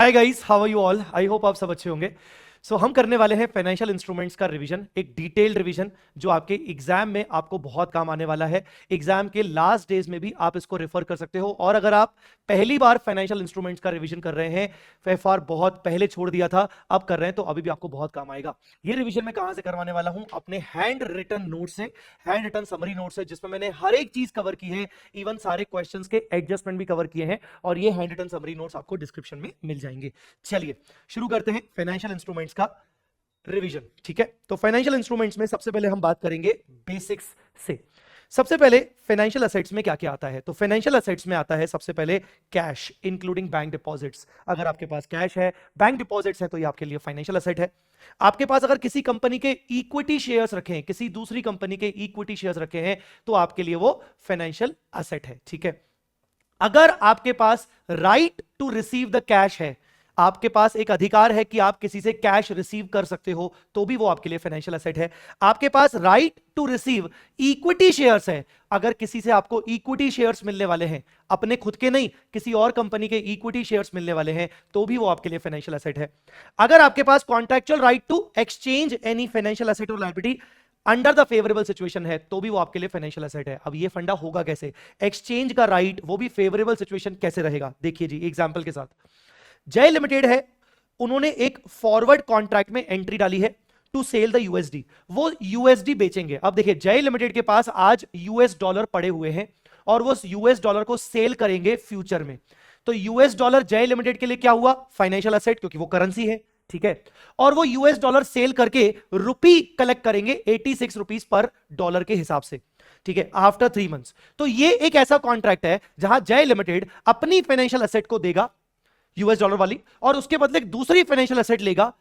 Hi guys, how are you all? I hope आप सब अच्छे होंगे। हम करने वाले हैं फाइनेंशियल इंस्ट्रूमेंट्स का रिवीजन, एक डिटेल्ड रिवीजन जो आपके एग्जाम में आपको बहुत काम आने वाला है। एग्जाम के लास्ट डेज में भी आप इसको रेफर कर सकते हो। और अगर आप पहली बार फाइनेंशियल इंस्ट्रूमेंट्स का रिवीजन कर रहे हैं, एफआर बहुत पहले छोड़ दिया था, अब कर रहे हैं, तो अभी भी आपको बहुत काम आएगा। ये रिवीजन मैं कहां से करवाने वाला हूं? अपने हैंड रिटन नोट से, हैंड रिटन समरी नोट से, जिसमें मैंने हर एक चीज कवर की है, इवन सारे क्वेश्चंस के एडजस्टमेंट भी कवर किए हैं। और ये हैंड रिटन समरी नोट्स आपको डिस्क्रिप्शन में मिल जाएंगे। चलिए शुरू करते हैं फाइनेंशियल इंस्ट्रूमेंट्स का रिवीजन। ठीक है, तो फाइनेंशियल इंस्ट्रूमेंट्स में सबसे पहले हम बात करेंगे बेसिक्स से। सबसे पहले फाइनेंशियल एसेट्स में क्या क्या आता है? तो फाइनेंशियल एसेट्स में आता है सबसे पहले कैश, इंक्लूडिंग बैंक डिपॉजिट्स। अगर आपके पास कैश है, बैंक डिपॉजिट्स है, तो ये आपके लिए फाइनेंशियल एसेट है। आपके पास अगर किसी कंपनी के इक्विटी शेयर्स रखे हैं, किसी दूसरी कंपनी के इक्विटी शेयर्स रखे हैं, तो आपके लिए वो फाइनेंशियल एसेट है। ठीक है, अगर आपके पास right to receive the cash है, आपके पास एक अधिकार है कि आप किसी से कैश रिसीव कर सकते हो, तो भी वो आपके लिए फाइनेंशियल एसेट है। आपके पास right to receive equity shares है, अगर किसी से आपको इक्विटी शेयर्स मिलने वाले हैं, अपने खुद के नहीं, किसी और कंपनी के इक्विटी शेयर्स मिलने वाले हैं, तो भी वो आपके लिए फाइनेंशियल एसेट है। अगर आपके पास contractual right to exchange any financial asset और liability under the favourable situation है, तो भी वो आपके लिए फाइनेंशियल एसेट है। अब ये फंडा होगा कैसे? एक्सचेंज का राइट, वो भी फेवरेबल सिचुएशन कैसे रहेगा? देखिए जी, एग्जांपल के साथ, जय लिमिटेड है, उन्होंने एक फॉरवर्ड कॉन्ट्रैक्ट में एंट्री डाली है टू सेल द यूएसडी, वो यूएसडी बेचेंगे। अब देखिए, जय लिमिटेड के पास आज यूएस डॉलर पड़े हुए हैं और वो यूएस डॉलर को सेल करेंगे फ्यूचर में। तो यूएस डॉलर जय लिमिटेड के लिए क्या हुआ? फाइनेंशियल एसेट, क्योंकि वो करेंसी है। ठीक है, और वो यूएस डॉलर सेल करके रुपी कलेक्ट करेंगे 86 रुपीज पर डॉलर के हिसाब से। ठीक है, आफ्टर 3 मंथ्स। तो ये एक ऐसा कॉन्ट्रैक्ट है जहां जय लिमिटेड अपनी फाइनेंशियल एसेट को देगा यूएस डॉलर वाली, और उसके बदले दूसरी फाइनेंशियल एसेट लेगा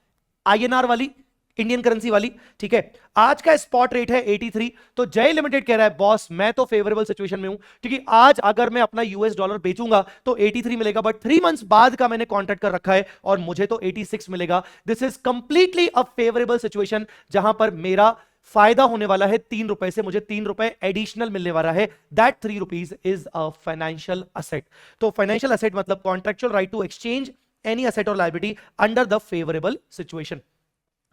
आईएनआर वाली, इंडियन करेंसी वाली। ठीक है, आज का स्पॉट रेट है 83, तो जय लिमिटेड कह रहा है बॉस मैं तो फेवरेबल सिचुएशन में हूं, क्योंकि आज अगर मैं अपना यूएस डॉलर बेचूंगा तो 83 मिलेगा, बट 3 मंथ्स बाद का मैंने कॉन्ट्रैक्ट कर रखा है और मुझे तो 86 मिलेगा। This is completely a favourable situation, जहां पर मेरा फायदा होने वाला है 3 रुपए से, मुझे 3 रुपए एडिशनल मिलने वाला है। That 3 rupees is a financial asset. तो फाइनेंशियल एसेट मतलब contractual right to exchange any asset और liability under the favourable situation.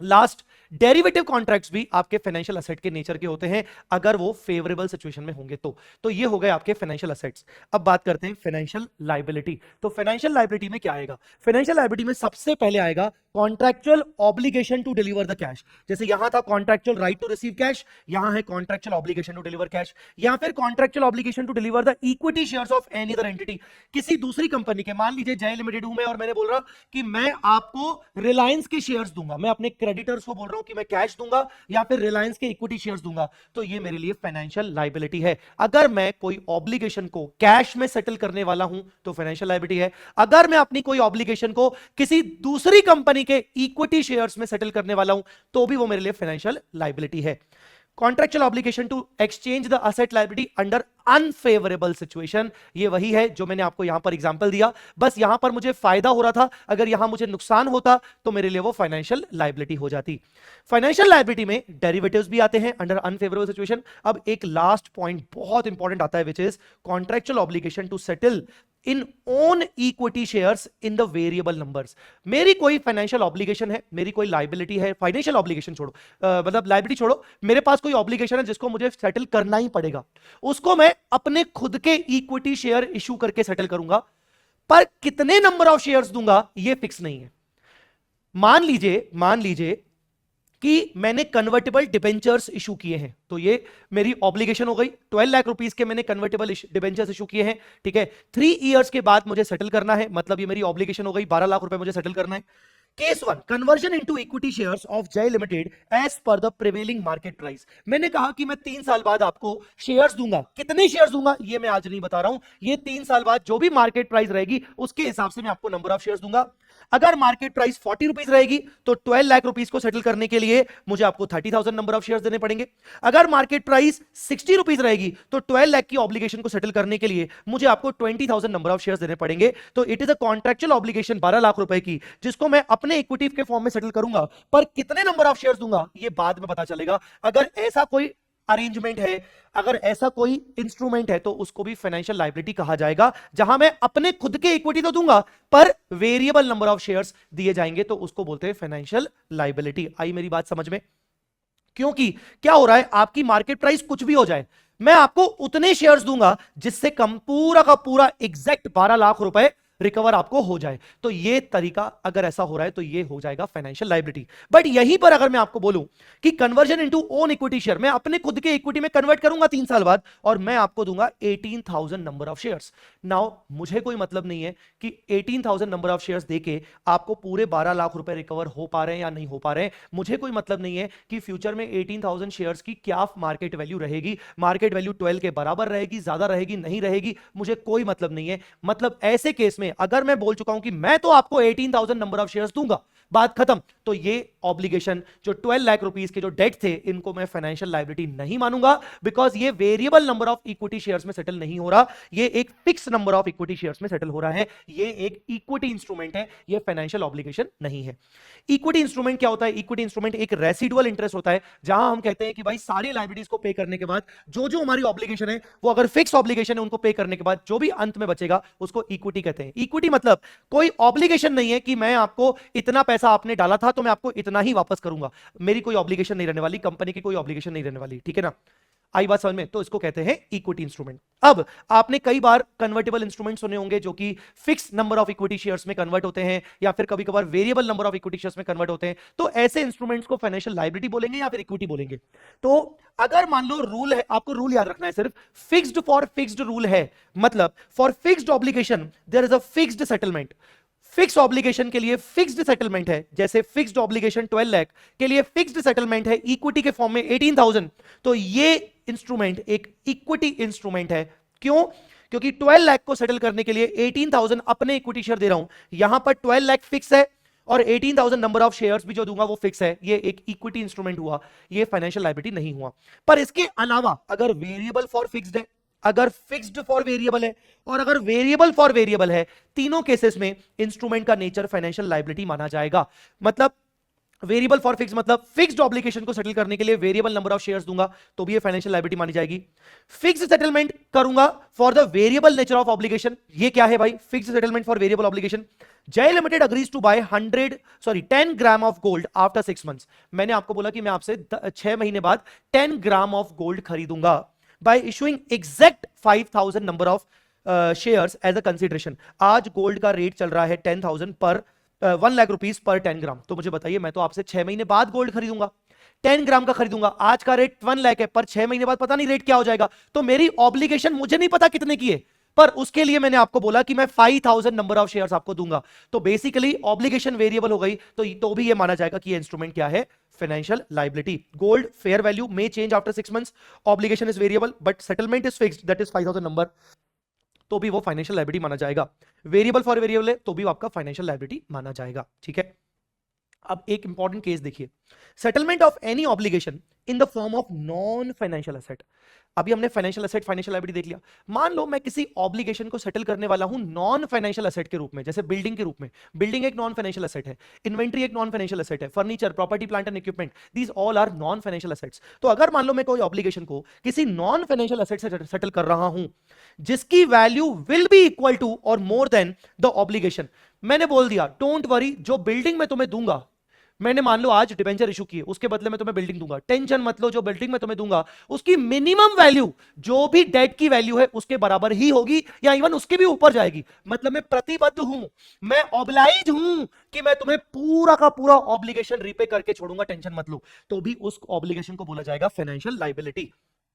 Last, derivative contracts भी आपके फाइनेंशियल एसेट के नेचर के होते हैं, अगर वो फेवरेबल सिचुएशन में होंगे तो ये हो गए आपके फाइनेंशियल एसेट्स। अब बात करते हैं फाइनेंशियल लायबिलिटी। तो फाइनेंशियल लायबिलिटी में क्या आएगा? फाइनेंशियल लायबिलिटी में सबसे पहले आएगा contractual obligation to deliver the cash. जैसे यहां था contractual right to receive cash, यहां है contractual obligation to deliver cash, या फिर contractual obligation to deliver the equity shares of any other entity. किसी दूसरी कंपनी के, मान लीजिए जय लिमिटेड हूं मैं और मैंने बोल रहा कि मैं आपको रिलायंस के शेयर्स दूंगा, मैं अपने क्रेडिटर्स को बोल रहा हूं कि मैं कैश दूंगा या फिर रिलायंस के इक्विटी शेयर्स दूंगा, तो ये मेरे लिए फाइनेंशियल लायबिलिटी है। अगर मैं कोई ऑब्लिगेशन को कैश में सेटल करने वाला हूं तो फाइनेंशियल लायबिलिटी है। अगर मैं अपनी कोई ऑब्लिगेशन को किसी दूसरी कंपनी के इक्विटी शेयर्स में सेटल करने वाला हूं तो भी वो मेरे लिए फाइनेंशियल लायबिलिटी है। Contractual obligation to exchange the asset liability under unfavourable situation, ये वही है जो मैंने आपको यहां पर एग्जांपल दिया, बस यहां पर मुझे फायदा हो रहा था, अगर यहां मुझे नुकसान होता तो मेरे लिए वो फाइनेंशियल लायबिलिटी हो जाती। फाइनेंशियल लायबिलिटी में डेरिवेटिव्स भी आते हैं अंडर अनफेवरेबल सिचुएशन। अब एक लास्ट पॉइंट बहुत इंपॉर्टेंट आता है, which is contractual obligation to settle in own equity shares in the variable numbers. मेरी कोई फाइनेंशियल ऑब्लिगेशन है, मेरी कोई लायबिलिटी है, फाइनेंशियल ऑब्लिगेशन छोड़ो, मतलब लायबिलिटी छोड़ो, मेरे पास कोई ऑब्लिगेशन है जिसको मुझे सेटल करना ही पड़ेगा, उसको मैं अपने खुद के इक्विटी शेयर इशू करके सेटल करूंगा, पर कितने नंबर ऑफ शेयर्स दूंगा ये फिक्स नहीं है। मान लीजिए कि मैंने कन्वर्टेबल डिबेंचर्स इशू किए हैं, तो ये मेरी ऑब्लिगेशन हो गई। 12 लाख रुपीस के मैंने कन्वर्टेबल डिबेंचर्स इशू किए हैं। ठीक है, 3 इयर्स के बाद मुझे सेटल करना है, मतलब ये मेरी ऑब्लिगेशन हो गई, 12 लाख रुपए मुझे सेटल करना है। Case 1, conversion into equity shares of Jay limited as per the prevailing market price. मैंने कहा कि मैं 3 साल बाद आपको शेयर्स दूंगा, कितने शेयर्स दूंगा ये मैं आज नहीं बता रहा हूं, ये 3 साल बाद जो भी मार्केट प्राइस रहेगी उसके हिसाब से मैं आपको नंबर ऑफ शेयर्स दूंगा। अगर मार्केट प्राइस 40 रुपीज रहेगी तो 12 लाख रुपीस को सेटल करने के लिए मुझे आपको 30,000 नंबर ऑफ शेयर्स देने पड़ेंगे। अगर मार्केट प्राइस 60 रुपीज रहेगी तो 12 लाख की ऑब्लिगेशन को सेटल करने के लिए मुझे आपको 20,000 नंबर ऑफ शेयर्स देने पड़ेंगे। तो it is a contractual obligation 12 lakh रुपए की, जिसको मैं अपने इक्विटी के फॉर्म में सेटल करूंगा, पर कितने नंबर ऑफ शेयर्स दूंगा ये बाद में पता चलेगा। अगर ऐसा कोई अरेंजमेंट है, अगर ऐसा कोई इंस्ट्रूमेंट है तो उसको भी फाइनेंशियल लायबिलिटी कहा जाएगा, जहां मैं अपने खुद के इक्विटी तो दूंगा पर वेरिएबल नंबर ऑफ शेयर्स दिए जाएंगे, तो उसको बोलते हैं फाइनेंशियल लायबिलिटी। आई मेरी बात समझ में? क्योंकि क्या हो रहा है, आपकी मार्केट प्राइस कुछ भी हो जाए, मैं आपको उतने शेयर्स दूंगा जिससे कम पूरा का पूरा एग्जैक्ट 12 लाख रुपए रिकवर आपको हो जाए। तो ये तरीका अगर ऐसा हो रहा है तो ये हो जाएगा फाइनेंशियल लायबिलिटी। बट यहीं पर अगर मैं आपको बोलूं कि conversion into own equity share, मैं अपने खुद के इक्विटी में कन्वर्ट करूंगा 3 साल बाद और मैं आपको दूंगा 18,000 नंबर ऑफ शेयर्स। नाउ मुझे कोई मतलब नहीं है कि 18,000 नंबर ऑफ शेयर्स देके आपको पूरे 12 लाख रुपए रिकवर हो पा रहे हैं या नहीं हो पा रहे हैं। मुझे कोई मतलब नहीं है कि फ्यूचर में 18,000 शेयर्स की क्या मार्केट वैल्यू रहेगी, मार्केट वैल्यू 12 के बराबर रहेगी, ज्यादा रहेगी, नहीं रहेगी, मुझे कोई मतलब नहीं है। मतलब ऐसे केस में अगर मैं बोल चुका हूं कि मैं तो आपको 18,000 नंबर ऑफ शेयर्स दूंगा, बात खत्म, तो ये ऑब्लिगेशन जो 12 लाख रुपीस के जो डेट थे इनको मैं फाइनेंशियल लायबिलिटी नहीं मानूंगा, बिकॉज ये variable number of equity shares में सेटल नहीं हो रहा, ये एक fix number of equity shares में सेटल हो रहा है, ये एक इक्विटी इंस्ट्रूमेंट है, ये फाइनेंशियल ऑब्लिगेशन नहीं है। इक्विटी इंस्ट्रूमेंट क्या होता है? इक्विटी इंस्ट्रूमेंट एक रेसिडुअल इंटरेस्ट होता है, जहां हम कहते हैं कि भाई सारी लायबिलिटीज को पे करने के बाद जो जो हमारी ऑब्लिगेशन है वो अगर फिक्स ऑब्लिगेशन है उनको पे करने के बाद जो भी अंत में बचेगा उसको इक्विटी कहते हैं। इक्विटी मतलब कोई ऑब्लिगेशन नहीं है कि मैं आपको इतना पैसा आपने डाला था तो मैं आपको इतना ही वापस करूंगा, मेरी कोई ऑब्लिगेशन नहीं रहने वाली, कंपनी की कोई ऑब्लिगेशन नहीं रहने वाली, ठीक है ना? आई बात समझ में? तो इसको कहते हैं इक्विटी इंस्ट्रूमेंट। अब आपने कई बार कन्वर्टेबल इंस्ट्रूमेंट सुने होंगे जो कि fix number of equity shares में कन्वर्ट होते हैं या फिर कभी कभार variable number of equity shares में कन्वर्ट होते हैं, तो ऐसे इंस्ट्रूमेंट्स को फाइनेंशियल लायबिलिटी बोलेंगे या फिर इक्विटी बोलेंगे। तो अगर मान लो रूल है, आपको रूल याद रखना है सिर्फ, फिक्स्ड फॉर फिक्स्ड रूल है, मतलब for fixed obligation there is a fixed settlement. Fix obligation के लिए फिक्स्ड सेटलमेंट है, जैसे फिक्स्ड ऑब्लिगेशन 12 लाख के लिए फिक्स्ड सेटलमेंट है इक्विटी के फॉर्म में 18,000, तो ये इंस्ट्रूमेंट एक इक्विटी इंस्ट्रूमेंट है। क्यों? क्योंकि 12 लाख को सेटल करने के लिए 18,000 अपने इक्विटी शेयर दे रहा हूं, यहां पर 12 लाख फिक्स है और 18,000 नंबर ऑफ शेयर्स भी जो दूंगा वो फिक्स है, ये एक इक्विटी इंस्ट्रूमेंट हुआ, ये फाइनेंशियल लायबिलिटी नहीं हुआ। पर इसके अलावा अगर वेरिएबल फॉर फिक्स्ड है, अगर फिक्स्ड फॉर वेरिएबल है और अगर वेरिएबल फॉर वेरिएबल है, तीनों केसेस में इंस्ट्रूमेंट का नेचर फाइनेंशियल लायबिलिटी माना जाएगा। मतलब वेरिएबल फॉर फिक्स मतलब फिक्स्ड ऑब्लिगेशन को सेटल करने के लिए वेरिएबल नंबर ऑफ शेयर्स दूंगा तो भी ये फाइनेंशियल लायबिलिटी मानी जाएगी। फिक्स्ड सेटलमेंट करूंगा for the variable nature of obligation, ये क्या है भाई? Fixed settlement for variable obligation. Jay limited agrees to buy 10 gram of gold after 6 months. मैंने आपको बोला कि मैं आपसे 6 महीने बाद 10 ग्राम ऑफ गोल्ड खरीदूंगा by issuing exact 5,000 number of shares as a consideration। आज गोल्ड का रेट चल रहा है 10,000 पर 1 लाख रुपीस पर 10 ग्राम, तो मुझे बताइए, मैं तो आपसे 6 महीने बाद गोल्ड खरीदूंगा, 10 ग्राम का खरीदूंगा, आज का रेट 1 लाख है पर 6 महीने बाद पता नहीं रेट क्या हो जाएगा, तो मेरी ऑब्लिगेशन मुझे नहीं पता कितने की है, पर उसके लिए मैंने आपको बोला कि मैं 5,000 नंबर ऑफ शेयर्स आपको दूंगा, तो बेसिकली ऑब्लिगेशन वेरिएबल हो गई, तो भी ये माना जाएगा कि ये इंस्ट्रूमेंट क्या है? Financial liability. Gold fair value may change after 6 months, obligation is variable but settlement is fixed, that is 5,000 number, तो भी वो फाइनेंशियल लायबिलिटी माना जाएगा। वेरिएबल फॉर वेरिएबल है तो भी आपका फाइनेंशियल लायबिलिटी माना जाएगा, ठीक है? अब एक इंपॉर्टेंट केस देखिए, settlement of any obligation in the form of non financial asset. अभी हमने फाइनेंशियल एसेट फाइनेंशियल लायबिलिटी देख लिया, मान लो मैं किसी ऑब्लिगेशन को सेटल करने वाला हूं नॉन फाइनेंशियल एसेट के रूप में, जैसे बिल्डिंग के रूप में, बिल्डिंग एक नॉन फाइनेंशियल एसेट है, इन्वेंट्री एक नॉन फाइनेंशियल एसेट है, furniture, property, plant and equipment, these all are non financial assets. तो अगर मान लो मैं कोई ऑब्लिगेशन को किसी नॉन फाइनेंशियल एसेट से सेटल कर रहा हूं जिसकी value will be equal to और मोर देन द ऑब्लिगेशन, मैंने बोल दिया डोंट वरी, जो बिल्डिंग में तुम्हें दूंगा, मैंने मान लो आज डिबेंचर इशू किए, उसके बदले में तुम्हें बिल्डिंग दूंगा, टेंशन मत लो, जो बिल्डिंग में तुम्हें दूंगा उसकी मिनिमम वैल्यू जो भी डेट की वैल्यू है उसके बराबर ही होगी या इवन उसके भी ऊपर जाएगी। मतलब मैं प्रतिबद्ध हूं, मैं ऑब्लाइज हूं कि मैं तुम्हें पूरा का पूरा ऑब्लिगेशन रीपे करके छोड़ूंगा, टेंशन मत लो, तो भी उस ऑब्लिगेशन को बोला जाएगा फाइनेंशियल लायबिलिटी।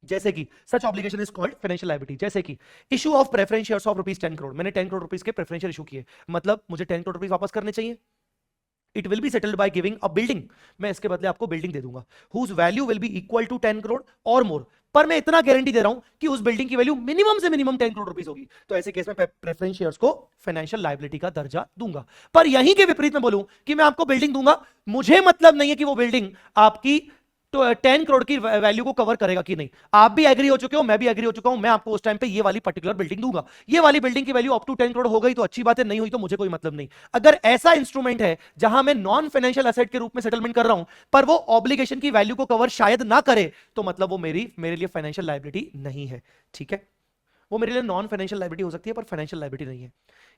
जैसे कि such obligation is called financial liability. जैसे कि issue of preference shares of rupees 10 crore, मैंने 10 करोड़ रुपीज के प्रेफरेंशियल इशू किए, मतलब मुझे 10 करोड़ रुपीज वापस करने चाहिए। It will be settled by giving a building, मैं इसके बदले आपको बिल्डिंग दे दूंगा whose value will be equal to 10 crore और मोर, पर मैं इतना गारंटी दे रहा हूं कि उस बिल्डिंग की वैल्यू मिनिमम से मिनिमम 10 करोड़ रुपीस होगी, तो ऐसे केस में प्रेफरेंस शेयर्स को फाइनेंशियल लायबिलिटी का दर्जा दूंगा। पर यहीं के विपरीत में बोलूं कि मैं आपको बिल्डिंग दूंगा, मुझे मतलब नहीं है कि वो बिल्डिंग आपकी तो 10 करोड़ की वैल्यू को कवर करेगा कि नहीं। आप भी एग्री हो चुके हो, मैं भी एग्री हो चुका हूं, मैं आपको उस टाइम पे ये वाली पर्टिकुलर बिल्डिंग दूंगा। ये वाली बिल्डिंग की वैल्यू अप टू 10 करोड़ हो गई तो अच्छी बात है, नहीं हुई तो मुझे कोई मतलब नहीं। अगर ऐसा इंस्ट्रूमेंट है जहां मैं नॉन फाइनेंशियल एसेट के रूप में सेटलमेंट कर रहा हूं, पर वो ऑब्लिगेशन की वैल्यू को कवर शायद ना करे, तो मतलब वो मेरे लिए फाइनेंशियल लायबिलिटी नहीं है। ठीक है, वो मेरे लिए नॉन फाइनेंशियल लायबिलिटी हो सकती है पर फाइनेंशियल लायबिलिटी नहीं है।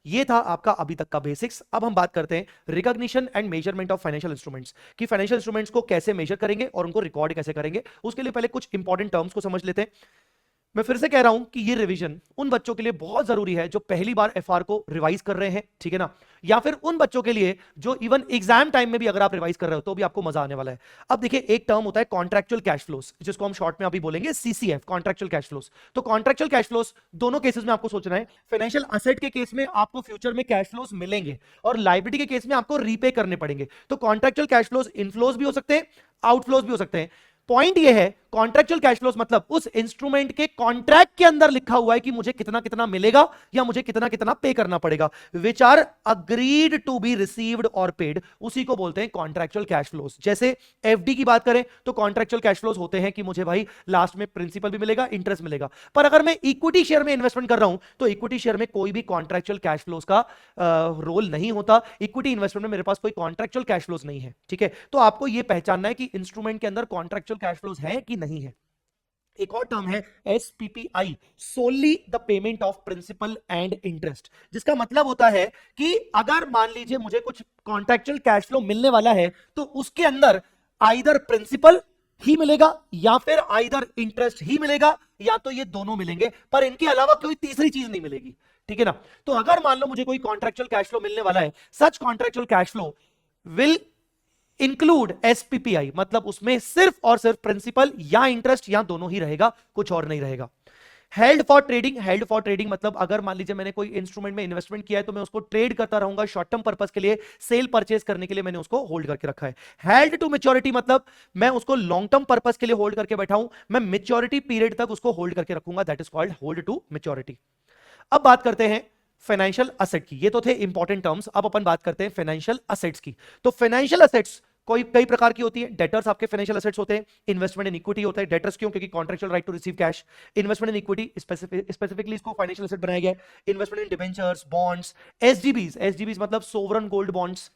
ये था आपका अभी तक का बेसिक्स। अब हम बात करते हैं recognition and measurement of financial instruments, कि फाइनेंशियल इंस्ट्रूमेंट्स को कैसे मेजर करेंगे और उनको रिकॉर्ड कैसे करेंगे। उसके लिए पहले कुछ इंपॉर्टेंट टर्म्स को समझ लेते हैं। मैं फिर से कह रहा हूं कि ये रिवीजन उन बच्चों के लिए बहुत जरूरी है जो पहली बार एफआर को रिवाइज कर रहे हैं, ठीक है ना, या फिर उन बच्चों के लिए जो इवन एग्जाम टाइम में भी अगर आप रिवाइज कर रहे हो तो भी आपको मजा आने वाला है। अब देखिए, एक टर्म होता है कॉन्ट्रेक्चुअल कैश फ्लोस, जिसको हम शॉर्ट में अभी बोलेंगे सीसीएफ, कॉन्ट्रेक्चुअल कैश फ्लोस। तो कॉन्ट्रेक्चुअल कैश फ्लोस दोनों केसेस में आपको सोचना है। फाइनेंशियल असेट के केस में आपको फ्यूचर में कैश फ्लोस मिलेंगे और लायबिलिटी के केस में आपको रीपे करने पड़ेंगे। तो कॉन्ट्रेक्चुअल कैश फ्लोस इनफ्लोस भी हो सकते हैं, आउटफ्लोस भी हो सकते हैं। पॉइंट ये है, कॉन्ट्रेक्चुअल कैश फ्लोस मतलब उस इंस्ट्रूमेंट के कॉन्ट्रैक्ट के अंदर लिखा हुआ है कि मुझे कितना कितना मिलेगा या मुझे कितना कितना पे करना पड़ेगा, which are agreed to be received और पेड, उसी को बोलते हैं कॉन्ट्रैक्चुअल कैश फ्लोस। जैसे एफडी की बात करें तो कॉन्ट्रैक्चुअल कैश फ्लोस होते हैं कि मुझे भाई लास्ट में प्रिंसिपल भी मिलेगा, इंटरेस्ट मिलेगा। पर अगर मैं इक्विटी शेयर में इन्वेस्टमेंट कर रहा हूं तो इक्विटी शेयर में कोई भी कॉन्ट्रैक्चुअल कैश फ्लोस का रोल नहीं होता। इक्विटी इन्वेस्टमेंट में मेरे पास कोई कॉन्ट्रैक्चुअल कैश फ्लोस नहीं है। ठीक है, तो आपको यह पहचानना है कि इंस्ट्रूमेंट के अंदर कॉन्ट्रैक्चुअल कैश फ्लोस है कि नहीं है। एक और टर्म है SPPI, solely the payment of principal and interest, जिसका मतलब होता है कि अगर मान लीजिए मुझे कुछ कॉन्ट्रैक्चुअल कैश फ्लो मिलने वाला है तो उसके अंदर आइदर प्रिंसिपल ही मिलेगा या फिर आइदर इंटरेस्ट ही मिलेगा या तो ये दोनों मिलेंगे, पर इनके अलावा कोई तीसरी चीज नहीं मिलेगी। ठीक है ना, तो अगर मान लो मुझे कोई कॉन्ट्रैक्चुअल कैश फ्लो मिलने वाला है, such contractual cash flow will include SPPI, मतलब उसमें सिर्फ और सिर्फ प्रिंसिपल या इंटरेस्ट या दोनों ही रहेगा, कुछ और नहीं रहेगा। Held for trading, held for trading मतलब अगर मान लीजिए मैंने कोई इंस्ट्रूमेंट में इन्वेस्टमेंट किया है तो मैं उसको ट्रेड करता रहूंगा, शॉर्ट टर्म पर्पस के लिए, सेल परचेज करने के लिए मैंने उसको होल्ड करके रखा है। हेल्ड टू मेच्योरिटी मतलब मैं उसको लॉन्ग टर्म पर्पस के लिए होल्ड करके बैठा हूं, मैं मेच्योरिटी पीरियड तक उसको होल्ड करके रखूंगा, that is called hold to maturity. अब बात करते हैं फाइनेंशियल असेट की। ये तो थे इंपॉर्टेंट टर्म्स, अब अपन बात करते हैं फाइनेंशियल असेट्स की। तो फाइनेंशियल असेट्स कोई कई प्रकार की होती है। डेटर्स आपके फाइनेंशियल असेट्स होते हैं, इन्वेस्टमेंट इन इक्विटी होता है। डेटर्स क्यों? क्योंकि contractual right to receive cash. Investment in equity specifically इसको फाइनेंशियल असेट बनाया गया है। Investment in debentures, bonds, SGBs, SGBs मतलब sovereign gold bonds,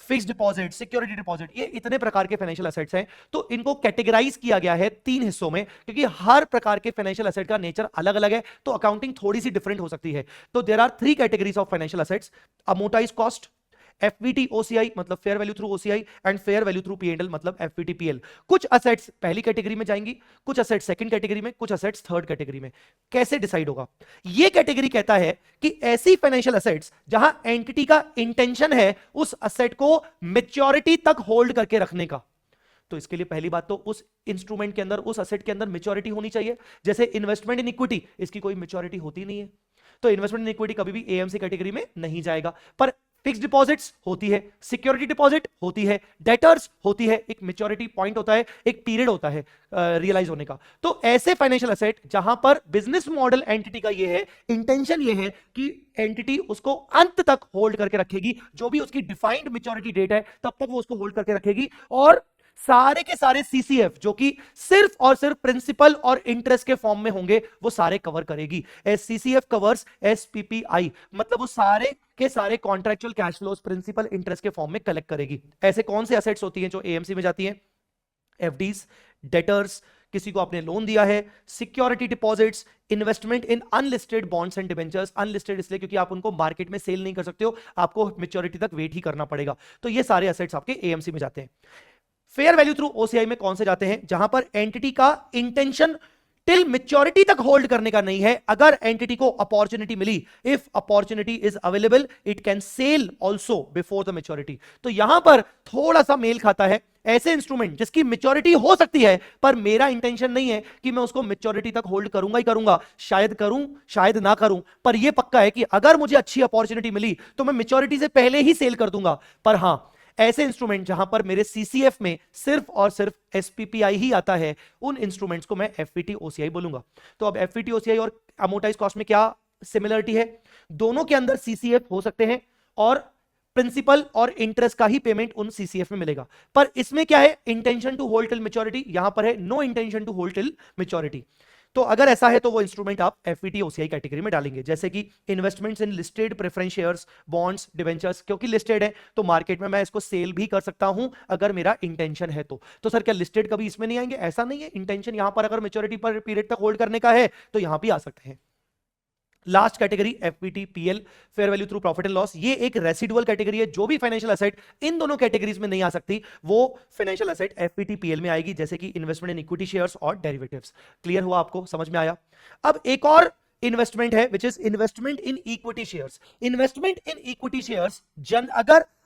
fixed deposit, security deposit, ये इतने प्रकार के फाइनेंशियल असेट्स हैं। तो इनको कैटेगराइज किया गया है 3 हिस्सों में, क्योंकि हर प्रकार के फाइनेंशियल असेट का नेचर अलग अलग है, तो अकाउंटिंग थोड़ी सी डिफरेंट हो सकती है। तो there are 3 categories of financial assets, amortised cost, FVT OCI मतलब fair value through OCI, and fair value through PNL मतलब एफवीटी पीएल। कुछ असेट्स पहली कैटेगरी में जाएंगी, कुछ असेट्स सेकंड कैटेगरी में, कुछ असेट्स थर्ड कैटेगरी में। कैसे डिसाइड होगा? ये कैटेगरी कहता है कि ऐसी फाइनेंशियल असेट्स जहां एंटिटी का इंटेंशन है उस असेट को मैच्योरिटी तक होल्ड करके रखने का। तो इसके लिए पहली बात तो उस इंस्ट्रूमेंट के अंदर, उस असेट के अंदर मैच्योरिटी होनी चाहिए। जैसे इन्वेस्टमेंट इन इक्विटी, इसकी कोई मैच्योरिटी होती नहीं है, तो इन्वेस्टमेंट इन इक्विटी कभी भी एएमसी कैटेगरी में नहीं जाएगा। पर फिक्स्ड डिपॉजिट्स होती है, सिक्योरिटी डिपॉजिट होती है, डेटर्स होती है, एक मैच्योरिटी पॉइंट होता है, एक पीरियड होता है रियलाइज होने का। तो ऐसे फाइनेंशियल असेट जहां पर बिजनेस मॉडल एंटिटी का ये है, इंटेंशन ये है कि एंटिटी उसको अंत तक होल्ड करके रखेगी, जो भी उसकी डिफाइंड मैच्योरिटी डेट है तब तक वो उसको होल्ड करके रखेगी, और सारे के सारे सीसीएफ जो कि सिर्फ और सिर्फ प्रिंसिपल और इंटरेस्ट के फॉर्म में होंगे वो सारे कवर करेगी। एस सीसीएफ कवर्स एसपीपीआई, मतलब वो सारे के सारे contractual cash flows principal interest के फॉर्म में कलेक्ट करेगी। ऐसे कौन से एसेट्स होती हैं जो एएमसी में जाती हैं? एफडीज, डेटर्स, किसी को आपने लोन दिया है, security deposits, investment in unlisted bonds and debentures. Unlisted इसलिए क्योंकि आप उनको मार्केट में सेल नहीं कर सकते हो, आपको मैच्योरिटी तक वेट ही करना पड़ेगा। तो ये सारे एसेट्स आपके एएमसी में जाते हैं। फेयर वैल्यू थ्रू ओसीआई में कौन से जाते हैं? जहां पर एंटिटी का इंटेंशन टिल मैच्योरिटी तक होल्ड करने का नहीं है, अगर एंटिटी को अपॉर्चुनिटी मिली, if opportunity is available it can sell also before the maturity. तो यहां पर थोड़ा सा मेल खाता है, ऐसे इंस्ट्रूमेंट जिसकी मैच्योरिटी हो सकती है पर मेरा इंटेंशन नहीं है कि मैं उसको मैच्योरिटी तक होल्ड करूंगा ही करूंगा, शायद करूं शायद ना करूं, पर यह पक्का है कि अगर मुझे अच्छी अपॉर्चुनिटी मिली तो मैं मैच्योरिटी से पहले ही सेल कर दूंगा। पर हां, ऐसे इंस्ट्रूमेंट जहां पर मेरे सीसीएफ में सिर्फ और सिर्फ एसपीपीआई ही आता है, उन इंस्ट्रूमेंट्स को मैं एफवीटी ओसीआई बोलूंगा। तो अब एफवीटी ओसीआई और अमोर्टाइज्ड कॉस्ट में क्या सिमिलरिटी है? दोनों के अंदर सीसीएफ हो सकते हैं और प्रिंसिपल और इंटरेस्ट का ही पेमेंट उन सीसीएफ में मिलेगा। पर इसमें क्या है, intention to hold till maturity, यहां पर है no intention to hold till maturity. तो अगर ऐसा है तो वो इंस्ट्रूमेंट आप एफईटी ओसीआई कैटेगरी में डालेंगे, जैसे कि investments in listed preference shares, bonds, debentures, क्योंकि लिस्टेड है तो मार्केट में मैं इसको सेल भी कर सकता हूं अगर मेरा इंटेंशन है तो सर क्या लिस्टेड कभी इसमें नहीं आएंगे? ऐसा नहीं है, इंटेंशन यहां पर अगर मैच्योरिटी पर पीरियड तक होल्ड करने का है तो यहां भी आ सकते हैं। Last category FPT PL, fair value through profit and loss, ये एक रेसिडुअल कैटेगरी है। जो भी फाइनेंशियल एसेट इन दोनों कैटेगरीज में नहीं आ सकती वो फाइनेंशियल एसेट एफपीटी पीएल में आएगी, जैसे कि इन्वेस्टमेंट इन इक्विटी शेयर्स और डेरिवेटिव्स। क्लियर हुआ आपको, समझ में आया? अब एक और इन्वेस्टमेंट है which is investment in equity shares. Investment in equity shares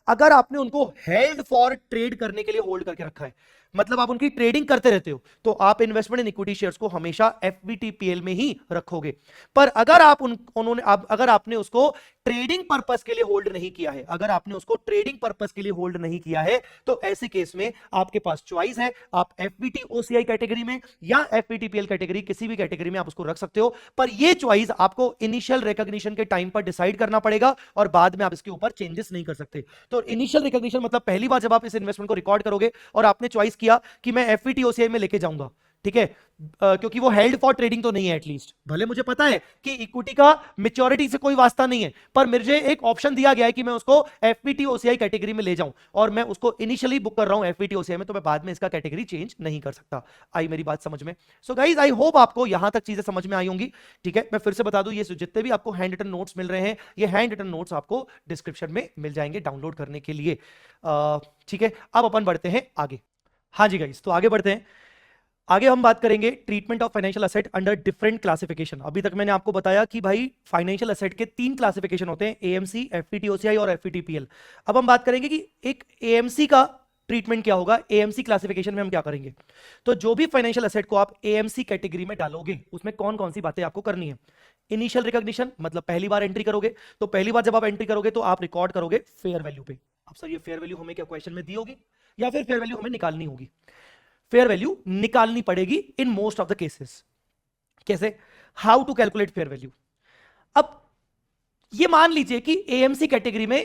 अगर आपने उनको हेल्ड फॉर ट्रेड करने के लिए होल्ड करके रखा है, मतलब आप उनकी ट्रेडिंग करते रहते हो, तो आप इन्वेस्टमेंट इन इक्विटी शेयर्स को हमेशा एफवीटीपीएल में ही रखोगे। पर अगर अगर आपने उसको ट्रेडिंग पर्पस के लिए होल्ड नहीं किया है, अगर आपने उसको ट्रेडिंग पर्पस के लिए होल्ड नहीं किया है, तो ऐसे केस में आपके पास चॉइस है, आप एफवीटी ओसीआई कैटेगरी में या एफवीटीपीएल कैटेगरी, किसी भी कैटेगरी में आप उसको रख सकते हो। पर यह चॉइस आपको इनिशियल रिकॉग्निशन के टाइम पर डिसाइड करना पड़ेगा और बाद में आप इसके ऊपर चेंजेस नहीं कर सकते। तो इनिशियल रिकॉग्निशन मतलब पहली बार जब आप इस इन्वेस्टमेंट को रिकॉर्ड करोगे और आपने चॉइस किया कि मैं एफवीटी ओसीआई में लेके जाऊंगा, ठीक है, क्योंकि वो हेल्ड फॉर ट्रेडिंग तो नहीं है, एटलीस्ट भले मुझे पता है कि इक्विटी का मैच्योरिटी से कोई वास्ता नहीं है, पर मुझे एक ऑप्शन दिया गया है कि मैं उसको एफपीटी ओसीआई कैटेगरी में ले जाऊं और मैं उसको इनिशियली बुक कर रहा हूं एफपीटी ओसीआई में, तो मैं बाद में इसका कैटेगरी चेंज नहीं कर सकता। आई मेरी बात समझ में? सो गाइज आई होप आपको यहां तक चीजें समझ में आई होंगी। ठीक है, मैं फिर से बता दूं, ये जितने भी आपको हैंड रिटन नोट्स मिल रहे हैं, ये हैंड रिटन नोट्स आपको डिस्क्रिप्शन में मिल जाएंगे डाउनलोड करने के लिए। ठीक है, अब अपन बढ़ते हैं आगे। हाँ जी गाइस, तो आगे बढ़ते हैं। आगे हम बात करेंगे treatment of financial asset under different classification. अभी तक मैंने आपको बताया कि भाई फाइनेंशियल एसेट के 3 क्लासिफिकेशन होते हैं, एएमसी, एफपीटीओसीआई और एफपीटीपीएल। अब हम बात करेंगे कि एक एएमसी का ट्रीटमेंट क्या होगा, एएमसी क्लासिफिकेशन में हम क्या करेंगे। तो जो भी फाइनेंशियल एसेट को आप एएमसी कैटेगरी में डालोगे उसमें कौन कौन सी बातें आपको करनी है। इनिशियल रिकॉग्निशन, मतलब पहली बार एंट्री करोगे, तो पहली बार जब आप एंट्री करोगे तो आप रिकॉर्ड करोगे फेयर वैल्यू पे। अब सर ये फेयर वैल्यू हमें क्या क्वेश्चन में दी होगी या फिर फेयर वैल्यू हमें निकालनी होगी? फेयर वैल्यू निकालनी पड़ेगी in most of the cases. कैसे? How to calculate fair value. अब ये मान लीजिए कि एएमसी कैटेगरी में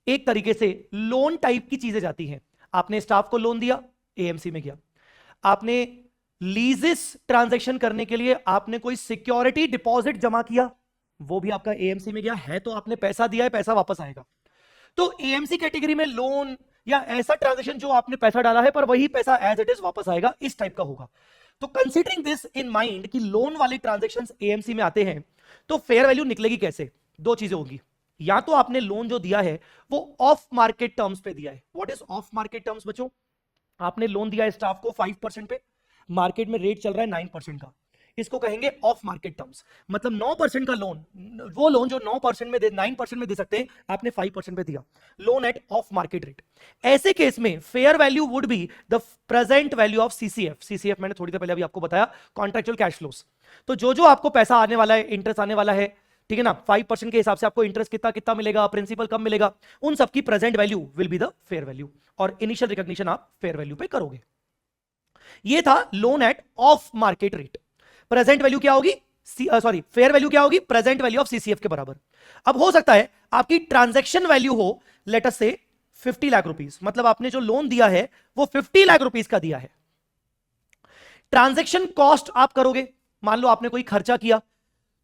एक तरीके से लोन टाइप की चीजें जाती हैं। आपने स्टाफ को लोन दिया, एएमसी में गया। आपने लीजेस ट्रांजैक्शन करने के लिए आपने कोई सिक्योरिटी डिपॉजिट जमा किया, वो भी आपका एएमसी में गया है, तो आपने पैसा दिया है, पैसा वापस आएगा। तो एएमसी कैटेगरी में लोन या ऐसा ट्रांजैक्शन जो आपने पैसा डाला है पर वही पैसा एज इट इज वापस आएगा, इस टाइप का होगा। तो कंसीडरिंग दिस इन माइंड कि लोन वाले ट्रांजैक्शंस एएमसी में आते हैं, तो फेयर वैल्यू निकलेगी कैसे? दो चीजें होंगी, या तो आपने लोन जो दिया है वो ऑफ मार्केट टर्म्स पे दिया है। What is of market terms बच्चों? आपने लोन दिया है स्टाफ को 5% पे, मार्केट में रेट चल रहा है 9% का, इसको कहेंगे ऑफ मार्केट टर्म्स। मतलब 9% का लोन, वो लोन जो 9% में 9% में दे सकते हैं, आपने 5% पे दिया, loan at of market rate. ऐसे केस में fair value would be the present value of CCF. CCF मैंने थोड़ी देर पहले अभी आपको बताया, कॉन्ट्रेक्चुअल कैश फ्लोस। तो जो आपको पैसा आने वाला है, इंटरेस्ट आने वाला है, ठीक है ना, 5% के हिसाब से आपको इंटरेस्ट कितना कितना मिलेगा, प्रिंसिपल कब मिलेगा, उन सबकी present value will be the fair value, और इनिशियल रिकॉग्निशन आप फेयर वैल्यू पे करोगे। ये था loan at of market rate. Present value क्या होगी? सॉरी, फेयर वैल्यू क्या होगी? प्रेजेंट वैल्यू ऑफ सीसीएफ के बराबर। अब हो सकता है आपकी ट्रांजैक्शन वैल्यू हो लेट अस से 50 लाख रुपीस, मतलब आपने जो लोन दिया है वो 50 लाख रुपीस का दिया है। ट्रांजैक्शन कॉस्ट आप करोगे, मान लो आपने कोई खर्चा किया,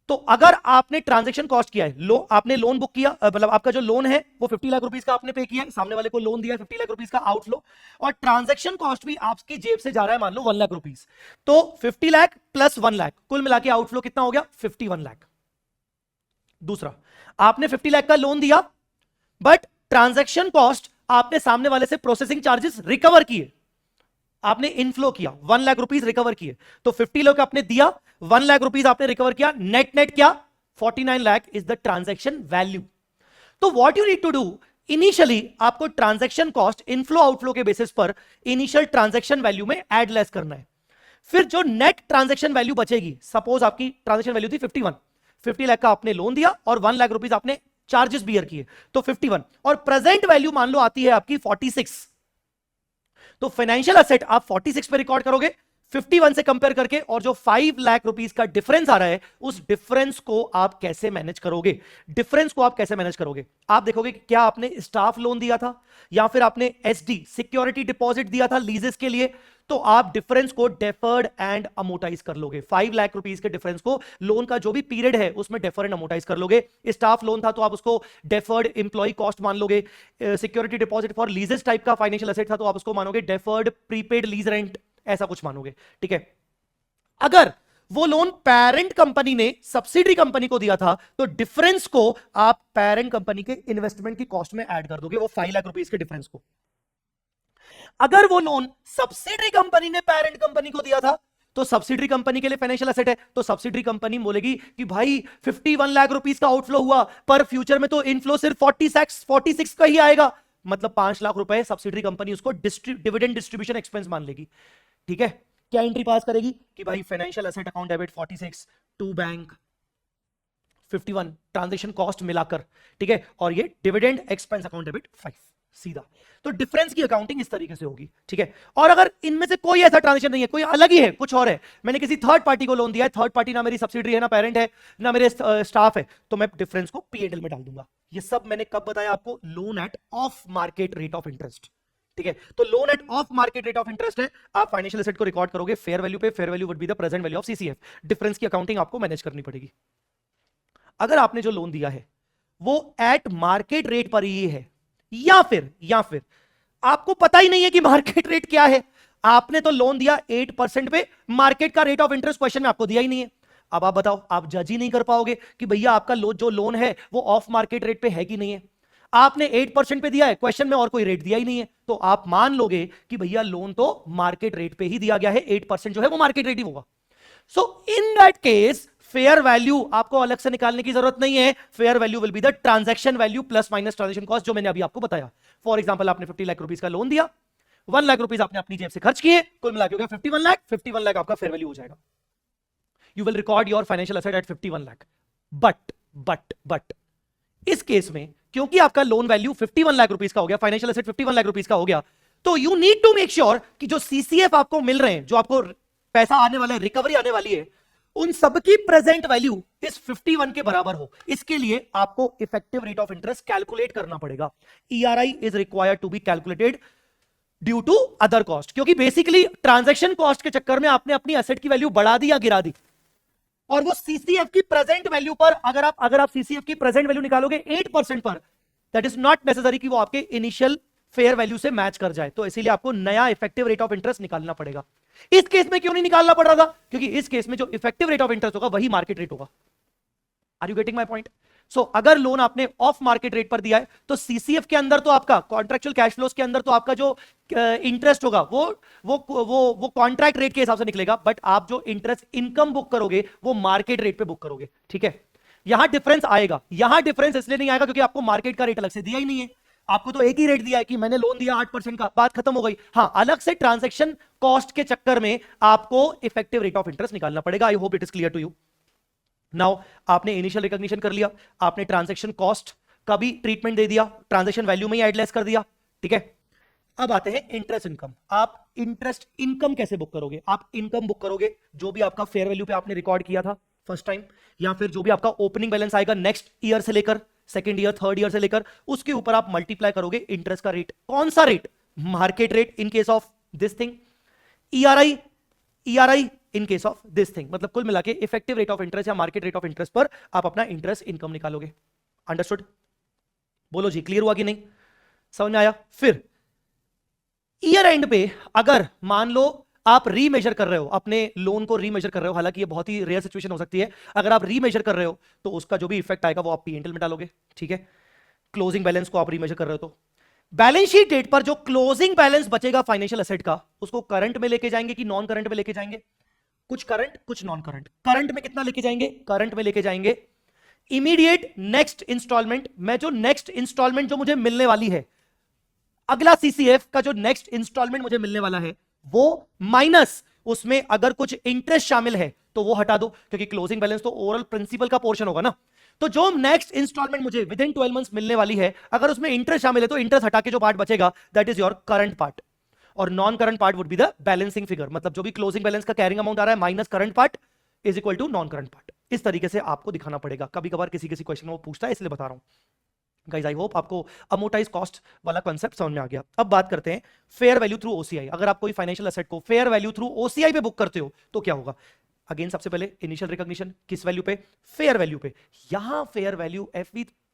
तो अगर आपने ट्रांजैक्शन कॉस्ट किया है, आपने लोन बुक किया, मतलब आपका जो लोन है वो 50 लाख रुपीस का आपने पे किया है, सामने वाले को लोन दिया 50 लाख रुपीस का आउटफ्लो, और ट्रांजैक्शन कॉस्ट भी आपकी जेब से जा रहा है मान लो 1 लाख रुपीस, तो 50 लाख प्लस 1 लाख, कुल मिला के आउटफ्लो कितना हो गया? 51 लाख। दूसरा, आपने 50 लाख का लोन दिया, बट ट्रांजैक्शन कॉस्ट आपने सामने वाले से प्रोसेसिंग चार्जेस रिकवर किए, आपने इनफ्लो किया, 1 लाख रुपीस रिकवर किए, तो 50 लाख आपने दिया, 1 लाख रुपीस आपने रिकवर किया, नेट क्या? 49 lakh is the transaction value. तो what you need to do, initially आपको ट्रांजैक्शन कॉस्ट इनफ्लो आउटफ्लो के बेसिस पर इनिशियल ट्रांजैक्शन वैल्यू में एड लेस करना है। फिर जो नेट ट्रांजैक्शन वैल्यू बचेगी, सपोज आपकी ट्रांजैक्शन वैल्यू थी 51, 50 लाख का आपने लोन दिया और 1 लाख रुपीस आपने चार्जेस बियर किए, तो 51, और प्रेजेंट वैल्यू मान लो आती है आपकी 46, तो फाइनेंशियल एसेट आप 46 पे रिकॉर्ड करोगे, 51 से कंपेयर करके, और जो 5 लाख रुपीस का डिफरेंस आ रहा है, उस डिफरेंस को आप कैसे मैनेज करोगे? डिफरेंस को आप कैसे मैनेज करोगे? आप देखोगे कि क्या आपने स्टाफ लोन दिया था या फिर आपने एसडी सिक्योरिटी डिपॉजिट दिया था लीजेस के लिए, तो आप डिफरेंस को डेफर्ड एंड अमोटाइज कर लोगे। 5 लाख रुपीस के डिफरेंस को लोन का जो भी पीरियड है उसमें डेफर एंड अमोटाइज कर लोगे। स्टाफ लोन था तो आप उसको डेफर्ड एम्प्लॉय कॉस्ट मान लोगे। सिक्योरिटी डिपॉजिट फॉर लीजेस टाइप का फाइनेंशियल एसेट था तो आप उसको मानोगे डेफर्ड प्रीपेड लीज रेंट, ऐसा कुछ मानोगे, ठीक है। अगर वो लोन पेरेंट कंपनी ने सब्सिडरी कंपनी को दिया था तो डिफरेंस को आप पेरेंट कंपनी के इन्वेस्टमेंट की कॉस्ट में ऐड कर दोगे, वो 5 लाख रुपीस के डिफरेंस को। अगर वो लोन सब्सिडरी कंपनी ने पेरेंट कंपनी को दिया था तो सब्सिडरी कंपनी के लिए फाइनेंशियल एसेट है, तो सब्सिडरी कंपनी बोलेगी कि भाई 51 लाख रुपीस का आउटफ्लो हुआ, पर फ्यूचर में तो इनफ्लो सिर्फ 46 का ही आएगा, मतलब 5 लाख रुपए सब्सिडरी कंपनी उसको डिविडेंड डिस्ट्रीब्यूशन एक्सपेंस मान लेगी, ठीक है। क्या एंट्री पास करेगी कि भाई financial asset account debit 46 to bank 51 transaction cost मिलाकर, ठीक है, और ये डिविडेंड एक्सपेंस अकाउंट डेबिट 5, सीधा। तो डिफरेंस की अकाउंटिंग इस तरीके से होगी, ठीक है। और अगर इनमें से कोई ऐसा ट्रांजैक्शन नहीं है, कोई अलग ही है, कुछ और है, मैंने किसी थर्ड पार्टी को लोन दिया है, थर्ड पार्टी ना मेरी सब्सिडरी है, ना पेरेंट है, ना मेरे स्टाफ है, तो मैं डिफरेंस को P&L में डाल दूंगा। ये सब मैंने कब बताया आपको? Loan at of market rate of interest, ठीक है। तो loan at of market rate of interest है, आप फाइनेंशियल एसेट को रिकॉर्ड करोगे फेयर वैल्यू पे, fair value would be the present value of CCF. Difference की अकाउंटिंग आपको मैनेज करनी पड़ेगी। अगर आपने जो लोन दिया है वो एट मार्केट रेट पर ही है, या फिर आपको पता ही नहीं है कि मार्केट रेट क्या है, आपने तो लोन दिया 8% पे, मार्केट का रेट ऑफ इंटरेस्ट क्वेश्चन में आपको दिया ही नहीं है। अब आप बताओ, आप जज ही नहीं कर पाओगे कि भैया आपका जो लोन है वो ऑफ मार्केट रेट पे है कि नहीं है। आपने 8% पे दिया है, क्वेश्चन में और कोई रेट दिया ही नहीं है, तो आप मान लोगे कि भैया लोन तो मार्केट रेट पे ही दिया गया है, 8% जो है वो मार्केट रेट ही होगा। So in that case fair value आपको अलग से निकालने की जरूरत नहीं है। Fair value will be the transaction value plus minus transaction cost, जो मैंने अभी आपको बताया। फॉर एग्जांपल, आपने 50 लाख रुपीस का लोन दिया, 1 लाख रुपीस आपने अपनी जेब से खर्च किए, कुल मिला के हो गया 51 लाख आपका फेयर वैल्यू हो जाएगा। You will record your financial asset eight 51 lakh. But इस केस में क्योंकि आपका लोन वैल्यू 51 लाख रुपीस का हो गया, फाइनेंशियल एसेट 51 लाख रुपीस का हो गया, तो you need to make sure कि जो सीसीएफ आपको मिल रहे हैं, जो आपको पैसा आने वाला है, रिकवरी आने वाली है, उन सबकी प्रेजेंट वैल्यू इस 51 के बराबर हो। इसके लिए आपको effective rate of interest calculate करना पड़ेगा। ERI is required to be calculated due to other cost, क्योंकि बेसिकली ट्रांजैक्शन कॉस्ट के चक्कर में आपने अपनी एसेट की वैल्यू बढ़ा दी या गिरा दी, और वो सीसीएफ की प्रेजेंट वैल्यू पर अगर आप सीसीएफ की प्रेजेंट वैल्यू निकालोगे 8% पर, दैट इज नॉट नेसेसरी कि वो आपके इनिशियल फेयर वैल्यू से मैच कर जाए, तो इसीलिए आपको नया इफेक्टिव रेट ऑफ इंटरेस्ट निकालना पड़ेगा। इस केस में क्यों नहीं निकालना पड़ रहा था? क्योंकि इस केस में जो इफेक्टिव रेट ऑफ इंटरेस्ट होगा वही मार्केट रेट होगा। Are you getting my point? So अगर लोन आपने ऑफ मार्केट रेट पर दिया है तो सीसीएफ के अंदर तो आपका कॉन्ट्रेक्चुअल कैश फ्लोज के अंदर तो आपका जो इंटरेस्ट होगा वो कॉन्ट्रैक्ट रेट के हिसाब से निकलेगा, बट आप जो इंटरेस्ट इनकम बुक करोगे वो मार्केट रेट पे बुक करोगे, ठीक है। यहां डिफरेंस आएगा, यहां डिफरेंस इसलिए नहीं आएगा क्योंकि आपको मार्केट का रेट अलग से दिया ही नहीं है, आपको तो एक ही रेट दिया है कि मैंने लोन दिया 8% का, बात खत्म हो गई। हाँ, अलग से ट्रांजैक्शन कॉस्ट के चक्कर में आपको इफेक्टिव रेट ऑफ इंटरेस्ट निकालना पड़ेगा। I hope it is clear to you. Now आपने इनिशियल रिकॉग्निशन कर लिया, आपने ट्रांजैक्शन कॉस्ट का भी ट्रीटमेंट दे दिया, ट्रांजैक्शन वैल्यू में ही एड लेस कर दिया, ठीक है। अब आते हैं इंटरेस्ट इनकम। आप इंटरेस्ट इनकम कैसे बुक करोगे? आप इनकम बुक करोगे जो भी आपका फेयर वैल्यू पे आपने रिकॉर्ड किया था फर्स्ट टाइम, या फिर जो भी आपका ओपनिंग बैलेंस आएगा नेक्स्ट ईयर से लेकर, सेकेंड ईयर, थर्ड ईयर से लेकर, उसके ऊपर आप मल्टीप्लाई करोगे इंटरेस्ट का रेट। कौन सा rate? Market rate in case of this thing, ERI in case of this thing. मतलब कुल मिला के इफेक्टिव रेट ऑफ इंटरेस्ट या मार्केट रेट ऑफ इंटरेस्ट पर आप अपना इंटरेस्ट इनकम निकालोगे। अंडरस्टूड? बोलो जी, क्लियर हुआ कि नहीं? समझ में आया? फिर ईयर एंड पे अगर मान लो आप रीमेजर कर रहे हो, अपने लोन को रीमेजर कर रहे हो, हालांकि ये बहुत ही रेयर सिचुएशन हो सकती है, अगर आप रीमेजर कर रहे हो तो उसका जो भी इफेक्ट आएगा वो आप P&L में डालोगे, ठीक है। क्लोजिंग बैलेंस को आप रीमेजर कर रहे हो तो बैलेंस शीट डेट पर जो क्लोजिंग बैलेंस बचेगा फाइनेंशियल एसेट का, उसको करंट में लेके जाएंगे कि नॉन करंट में लेके जाएंगे? कुछ करंट कुछ नॉन करंट। करंट में कितना लेके जाएंगे? करंट में लेके जाएंगे इमीडिएट नेक्स्ट इंस्टॉलमेंट। मैं जो नेक्स्ट इंस्टॉलमेंट जो मुझे मिलने वाली है, अगला सीसीएफ का जो नेक्स्ट इंस्टॉलमेंट मुझे मिलने वाला है, वो माइनस उसमें अगर कुछ इंटरेस्ट शामिल है तो वो हटा दो, क्योंकि क्लोजिंग बैलेंस तो ओवरऑल प्रिंसिपल का पोर्शन होगा ना। तो जो नेक्स्ट इंस्टॉलमेंट मुझे विद इन 12 मंथ्स मिलने वाली है, अगर उसमें इंटरेस्ट शामिल है तो इंटरेस्ट हटा के जो पार्ट बचेगा that is your current part. और non current part would be the balancing figure, मतलब जो भी क्लोजिंग बैलेंस का कैरिंग अमाउंट आ रहा है minus current part is equal to non current part. इस तरीके से आपको दिखाना पड़ेगा, कभी कभार किसी किसी क्वेश्चन में वो पूछता है, इसलिए बता रहा हूं गाइस। आई होप आपको अमोर्टाइज कॉस्ट वाला कॉन्सेप्ट समझ में आ गया। अब बात करते हैं फेयर वैल्यू थ्रू ओसीआई। अगर आप कोई फाइनेंशियल एसेट को फेयर वैल्यू थ्रू ओसीआई पे बुक करते हो तो क्या होगा? अगेन सबसे पहले इनिशियल रिकॉग्निशन किस वैल्यू पे? फेयर वैल्यू पे। यहां फेयर वैल्यू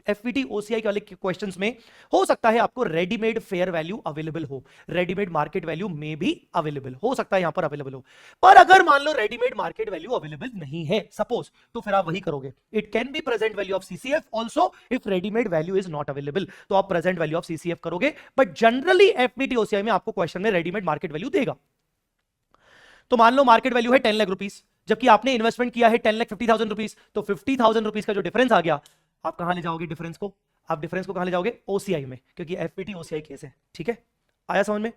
एफवीटी ओसीआई वाले क्वेश्चंस में हो सकता है आपको रेडीमेड फेयर वैल्यू अवेलेबल हो, रेडीमेड मार्केट वैल्यू में भी अवेलेबल हो सकता है, यहां पर अवेलेबल हो। पर अगर मान लो रेडीमेड मार्केट वैल्यू अवेलेबल नहीं है सपोज, तो फिर आप वही करोगे, it can be present value of CCF also if readymade value is not available, तो आप प्रेजेंट वैल्यू ऑफ सीसीएफ करोगे। बट जनरली एफवीटी ओसीआई में आपको क्वेश्चन में रेडीमेड मार्केट वैल्यू देगा। तो मान लो मार्केट वैल्यू है 10 लाख रुपीस, जबकि आपने इन्वेस्टमेंट किया है 10,50,000 रुपीस, तो 50,000 रुपीस का जो डिफरेंस आ गया, आप कहां ले जाओगे डिफरेंस को? आप डिफरेंस को कहां ले जाओगे? ओसीआई में, क्योंकि एफपीटी ओसीआई केस है। ठीक है, आया समझ में?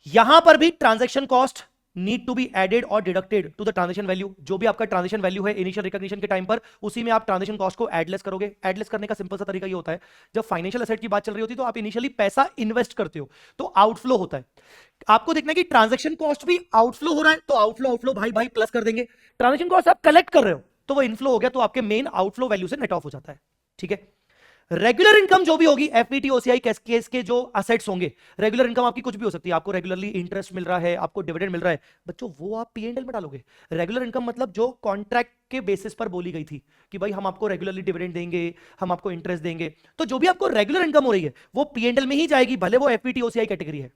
यहां पर भी transaction cost need to be added और deducted to the transaction value. जो भी आपका ट्रांजेक्शन वैल्यू है इनिशियल रिकॉग्निशन के टाइम पर, उसी में आप ट्रांजेक्शन कॉस्ट को एडलेस करोगे। एडलेस करने का सिंपल सा तरीका ये होता है, जब फाइनेंशियल एसेट की बात चल रही होती है तो आप इनिशियली पैसा इन्वेस्ट करते हो, तो आउटफ्लो होता है। आपको देखना है कि ट्रांजेक्शन कॉस्ट भी आउटफ्लो हो रहा है, तो आउटफ्लो भाई भाई प्लस कर देंगे। ट्रांजेक्शन कॉस्ट आप कलेक्ट कर रहे हो तो वो इनफ्लो हो गया, तो आपके मेन आउटफ्लो वैल्यू से नेट ऑफ हो जाता है। ठीक है, रेगुलर इनकम जो भी होगी एफपीटी ओसीआई केस के जो असेट्स होंगे, रेगुलर इनकम आपकी कुछ भी हो सकती है, आपको रेगुलरली इंटरेस्ट मिल रहा है, आपको डिविडेंड मिल रहा है बच्चों, वो आप पीएनएल में डालोगे। रेगुलर इनकम मतलब जो कॉन्ट्रैक्ट के बेसिस पर बोली गई थी कि भाई हम आपको रेगुलरली डिविडेंड देंगे, हम आपको इंटरेस्ट देंगे, तो जो भी आपको रेगुलर इनकम हो रही है वो पीएनएल में ही जाएगी, भले वो एफपीटी ओसीआई कैटेगरी है।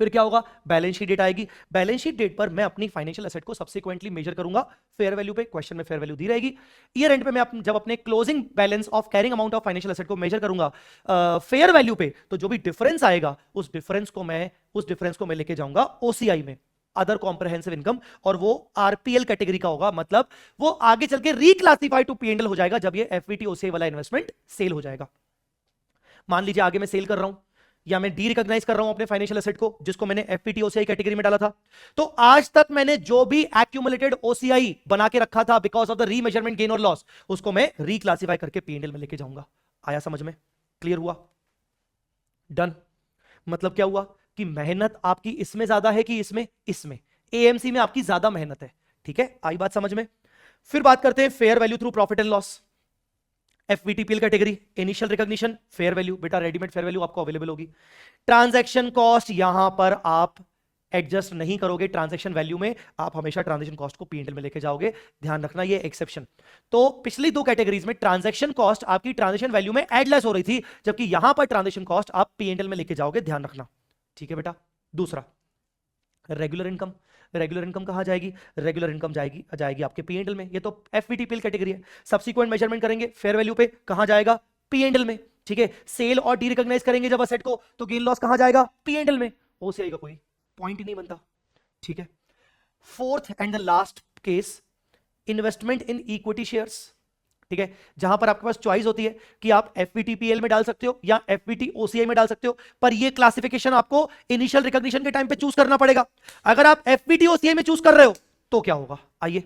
फिर क्या होगा? बैलेंस शीट डेट आएगी। बैलेंस शीट डेट पर मैं अपनी फाइनेंशियल एसेट को सब्सिक्वेंटली मेजर करूंगा फेयर वैल्यू पे। क्वेश्चन में फेयर वैल्यू दी रहेगी। ईयर एंड पे मैं जब अपने closing balance of carrying amount of financial asset को मेजर करूंगा फेयर वैल्यू पे, तो जो भी डिफरेंस आएगा उस डिफरेंस को मैं लेके जाऊंगा ओसीआई में, अदर कॉम्प्रहेंसिव इनकम, और वो आरपीएल कैटेगरी का होगा, मतलब वो आगे चल के रिक्लासिफाइड टू पीएनएल हो जाएगा जब ये एफवीटी ओसीआई वाला इन्वेस्टमेंट सेल हो जाएगा। मान लीजिए आगे मैं सेल कर रहा हूं या मैं डी रिकॉग्नाइज कर रहा हूं अपने फाइनेंशियल एसेट को जिसको मैंने एफपीटी ओसीआई कैटेगरी में डाला था, तो आज तक मैंने जो भी एक्यूमुलेटेड ओसीआई बना के रखा था because of the remeasurement gain और लॉस, उसको मैं रिक्लासिफाई करके पीएनएल में लेके जाऊंगा। आया समझ में? क्लियर हुआ? डन। मतलब क्या हुआ कि मेहनत आपकी इसमें ज्यादा है कि इसमें एएमसी में आपकी ज्यादा मेहनत है। ठीक है, आई बात समझ में? फिर बात करते हैं fair value through profit and loss. FVTPL category, initial recognition, fair value, बेटा रेडीमेड फेयर वैल्यू आपको अवेलेबल होगी। ट्रांजैक्शन कॉस्ट यहां पर आप एडजस्ट नहीं करोगे ट्रांजैक्शन वैल्यू में, आप हमेशा ट्रांजैक्शन कॉस्ट को पीएनएल में लेके जाओगे। ध्यान रखना ये एक्सेप्शन। तो पिछली दो कैटेगरीज में ट्रांजैक्शन कॉस्ट आपकी ट्रांजैक्शन वैल्यू में एडलेस हो रही थी, जबकि यहां पर ट्रांजैक्शन कॉस्ट आप पीएनएल में लेके जाओगे, ध्यान रखना। ठीक है बेटा। दूसरा रेगुलर इनकम। रेगुलर इनकम कहां जाएगी? रेगुलर इनकम जाएगी आपके पीएनएल में। ये तो एफवीटीपीएल कैटेगरी है। सब्सिक्वेंट मेजरमेंट करेंगे फेयर वैल्यू पे, कहां जाएगा? पीएनएल में। ठीक है, सेल और डी रिकॉग्नाइज करेंगे जब असेट को, तो गेन लॉस कहां जाएगा? पीएनएल में। ओसीआई का कोई पॉइंट ही नहीं बनता। ठीक है, fourth and the last case, investment in equity shares. ठीक है, जहां पर आपके पास चॉइस होती है कि आप एफवीटीपीएल में डाल सकते हो या एफवीटी ओसीआई में डाल सकते हो, पर ये क्लासिफिकेशन आपको इनिशियल रिकॉग्निशन के टाइम पे चूज करना पड़ेगा। अगर आप एफवीटी ओसीआई में चूज कर रहे हो तो क्या होगा? आइए,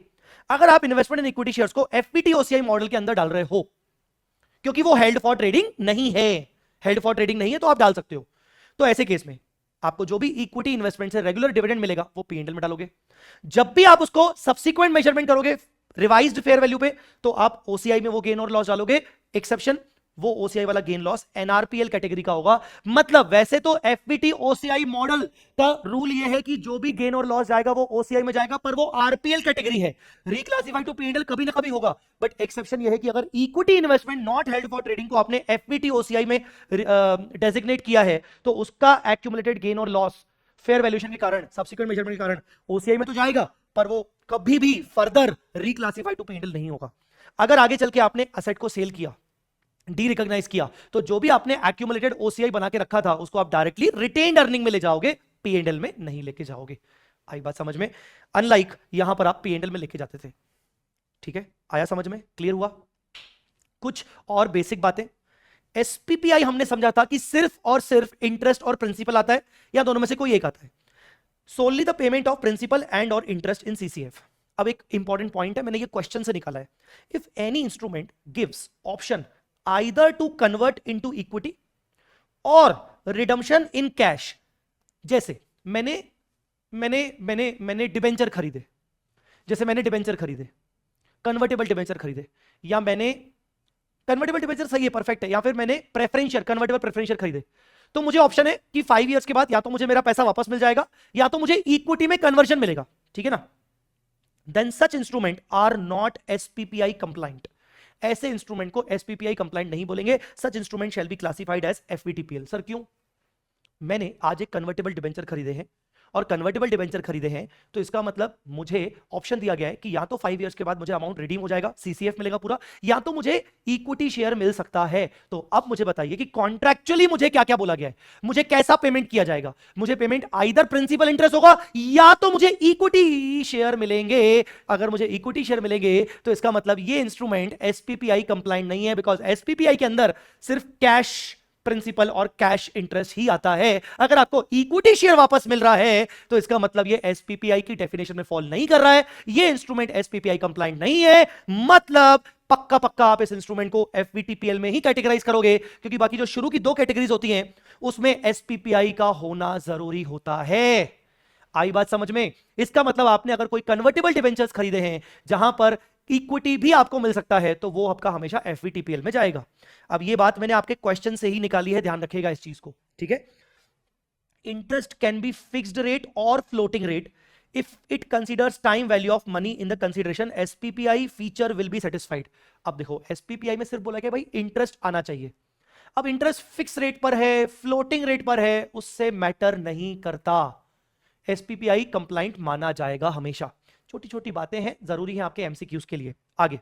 अगर आप इन्वेस्टमेंट इन इक्विटी शेयर्स को एफवीटी ओसीआई मॉडल के अंदर डाल रहे हो, क्योंकि वो हेल्ड फॉर ट्रेडिंग नहीं है, हेल्ड फॉर ट्रेडिंग नहीं है, तो आप डाल सकते हो। तो ऐसे केस में आपको जो भी इक्विटी इन्वेस्टमेंट से रेगुलर डिविडेंड मिलेगा वो पीएनएल में डालोगे। जब भी आप उसको सब्सिक्वेंट मेजरमेंट करोगे रिवाइज्ड फेयर वैल्यू पे, तो आप ओसीआई में वो गेन और लॉस डालोगे। एक्सेप्शन, वो ओसीआई वाला गेन लॉस एनआरपीएल कैटेगरी का होगा। मतलब वैसे तो एफवीटी ओसीआई मॉडल का रूल ये है कि जो भी गेन और लॉस जाएगा वो ओसीआई में जाएगा, पर वो आरपीएल कैटेगरी है, रिक्लासिफाइड टू पीएनएल कभी ना कभी होगा। बट एक्सेप्शन ये है कि अगर equity investment not held for trading को आपने एफवीटी ओसीआई में डेजिग्नेट किया है, तो उसका एक्यूमुलेटेड गेन और लॉस फेयर वैल्यूएशन के कारण, सब्सिक्वेंट मेजरमेंट के कारण ओसीआई में तो जाएगा, पर वो कभी भी फर्दर रिक्लासिफाइड टू पीएनएल नहीं होगा। अगर आगे चल के आपने असेट को सेल किया, डी रिकॉग्नाइज किया, तो जो भी आपने एक्यूमुलेटेड ओसीआई बना के रखा था उसको आप डायरेक्टली रिटेन्ड अर्निंग में ले जाओगे, पीएनएल में नहीं लेके जाओगे। आई बात समझ में? अनलाइक यहां पर आप पीएनएल में लेके जाते थे। ठीक है, आया समझ में? क्लियर हुआ? कुछ और बेसिक बातें। एसपीपीआई हमने समझा था कि सिर्फ और सिर्फ इंटरेस्ट और प्रिंसिपल आता है, या दोनों में से कोई एक आता है। Solely the payment of principal and और इंटरेस्ट इन सीसीएफ। अब एक इंपॉर्टेंट पॉइंट है, मैंने ये क्वेश्चन से निकाला है। If any instrument gives option either to convert into equity or redemption in cash, जैसे मैंने मैंने मैंने मैंने डिबेंचर खरीदे, जैसे मैंने डिबेंचर खरीदे, कन्वर्टेबल डिबेंचर खरीदे, या मैंने कन्वर्टेबल डिबेंचर सही है, परफेक्ट है, या फिर मैंने प्रेफरेंशियल कन्वर्टेबल प्रेफरेंशियल खरीदे, तो मुझे ऑप्शन है कि 5 इयर्स के बाद या तो मुझे मेरा पैसा वापस मिल जाएगा या तो मुझे इक्विटी में कन्वर्जन मिलेगा, ठीक है ना। Then such instrument are not SPPI compliant, ऐसे इंस्ट्रूमेंट को एसपीपीआई कंप्लाइंट नहीं बोलेंगे। Such instrument shall be classified as FVTPL. Sir क्यों? मैंने आज एक कन्वर्टेबल डिबेंचर खरीदे हैं और कन्वर्टेबल डिबेंचर खरीदे हैं, तो इसका मतलब मुझे ऑप्शन दिया गया है कि या तो 5 इयर्स के बाद मुझे अमाउंट रिडीम हो जाएगा, सीसीएफ मिलेगा पूरा, या तो मुझे इक्विटी शेयर मिल सकता है। तो अब मुझे बताइए कि कॉन्ट्रैक्चुअली मुझे क्या क्या बोला गया है, मुझे कैसा पेमेंट किया जाएगा। मुझे पेमेंट आइदर प्रिंसिपल इंटरेस्ट होगा या तो मुझे इक्विटी शेयर मिलेंगे। अगर मुझे इक्विटी शेयर मिलेंगे तो इसका मतलब ये इंस्ट्रूमेंट एसपीपीआई कंप्लाइंट नहीं है, बिकॉज एसपीपीआई के अंदर सिर्फ कैश प्रिंसिपल और कैश इंटरेस्ट ही आता है। अगर आपको इक्विटी शेयर वापस मिल रहा है तो इसका मतलब ये एसपीपीआई की डेफिनेशन में फॉल नहीं कर रहा है, ये इंस्ट्रूमेंट एसपीपीआई कंप्लाइंट नहीं है। मतलब पक्का पक्का आप इस इंस्ट्रूमेंट को एफवीटीपीएल में ही कैटेगराइज करोगे, क्योंकि बाकी जो शुरू की 2 कैटेगरीज होती हैं उसमें एसपीपीआई का होना जरूरी होता है। आई बात समझ में? इसका मतलब आपने अगर कोई कन्वर्टेबल डिबेंचर्स खरीदे हैं जहां पर इक्विटी भी आपको मिल सकता है तो वो आपका हमेशा एफवीटीपीएल में जाएगा। अब ये बात मैंने आपके क्वेश्चन से ही निकाली है, ध्यान रखिएगा इस चीज को, ठीक है। Interest can be fixed rate और floating rate if it considers time value of money in the consideration, SPPI feature will be satisfied. अब देखो एसपीपीआई में सिर्फ बोला कि भाई इंटरेस्ट आना चाहिए। अब इंटरेस्ट फिक्स रेट पर है, फ्लोटिंग रेट पर है, उससे मैटर नहीं करता, एसपीपीआई कंप्लाइंट माना जाएगा हमेशा। छोटी छोटी बातें हैं, जरूरी है आपके एमसीक्यूज के लिए। आगे,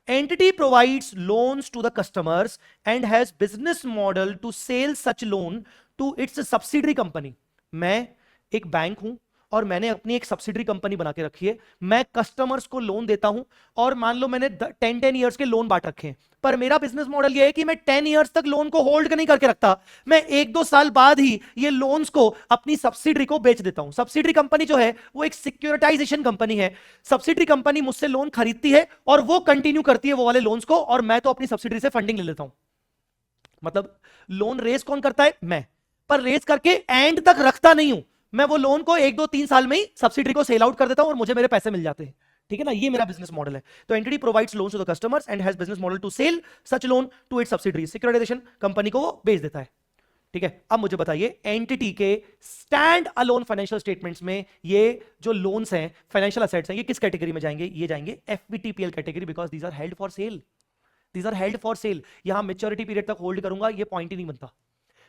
entity provides loans to the customers and has business model to sell such loan to its subsidiary company. मैं एक बैंक हूं और मैंने अपनी एक सब्सिडरी कंपनी बना के रखी है, मैं कस्टमर्स को लोन देता हूं और मान लो मैंने 10 इयर्स के लोन बांट रखे हैं, पर मेरा बिजनेस मॉडल यह है कि मैं 10 इयर्स तक लोन को होल्ड नहीं करके रखता, मैं 1-2 साल बाद ही ये लोन्स को अपनी सब्सिडरी को बेच देता हूं। सब्सिडरी कंपनी जो है वो एक सिक्योरिटाइजेशन कंपनी है। सब्सिडरी कंपनी मुझसे लोन खरीदती है और वो कंटिन्यू करती है वो वाले लोन्स को, और मैं तो अपनी सब्सिडरी से फंडिंग ले लेता हूं। मतलब लोन रेज कौन करता है? मैं, पर रेज करके एंड तक रखता नहीं हूं, मैं वो लोन को 1-2-3 साल में ही सब्सिडरी को सेल आउट कर देता हूं और मुझे मेरे पैसे मिल जाते हैं, ठीक है ना। ये मेरा बिजनेस मॉडल है। तो entity provides loans to the customers and has business model to sell such loan to its subsidiary, securitisation company को वो बेच देता है, ठीक है। अब मुझे बताइए एंटिटी के स्टैंड अलोन फाइनेंशियल स्टेटमेंट्स में ये जो लोन्स हैं, फाइनेंशियल असेट्स हैं, ये किस कैटेगरी में जाएंगे? ये जाएंगे FVTPL category, because these are held for sale, these are held for sale. यहां मेच्योरिटी पीरियड तक होल्ड करूंगा, ये पॉइंट ही नहीं बनता,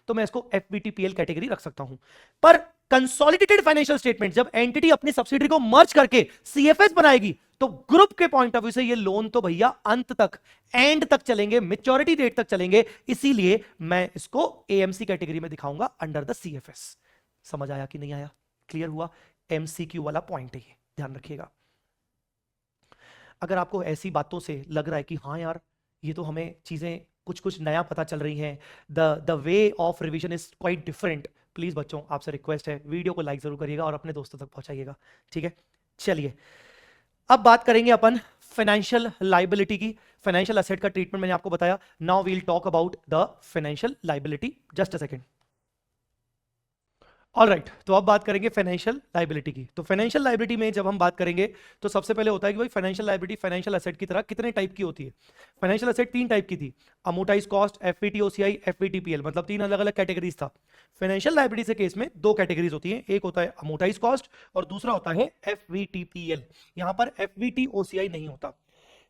तो मैं इसको एफवीटीपीएल कैटेगरी रख सकता हूं। पर कंसोलिडेटेड फाइनेंशियल स्टेटमेंट, जब एंटिटी अपनी सब्सिडरी को मर्ज करके सीएफएस बनाएगी, तो ग्रुप के पॉइंट ऑफ व्यू से ये लोन तो भैया अंत तक, एंड तक चलेंगे, मेच्योरिटी डेट तक चलेंगे, इसीलिए मैं इसको एएमसी कैटेगरी में दिखाऊंगा अंडर द सीएफएस। समझ आया कि नहीं आया? क्लियर हुआ? एमसीक्यू वाला पॉइंट है ये, ध्यान रखिएगा। अगर आपको ऐसी बातों से लग रहा है कि हाँ यार ये तो हमें चीजें कुछ कुछ नया पता चल रही हैं, the way of revision is quite different, please बच्चों आपसे रिक्वेस्ट है वीडियो को लाइक जरूर करिएगा और अपने दोस्तों तक पहुंचाइएगा, ठीक है। चलिए अब बात करेंगे अपन फाइनेंशियल लायबिलिटी की। फाइनेंशियल एसेट का ट्रीटमेंट मैंने आपको बताया, now we'll talk about the financial liability. Just a second. Alright, तो अब बात करेंगे फाइनेंशियल लायबिलिटी की। तो फाइनेंशियल लायबिलिटी में जब हम बात करेंगे तो सबसे पहले होता है कि भाई फाइनेंशियल लायबिलिटी फाइनेंशियल एसेट की तरह कितने टाइप की होती है? फाइनेंशियल एसेट 3 टाइप की थी, अमोर्टाइज कॉस्ट, एफवीटी ओसीआई, एफवीटीपीएल, मतलब 3 अलग अलग कैटेगरीज था। फाइनेंशियल लायबिलिटी से केस में 2 कैटेगरीज होती हैं, एक होता है अमोर्टाइज कॉस्ट और दूसरा होता है एफवीटीपीएल। यहां पर एफवीटी ओसीआई नहीं होता।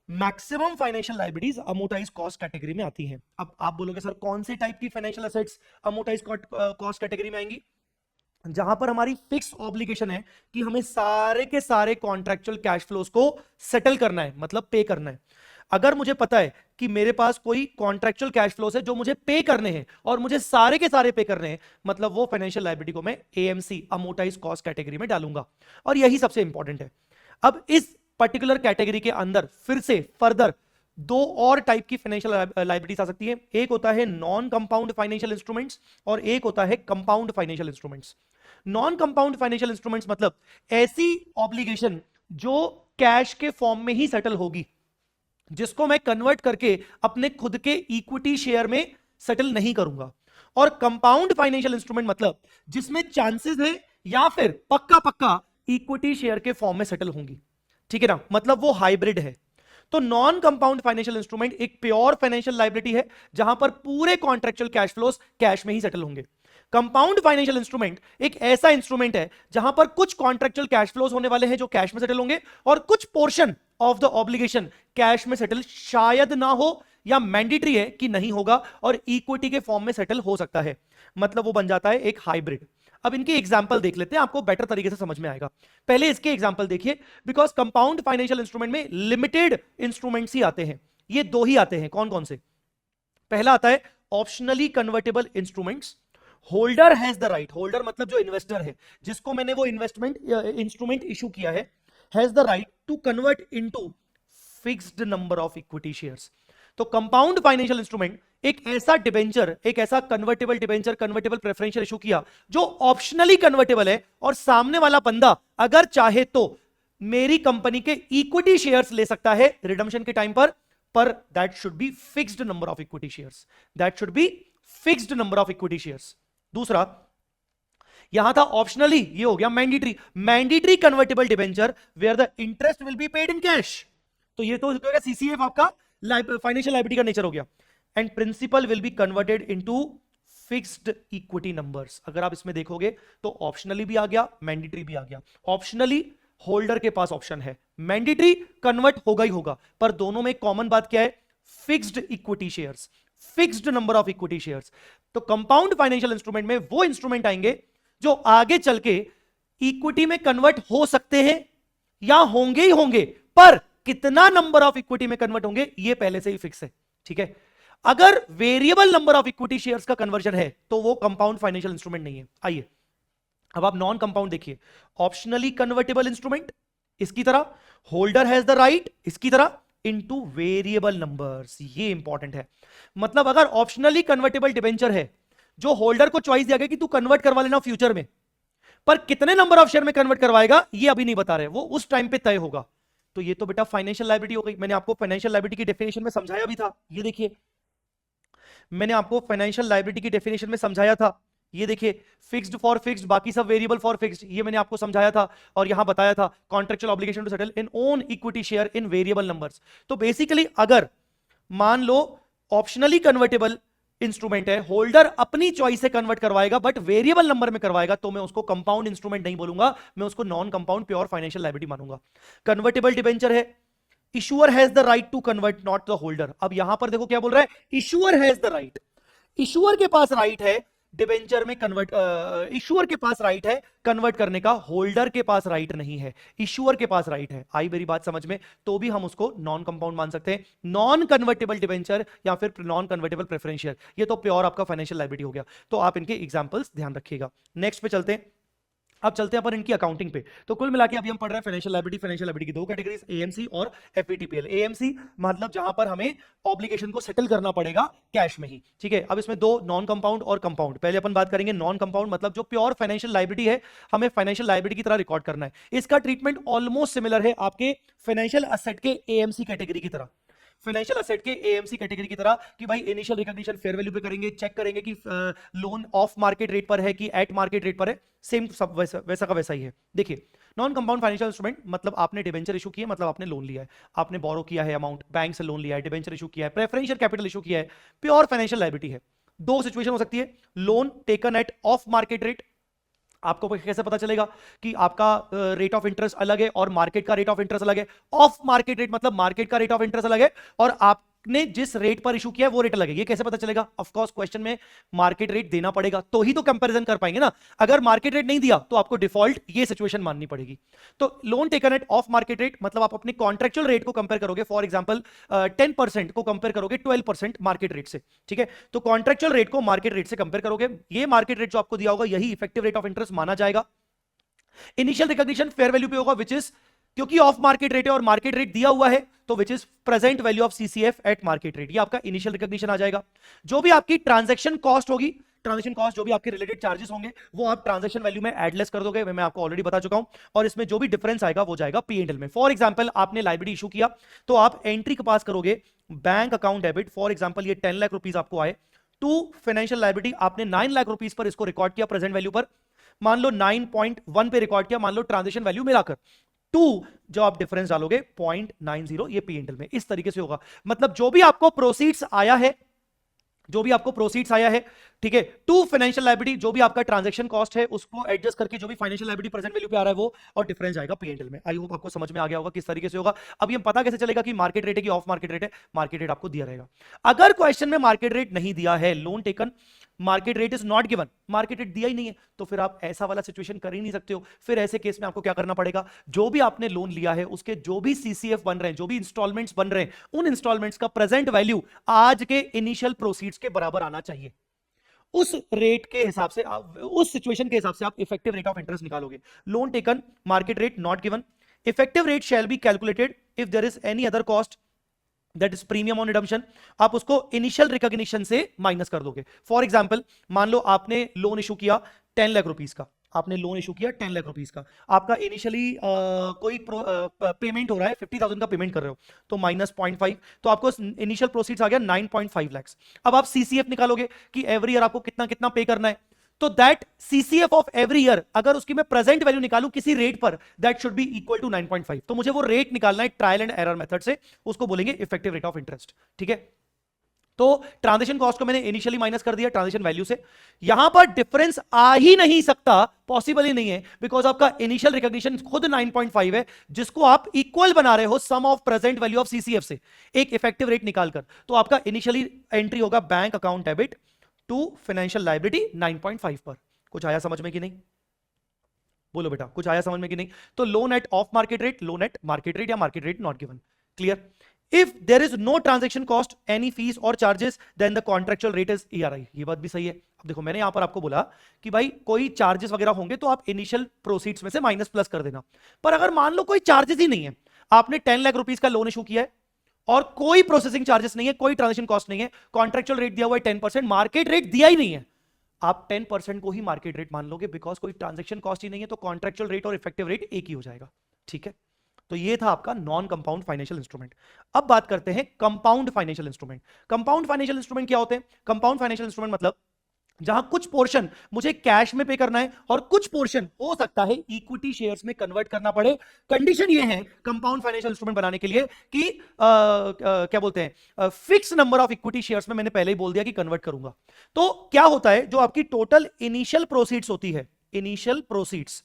Maximum financial liabilities amortise cost category में आती हैं। अब आप बोलोगे सर कौन से टाइप की financial assets amortise cost category में आएंगी? जहां पर हमारी फिक्स ऑब्लिगेशन है कि हमें सारे के सारे कॉन्ट्रैक्चुअल कैश फ्लोज को सेटल करना है, मतलब पे करना है। अगर मुझे पता है कि मेरे पास कोई कॉन्ट्रैक्चुअल कैश फ्लोज है जो मुझे पे करने हैं और मुझे सारे के सारे पे करने हैं, मतलब वो फाइनेंशियल लायबिलिटी को मैं एएमसी अमोर्टाइज कॉस्ट कैटेगरी में डालूंगा, और यही सबसे इंपॉर्टेंट है। अब इस पर्टिकुलर कैटेगरी के अंदर फिर से फर्दर 2 और टाइप की फाइनेंशियल लायबिलिटीज आ सकती है। एक होता है नॉन कंपाउंड फाइनेंशियल इंस्ट्रूमेंट्स और एक होता है compound financial instruments. Non compound financial instruments मतलब ऐसी ऑब्लिगेशन जो कैश के फॉर्म में ही सेटल होगी, जिसको मैं कन्वर्ट करके अपने खुद के इक्विटी शेयर में सेटल नहीं करूंगा। और कंपाउंड फाइनेंशियल इंस्ट्रूमेंट मतलब जिसमें चांसेस है या फिर पक्का पक्का इक्विटी शेयर के फॉर्म में सेटल होंगी, ठीक है ना, मतलब वो हाइब्रिड है। तो नॉन कंपाउंड फाइनेंशियल इंस्ट्रूमेंट एक प्योर फाइनेंशियल लायबिलिटी है जहां पर पूरे कॉन्ट्रेक्चुअल कैश फ्लोस कैश में ही सेटल होंगे। कंपाउंड फाइनेंशियल इंस्ट्रूमेंट एक ऐसा इंस्ट्रूमेंट है जहां पर कुछ कॉन्ट्रेक्चुअल कैश फ्लोस होने वाले हैं जो कैश में सेटल होंगे और कुछ portion of the obligation cash में सेटल शायद ना हो या मैंडेटरी है कि नहीं होगा और इक्विटी के फॉर्म में सेटल हो सकता है, मतलब वो बन जाता है एक हाइब्रिड। अब इनके एग्जांपल देख लेते हैं, आपको बेटर तरीके से समझ में आएगा। पहले इसके एग्जांपल देखिए, बिकॉज कंपाउंड फाइनेंशियल इंस्ट्रूमेंट में लिमिटेड इंस्ट्रूमेंट्स ही आते हैं, ये दो ही आते हैं। कौन कौन से? पहला आता है optionally convertible instruments. Holder has the right, holder मतलब जो इन्वेस्टर है जिसको मैंने वो इन्वेस्टमेंट इंस्ट्रूमेंट इशू किया है, has the right to convert into fixed number of equity shares. तो कंपाउंड फाइनेंशियल इंस्ट्रूमेंट एक ऐसा डिबेंचर, एक ऐसा convertible debenture, convertible preferential issue किया जो ऑप्शनली कन्वर्टेबल है और सामने वाला बंदा अगर चाहे तो मेरी कंपनी के इक्विटी शेयर्स ले सकता है रिडम्पशन के टाइम पर that should be fixed number of equity shares, that should be fixed number of equity shares. दूसरा यहां था ऑप्शनली, ये हो गया mandatory, mandatory convertible debenture where the interest will be paid in cash. तो ये तो सीसीएफ आपका फाइनेंशियल लायबिलिटी का नेचर हो गया। And principal will be converted into fixed equity numbers. अगर आप इसमें देखोगे तो ऑप्शनली भी आ गया, मैंडेटरी भी आ गया। ऑप्शनली होल्डर के पास ऑप्शन है, मैंडेटरी कन्वर्ट होगा ही होगा, पर दोनों में कॉमन बात क्या है? Fixed equity shares, fixed number of equity shares. तो कंपाउंड फाइनेंशियल इंस्ट्रूमेंट में वो इंस्ट्रूमेंट आएंगे जो आगे चल के इक्विटी में कन्वर्ट हो सकते हैं या होंगे ही होंगे, पर कितना नंबर ऑफ इक्विटी में कन्वर्ट होंगे ये पहले से ही फिक्स है, ठीक है। अगर variable number of equity shares का कन्वर्जन है तो वो कंपाउंड फाइनेंशियल इंस्ट्रूमेंट नहीं है। आइए अब आप नॉन कंपाउंड देखिए, ऑप्शनली कन्वर्टेबल इंस्ट्रूमेंट इसकी तरह, होल्डर हैज द राइट इसकी तरह, इनटू वेरिएबल नंबर्स। ये इंपॉर्टेंट है, मतलब अगर ऑप्शनली कन्वर्टेबल डिबेंचर है जो होल्डर को चॉइस दिया गया कि तू कन्वर्ट करवा लेना फ्यूचर में, पर कितने नंबर ऑफ शेयर में कन्वर्ट करवाएगा ये अभी नहीं बता रहे, वो उस टाइम पे तय होगा। तो ये तो बेटा फाइनेंशियल लायबिलिटी हो गई। मैंने आपको फाइनेंशियल लायबिलिटी की डेफिनेशन में समझाया भी था, ये देखिए मैंने आपको फाइनेंशियल लायबिलिटी की डेफिनेशन में समझाया था, ये देखिए फिक्स्ड फॉर फिक्स्ड, बाकी सब वेरिएबल फॉर फिक्स्ड, ये मैंने आपको समझाया था और यहां बताया था contractual obligation to settle in own equity share in variable numbers. तो बेसिकली अगर मान लो ऑप्शनली कन्वर्टेबल इंस्ट्रूमेंट है, होल्डर अपनी चॉइस से कन्वर्ट करवाएगा बट वेरिएबल नंबर में करवाएगा, तो मैं उसको कंपाउंड इंस्ट्रूमेंट नहीं बोलूंगा, मैं उसको non compound pure financial liability मानूंगा। कन्वर्टेबल डिबेंचर है, issuer has the right to convert not the holder. अब यहां पर देखो क्या बोल रहा है, issuer has the right, issuer के पास राइट है डिबेंचर में कन्वर्ट, इशुअर के पास राइट है कन्वर्ट करने का, होल्डर के पास राइट नहीं है, इशुअर के पास राइट है। आई मेरी बात समझ में? तो भी हम उसको नॉन कंपाउंड मान सकते हैं, नॉन कन्वर्टेबल डिबेंचर या फिर नॉन कन्वर्टेबल प्रेफरेंशियल, ये तो प्योर आपका फाइनेंशियल लायबिलिटी हो गया। तो आप इनके एग्जांपल्स ध्यान रखिएगा। नेक्स्ट पे चलते हैं, अब चलते हैं अपन इनकी अकाउंटिंग पे। तो कुल मिला के अभी हम पढ़ रहे हैं फाइनेंशियल लायबिलिटी की दो कैटेगरीज, एएमसी और एफवीटीपीएल। एएमसी मतलब जहां पर हमें ऑब्लिगेशन को सेटल करना पड़ेगा कैश में ही, ठीक है। अब इसमें दो, नॉन कंपाउंड और कंपाउंड। पहले अपन बात करेंगे नॉन कंपाउंड, मतलब जो प्योर फाइनेंशियल लायबिलिटी है, हमें फाइनेंशियल लायबिलिटी की तरह रिकॉर्ड करना है। इसका ट्रीटमेंट ऑलमोस्ट सिमिलर है आपके फाइनेंशियल एसेट के एएमसी कैटेगरी की तरह, फाइनेंशियल एसेट के एएमसी कैटेगरी की तरह, कि भाई इनिशियल रिकॉग्निशन फेयर वैल्यू पे करेंगे, चेक करेंगे कि लोन ऑफ मार्केट रेट पर है कि एट मार्केट रेट पर है, सेम सब वैसा का वैसा ही है। देखिए नॉन कंपाउंड फाइनेंशियल इंस्ट्रूमेंट मतलब आपने डिबेंचर इशू किया, मतलब आपने लोन लिया है, आपने बोरो किया है अमाउंट, बैंक से लोन लिया है, डिबेंचर इशू किया है, प्रेफरेंशियल कैपिटल इशू किया है, प्योर फाइनेंशियल लायबिलिटी है। दो सिचुएशन हो सकती है, loan taken at of market rate, आपको कैसे पता चलेगा कि आपका रेट ऑफ इंटरेस्ट अलग है और मार्केट का रेट ऑफ इंटरेस्ट अलग है? ऑफ मार्केट रेट मतलब मार्केट का रेट ऑफ इंटरेस्ट अलग है और आपने जिस रेट पर इशू किया है वो रेट अलग है। ये कैसे पता चलेगा? ऑफ कोर्स क्वेश्चन में मार्केट रेट देना पड़ेगा तो ही तो कंपैरिजन कर पाएंगे ना। अगर मार्केट रेट नहीं दिया तो आपको डिफॉल्ट ये सिचुएशन माननी पड़ेगी। तो loan taken at of market rate मतलब आप अपने कॉन्ट्रेक्चुअल रेट को कंपेयर करोगे, फॉर एग्जांपल 10% को कंपेयर करोगे 12% मार्केट रेट से, ठीक है। तो कॉन्ट्रेक्चुअल रेट को मार्केट रेट से कंपेयर करोगे, ये मार्केट रेट जो आपको दिया होगा यही इफेक्टिव रेट ऑफ इंटरेस्ट माना जाएगा। इनिशियल रिकॉग्निशन फेयर वैल्यू पे होगा, विच इज, क्योंकि ऑफ मार्केट रेट है और मार्केट रेट दिया हुआ है तो which is present value of CCF eight market rate, ये आपका इनिशियल रिकॉग्निशन आ जाएगा। जो भी आपकी ट्रांजैक्शन कॉस्ट होगी, ट्रांजैक्शन कॉस्ट जो भी आपके रिलेटेड चार्जेस होंगे वो आप ट्रांजैक्शन वैल्यू में एडलेस कर दोगे, मैं आपको ऑलरेडी बता चुका हूं, और इसमें जो भी डिफरेंस आएगा वो जाएगा पी&एल में। फॉर एग्जांपल आपने लायबिलिटी इशू किया तो आप एंट्री के पास करोगे bank account debit, for example ये 10 लाख रुपीस आपको आए, टू फाइनेंशियल लायबिलिटी, आपने 9 लाख रुपीस पर इसको रिकॉर्ड किया प्रेजेंट वैल्यू पर, मान लो 9.1 पे रिकॉर्ड किया, मान लो ट्रांजेक्शन वैल्यू मिलाकर, टू जो आप डिफरेंस डालोगे 0.90, ये P&L में इस तरीके से होगा। मतलब जो भी आपको प्रोसीड्स आया है, जो भी आपको प्रोसीड्स आया है, ठीक है, टू फाइनेंशियल लायबिलिटी, जो भी आपका ट्रांजैक्शन कॉस्ट है उसको एडजस्ट करके जो भी फाइनेंशियल लायबिलिटी प्रेजेंट वैल्यू पे आ रहा है वो, और डिफरेंस आएगा P&L में। आई होप आपको समझ में आ गया होगा किस तरीके से होगा। अब ये पता कैसे चलेगा कि मार्केट रेट है कि ऑफ मार्केट रेट है? मार्केट रेट आपको दिया रहेगा। अगर क्वेश्चन में मार्केट रेट नहीं दिया है, loan taken market rate is not given, market rate दिया ही नहीं है, तो फिर आप ऐसा वाला सिचुएशन कर ही नहीं सकते हो। फिर ऐसे केस में आपको क्या करना पड़ेगा, जो भी आपने लोन लिया है उसके जो भी सीसीएफ बन रहे हैं, जो भी इंस्टॉलमेंट्स बन रहे हैं, उन इंस्टॉलमेंट्स का प्रेजेंट वैल्यू आज के इनिशियल प्रोसीड्स के बराबर आना चाहिए। उस रेट के हिसाब से उस सिचुएशन के हिसाब से आप इफेक्टिव रेट ऑफ इंटरेस्ट निकालोगे। Loan taken market rate not given, effective rate shall be calculated if there is any other cost that is premium on redemption, आप उसको इनिशियल रिकॉग्निशन से माइनस कर दोगे। फॉर एग्जांपल मान लो आपने loan issue किया 10 lakh rupees का, आपने लोन इशू किया 10 लाख रुपीस का, आपका इनिशियली कोई पेमेंट हो रहा है 50,000 का पेमेंट कर रहे हो, तो माइनस 0.5, तो आपको इनिशियल प्रोसीड्स आ गया 9.5 लाख। अब आप सीसीएफ निकालोगे कि एवरी ईयर आपको कितना कितना पे करना है, तो that CCF of every year अगर उसकी मैं प्रेजेंट वैल्यू निकालूं किसी रेट पर, that should be equal to 9.5। तो मुझे वो रेट निकालना है ट्रायल एंड एरर मेथड से, उसको बोलेंगे इफेक्टिव रेट ऑफ इंटरेस्ट। ठीक है, तो ट्रांजेक्शन कॉस्ट को मैंने इनिशियली माइनस कर दिया ट्रांजेक्शन वैल्यू से। यहां पर डिफरेंस आ ही नहीं सकता, पॉसिबल ही नहीं है, बिकॉज आपका इनिशियल रिकॉग्निशन खुद 9.5 है, जिसको आप इक्वल बना रहे हो sum of present value of CCF से एक इफेक्टिव रेट निकालकर। तो आपका इनिशियली एंट्री होगा bank account debit to financial liability 9.5 पर। कुछ आया समझ में कि नहीं? बोलो बेटा, कुछ आया समझ में कि नहीं? तो loan at of market rate, loan at market rate या market rate not given. Clear? If there is no transaction cost, any fees or charges, then the contractual rate is ERI। ये बात भी सही है। अब देखो मैंने यहां पर आपको बोला कि भाई कोई चार्जेस वगैरह होंगे तो आप इनिशियल प्रोसीड्स में से माइनस प्लस कर देना, पर अगर मान लो कोई चार्जेस ही नहीं है, आपने 10 लाख रुपीस का लोन इशू किया है और कोई प्रोसेसिंग चार्जेस नहीं है, कोई ट्रांजेक्शन कॉस्ट नहीं है, कॉन्ट्रेक्चुअल रेट दिया हुआ है 10%, मार्केट रेट दिया ही नहीं है, आप 10% को ही मार्केट रेट मान लोगे, बिकॉज कोई ट्रांजेक्शन कॉस्ट ही नहीं है, तो कॉन्ट्रेक्चुअल रेट और इफेक्टिव रेट एक ही हो जाएगा। ठीक है, तो ये था आपका नॉन कंपाउंड फाइनेंशियल इंस्ट्रूमेंट। अब बात करते हैं compound financial instrument. Compound financial instrument क्या होते हैं? कंपाउंड फाइनेंशियल इंस्ट्रूमेंट मतलब जहां कुछ पोर्शन मुझे कैश में पे करना है और कुछ पोर्शन हो सकता है इक्विटी शेयर्स में कन्वर्ट करना पड़े। कंडीशन ये है कंपाउंड फाइनेंशियल इंस्ट्रूमेंट बनाने के लिए कि क्या बोलते हैं, fix number of equity shares में मैंने पहले ही बोल दिया कि कन्वर्ट करूंगा। तो क्या होता है, जो आपकी टोटल इनिशियल प्रोसीड्स होती है, इनिशियल प्रोसीड्स,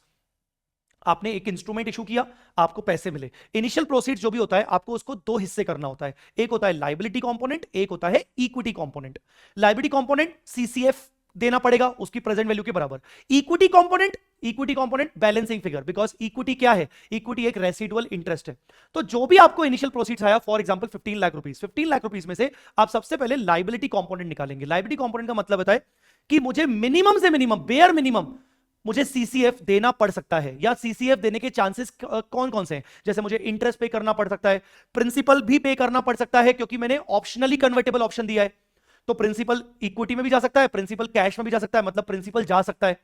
आपने एक इंस्ट्रूमेंट इशू किया, आपको पैसे मिले, इनिशियल प्रोसीड्स जो भी होता है आपको उसको दो हिस्से करना होता है, एक होता है लायबिलिटी कंपोनेंट, एक होता है equity component. Liability component CCF देना पड़ेगा उसकी प्रेजेंट वैल्यू के बराबर। Equity component balancing figure, because equity क्या है, इक्विटी एक रेसिडुअल इंटरेस्ट है। तो जो भी आपको इनिशियल प्रोसीड्स आया, for example 15 lakh rupees, 15 lakh rupees में से आप सबसे पहले लायबिलिटी कंपोनेंट निकालेंगे। लायबिलिटी कंपोनेंट का मतलब होता है कि मुझे मिनिमम से मिनिमम, बेयर मिनिमम मुझे सीसीएफ देना पड़ सकता है, या सीसीएफ देने के चांसेस कौन कौन से हैं, जैसे मुझे इंटरेस्ट पे करना पड़ सकता है, प्रिंसिपल भी पे करना पड़ सकता है क्योंकि मैंने ऑप्शनली कन्वर्टेबल ऑप्शन दिया है, तो प्रिंसिपल इक्विटी में भी जा सकता है, प्रिंसिपल कैश में भी जा सकता है, मतलब प्रिंसिपल जा सकता है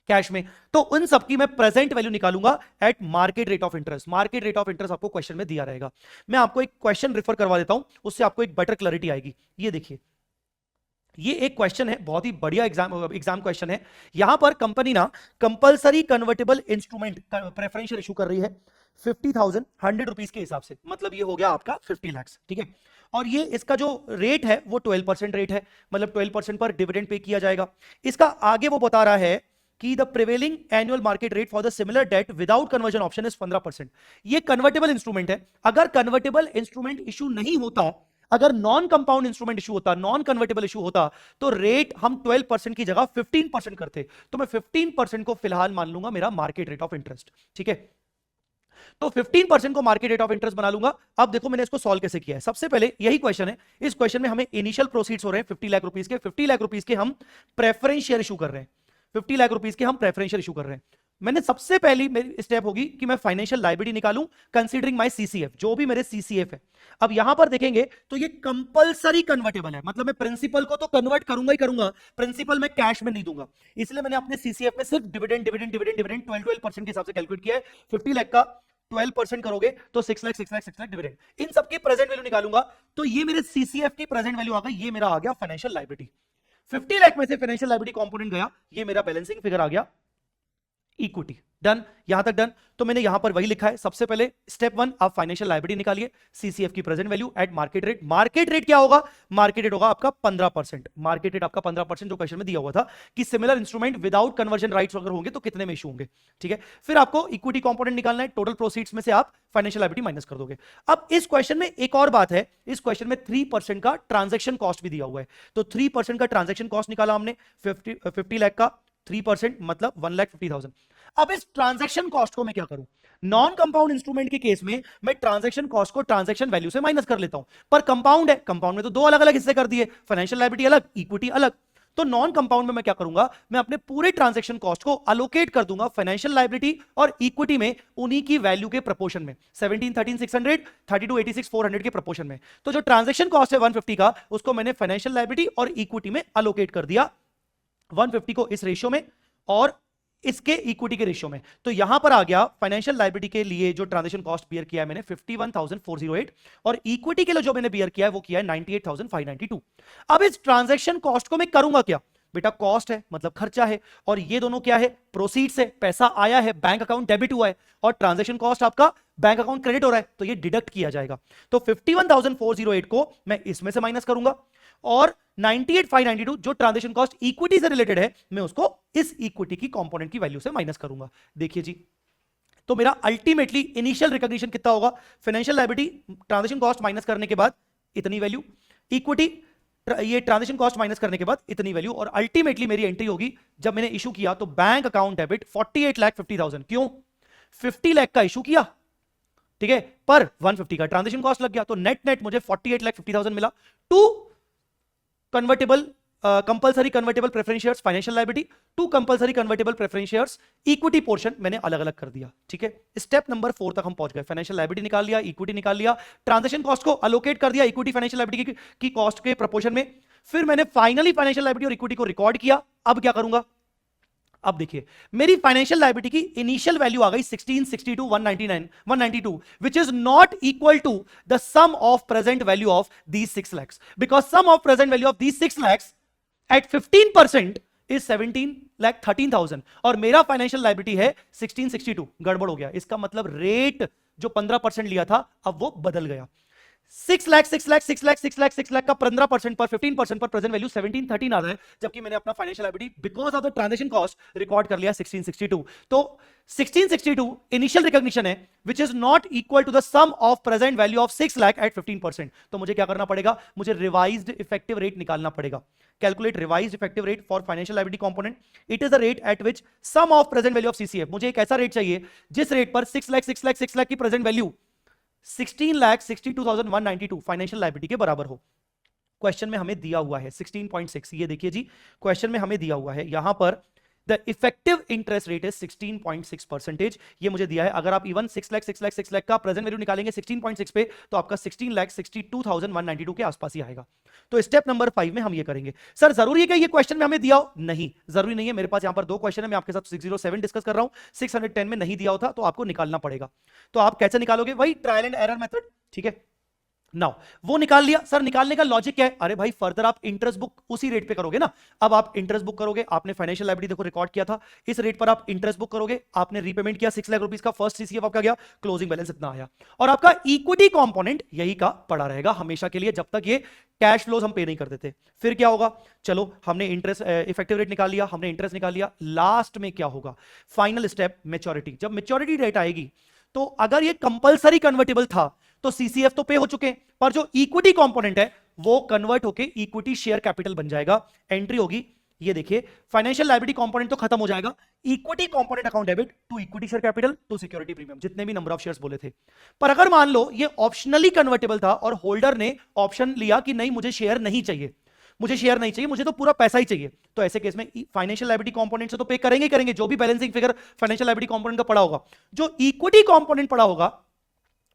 कैश में। तो उन सबकी मैं प्रेजेंट वैल्यू निकालूंगा eight market rate of interest. Market rate of interest आपको क्वेश्चन में दिया रहेगा। मैं आपको एक क्वेश्चन रेफर करवा देता हूं, उससे आपको एक बेटर क्लैरिटी आएगी। ये देखिए, ये एक क्वेश्चन है, बहुत ही बढ़िया एग्जाम क्वेश्चन है। यहां पर कंपनी ना compulsory convertible instrument preferential issue कर रही है 50,000 100 रुपीस के हिसाब से, मतलब ये हो गया आपका 50 लाख। ठीक है, और ये इसका जो रेट है वो 12% रेट है, मतलब 12% पर डिविडेंड पे किया जाएगा। इसका आगे वो बता रहा है कि the prevailing annual market rate for the similar date without conversion option is 15%। ये कन्वर्टेबल इंस्ट्रूमेंट है। अगर कन्वर्टेबल इंस्ट्रूमेंट इशू नहीं होता, अगर नॉन कंपाउंड इंस्ट्रूमेंट इशू होता, नॉन कन्वर्टेबल इशू होता, तो रेट हम 12% की जगह 15% करते। तो मैं 15% को फिलहाल मान लूंगा मेरा मार्केट रेट ऑफ इंटरेस्ट। ठीक है, तो 15% को मार्केट रेट ऑफ इंटरेस्ट बना लूंगा। अब देखो मैंने इसको सॉल्व कैसे किया है। सबसे पहले यही क्वेश्चन है, इस क्वेश्चन में हमें इनिशियल प्रोसीड्स हो रहे हैं 50 लाख रुपीस के, 50 लाख रुपीस के हम प्रेफरेंशियल इशू कर रहे हैं, 50 लाख रुपीस के हम प्रेफरेंशियल इशू कर रहे हैं। मैंने सबसे पहली मेरी स्टेप होगी कि मैं फाइनेंशियल लायबिलिटी निकालूं कंसीडरिंग माय सीसीएफ, जो भी मेरे सीसीएफ है। अब यहां पर देखेंगे तो ये कंपलसरी कन्वर्टेबल है, मतलब मैं प्रिंसिपल को तो कन्वर्ट करूंगा ही करूंगा, प्रिंसिपल मैं कैश में नहीं दूंगा। इसलिए मैंने अपने सीसीएफ में सिर्फ डिविडेंड 12% के हिसाब से कैलकुलेट किया है। 50 लाख का 12% करोगे तो 6 लाख 6 लाख 6 लाख डिविडेंड, इन सबकी प्रेजेंट वैल्यू निकालूंगा तो ये मेरे सीसीएफ की प्रेजेंट वैल्यू आ गई, ये मेरा आ गया फाइनेंशियल लायबिलिटी। 50 लाख में से फाइनेंशियल लायबिलिटी कंपोनेंट गया, ये मेरा बैलेंसिंग फिगर आ गया इक्विटी। डन, यहां तक डन। तो मैंने यहां पर वही लिखा है, सबसे पहले स्टेप 1 आप फाइनेंशियल लायबिलिटी निकालिए, सीसीएफ की present value eight market rate. Market rate क्या होगा? मार्केट रेट होगा आपका 15%। मार्केट रेट आपका 15% जो क्वेश्चन में दिया हुआ था कि similar instrument without conversion rights अगर होंगे तो कितने में इशू होंगे, ठीक है। फिर आपको इक्विटी कंपोनेंट निकालना है, टोटल प्रोसीड्स में से आप फाइनेंशियल लायबिलिटी माइनस कर दोगे। अब इस क्वेश्चन में एक और बात है, इस क्वेश्चन में 3% का ट्रांजेक्शन कॉस्ट भी दिया हुआ है, तो 3% का ट्रांजेक्शन कॉस्ट निकाला हमने, 50 लाख का 3% मतलब 1,50,000। अब इस ट्रांजैक्शन कॉस्ट को मैं क्या करूं? नॉन कंपाउंड इंस्ट्रूमेंट के केस में मैं ट्रांजैक्शन कॉस्ट को ट्रांजैक्शन वैल्यू से माइनस कर लेता हूं, पर कंपाउंड है, कंपाउंड में तो दो अलग अलग हिस्से कर दिए, फाइनेंशियल लायबिलिटी अलग, इक्विटी अलग। तो नॉन कंपाउंड में मैं क्या करूंगा? मैं अपने पूरे ट्रांजैक्शन कॉस्ट को अलोकेट कर दूंगा फाइनेंशियल लायबिलिटी और इक्विटी में, उन्हीं की वैल्यू के प्रोपोर्शन में, 17, 13, 600, 32, 86, 400 के प्रोपोर्शन में। तो जो ट्रांजैक्शन कॉस्ट है 150 का, उसको मैंने फाइनेंशियल लायबिलिटी और इक्विटी में अलोकेट कर दिया, 150 को इस रेशियो में और इसके इक्विटी के रेशियो में। तो यहां पर आ गया फाइनेंशियल लायबिलिटी के लिए जो ट्रांजैक्शन कॉस्ट बियर किया है मैंने 51,408, और इक्विटी के लिए जो मैंने बियर किया है वो किया है 98,592। अब इस ट्रांजैक्शन कॉस्ट को मैं करूंगा क्या? बेटा कॉस्ट है मतलब खर्चा है, और ये दोनों क्या है? प्रोसीड्स है, पैसा आया है, बैंक अकाउंट डेबिट हुआ है, और ट्रांजैक्शन कॉस्ट आपका बैंक अकाउंट क्रेडिट हो रहा है, तो ये डिडक्ट किया जाएगा। तो 51,408 को मैं इसमें से माइनस करूंगा, और 98,592 जो ट्रांजैक्शन कॉस्ट इक्विटी से रिलेटेड है, मैं उसको इस इक्विटी की कंपोनेंट की वैल्यू से माइनस करूंगा। देखिए जी, तो मेरा अल्टीमेटली इनिशियल रिकॉग्निशन कितना होगा? Financial liability transaction cost minus करने के बाद इतनी वैल्यू, इक्विटी ये ट्रांजैक्शन कॉस्ट माइनस करने के बाद इतनी वैल्यू, और अल्टीमेटली मेरी एंट्री होगी जब मैंने इशू किया तो बैंक अकाउंट डेबिट 48,50,000। क्यों? 50 लाख का इशू किया, ठीक है, पर 150 का ट्रांजैक्शन कॉस्ट लग गया, तो नेट नेट मुझे 48,50,000 मिला। To convertible compulsory convertible preference shares financial liability, to compulsory convertible preference shares equity portion मैंने अलग अलग कर दिया, ठीक है। स्टेप नंबर 4 तक हम पहुंच गए, फाइनेंशियल लायबिलिटी निकाल लिया, इक्विटी निकाल लिया, ट्रांजैक्शन कॉस्ट को अलोकेट कर दिया इक्विटी फाइनेंशियल लायबिलिटी की कॉस्ट के प्रोपोर्शन में। फिर मैंने फाइनली फाइनेंशियल लायबिलिटी और इक्विटी को रिकॉर्ड किया। अब क्या करूंगा? अब देखिए, मेरी फाइनेंशियल लायबिलिटी की इनिशियल वैल्यू आ गई 1662 192, which is not equal to the sum of present value of these 6 lakhs, because sum of present value of these 6 lakhs at 15% is 17,13,000, और मेरा फाइनेंशियल लायबिलिटी है 1662। गड़बड़ हो गया, इसका मतलब रेट जो 15% लिया था अब वो बदल गया। 6 लाख 6 लाख 6 लाख 6 लाख 6 लाख का 15% पर 15% पर प्रेजेंट वैल्यू 1713 आ रहा है, जबकि मैंने अपना financial liability because of the transaction cost record कर लिया 1662। तो 1662 इनिशियल रिकॉग्निशन है which is not equal to the sum of present value of 6 lakh at 15%। तो मुझे क्या करना पड़ेगा? मुझे रिवाइज्ड इफेक्टिव रेट निकालना पड़ेगा। Calculate revised effective rate for financial liability component. It is the rate at which sum of present value of CCF. मुझे एक ऐसा रेट चाहिए जिस रेट पर 6 लाख 6 लाख 6 लाख की प्रेजेंट वैल्यू 16,62,192 फाइनेंशियल लायबिलिटी के बराबर हो। क्वेश्चन में हमें दिया हुआ है 16.6, ये देखिए जी, क्वेश्चन में हमें दिया हुआ है यहां पर the effective interest rate is 16.6%। ये मुझे दिया है। अगर आप इवन 6 लाख का प्रेजेंट वैल्यू निकालेंगे 16.6 पे, तो आपका 16,62,192 के आसपास ही आएगा। तो स्टेप नंबर 5 में हम ये करेंगे। सर जरूरी है कि ये क्वेश्चन में हमें दिया हो? नहीं, जरूरी नहीं है। मेरे पास यहां पर दो क्वेश्चन है, मैं आपके साथ 607 डिस्कस कर रहा हूं। 610 में नहीं दिया होता तो आपको निकालना पड़ेगा। तो आप कैसे निकालोगे? वही ट्रायल एंड एरर मेथड, ठीक है। नाउ वो निकाल लिया। सर निकालने का लॉजिक क्या है? अरे भाई फर्दर आप इंटरेस्ट बुक उसी रेट पे करोगे ना। अब आप इंटरेस्ट बुक करोगे, आपने फाइनेंशियल लायबिलिटी देखो रिकॉर्ड किया था, इस रेट पर आप इंटरेस्ट बुक करोगे, आपने रीपेमेंट किया 6 लाख रुपीस का, फर्स्ट सीसीएफ आपका गया, क्लोजिंग बैलेंस इतना आया, और आपका इक्विटी कंपोनेंट यही का पड़ा रहेगा हमेशा के लिए जब तक ये कैश फ्लोज हम पे नहीं कर देते। फिर क्या होगा? चलो हमने इंटरेस्ट इफेक्टिव रेट निकाल लिया, हमने इंटरेस्ट निकाल लिया। लास्ट में क्या होगा? Final step maturity. जब मैच्योरिटी डेट आएगी तो अगर ये कंपलसरी कन्वर्टेबल था तो सीसीएफ तो पे हो चुके, पर जो इक्विटी कंपोनेंट है वो कन्वर्ट होके इक्विटी शेयर कैपिटल बन जाएगा। एंट्री होगी, ये देखिए, फाइनेंशियल लायबिलिटी कंपोनेंट तो खत्म हो जाएगा, equity component account debit to equity share capital to security premium, जितने भी नंबर ऑफ शेयर्स बोले थे। पर अगर मान लो ये ऑप्शनली कन्वर्टेबल था और होल्डर ने ऑप्शन लिया कि नहीं मुझे शेयर नहीं चाहिए, मुझे शेयर नहीं चाहिए, मुझे तो पूरा पैसा ही चाहिए, तो ऐसे केस में फाइनेंशियल लायबिलिटी कंपोनेंट से तो पे करेंगे करेंगे, जो भी balancing figure financial liability component का पड़ा होगा, जो इक्विटी कंपोनेंट पड़ा होगा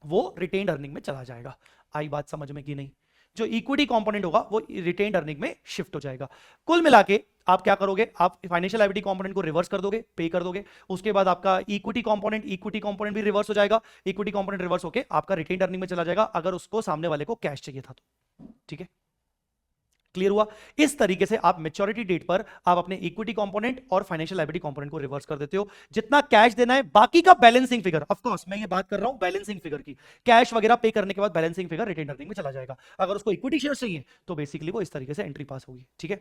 वो रिटेन्ड अर्निंग में चला जाएगा। आई बात समझ में कि नहीं? जो इक्विटी कंपोनेंट होगा वो रिटेन्ड अर्निंग में शिफ्ट हो जाएगा। कुल मिला के आप क्या करोगे, आप फाइनेंशियल लायबिलिटी कंपोनेंट को रिवर्स कर दोगे, पे कर दोगे, उसके बाद आपका इक्विटी कंपोनेंट भी रिवर्स हो जाएगा, इक्विटी कंपोनेंट रिवर्स होके आपका रिटेन्ड अर्निंग में चला जाएगा अगर उसको सामने वाले को कैश चाहिए था तो। ठीक है, क्लियर हुआ? इस तरीके से आप मैच्योरिटी डेट पर आप अपने इक्विटी कंपोनेंट और फाइनेंशियल लायबिलिटी कंपोनेंट को रिवर्स कर देते हो। जितना कैश देना है बाकी का बैलेंसिंग फिगर, ऑफ कोर्स मैं ये बात कर रहा हूं बैलेंसिंग फिगर की, कैश वगैरह पे करने के बाद बैलेंसिंग फिगर रिटेन्ड अर्निंग में चला जाएगा। अगर उसको इक्विटी शेयर चाहिए तो बेसिकली वो इस तरीके से एंट्री पास होगी। ठीक है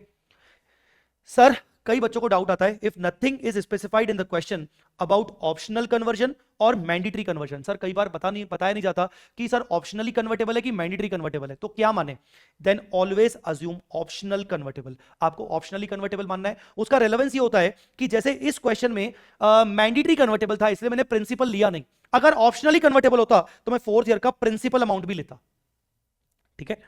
सर, कई बच्चों को डाउट आता है, if nothing is specified in the question about optional conversion और मैंडेटरी कन्वर्जन। सर कई बार बताया नहीं जाता कि सर ऑप्शनली कन्वर्टेबल है कि मैंडेटरी कन्वर्टेबल है, तो क्या माने? Then always assume optional convertible. आपको ऑप्शनली कन्वर्टेबल मानना है। उसका रेलेवेंस ये होता है कि जैसे इस क्वेश्चन में मैंडेटरी कन्वर्टेबल था इसलिए मैंने प्रिंसिपल लिया नहीं, अगर ऑप्शनली कन्वर्टेबल होता तो मैं 4th ईयर का प्रिंसिपल अमाउंट भी लेता। ठीक है,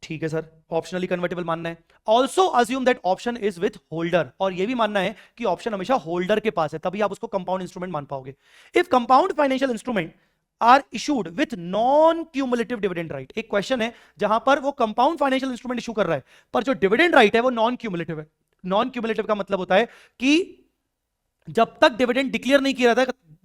ठीक है सर, ऑप्शनली कन्वर्टेबल मानना है। Also assume that option is with holder, और यह भी मानना है कि ऑप्शन हमेशा होल्डर के पास है, तभी आप उसको कंपाउंड इंस्ट्रूमेंट मान पाओगे। If compound financial instrument are issued with non cumulative dividend right, एक क्वेश्चन है जहां पर वो कंपाउंड फाइनेंशियल इंस्ट्रूमेंट इशू कर रहा है पर जो डिविडेंड राइट है वो नॉन क्यूमुलेटिव है। नॉन क्यूमुलेटिव का मतलब होता है कि जब तक डिविडेंड डिक्लेयर नहीं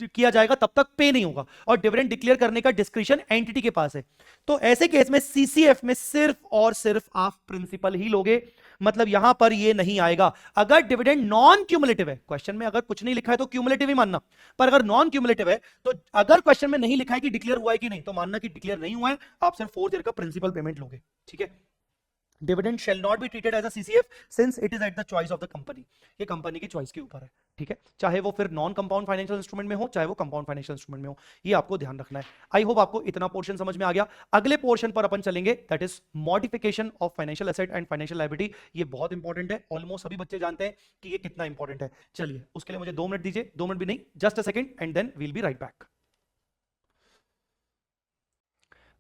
किया जाएगा तब तक पे नहीं होगा, और डिविडेंड डिक्लेयर करने का डिस्क्रिशन एंटिटी के पास है। तो ऐसे केस में सीसीएफ में सिर्फ और सिर्फ आप प्रिंसिपल ही लोगे, मतलब यहां पर ये नहीं आएगा। अगर डिविडेंड नॉन क्यूमुलेटिव है, क्वेश्चन में अगर कुछ नहीं लिखा है तो क्यूमुलेटिव ही मानना, पर अगर नॉन क्यूमुलेटिव है तो अगर क्वेश्चन में नहीं लिखा है कि डिक्लेयर हुआ है कि नहीं तो मानना कि डिक्लेयर नहीं हुआ है, आप सिर्फ 4th ईयर का प्रिंसिपल पेमेंट लोगे। ठीक है, dividend shall not be treated as a CCF since it is at the choice of the company, ये कंपनी की चॉइस के ऊपर है। ठीक है, चाहे वो फिर नॉन कंपाउंड फाइनेंशियल इंस्ट्रूमेंट में हो चाहे वो कंपाउंड फाइनेंशियल इंस्ट्रूमेंट में हो, ये आपको ध्यान रखना है। आई होप आपको इतना पोर्शन समझ में आ गया। अगले पोर्शन पर अपन चलेंगे, that is modification of financial asset and financial liability. ये बहुत इंपॉर्टेंट है, ऑलमोस्ट सभी बच्चे जानते हैं कि ये कितना इंपॉर्टेंट है। चलिए उसके लिए मुझे 2 मिनट दीजिए, 2 मिनट भी नहीं, just a second and then we'll be right back.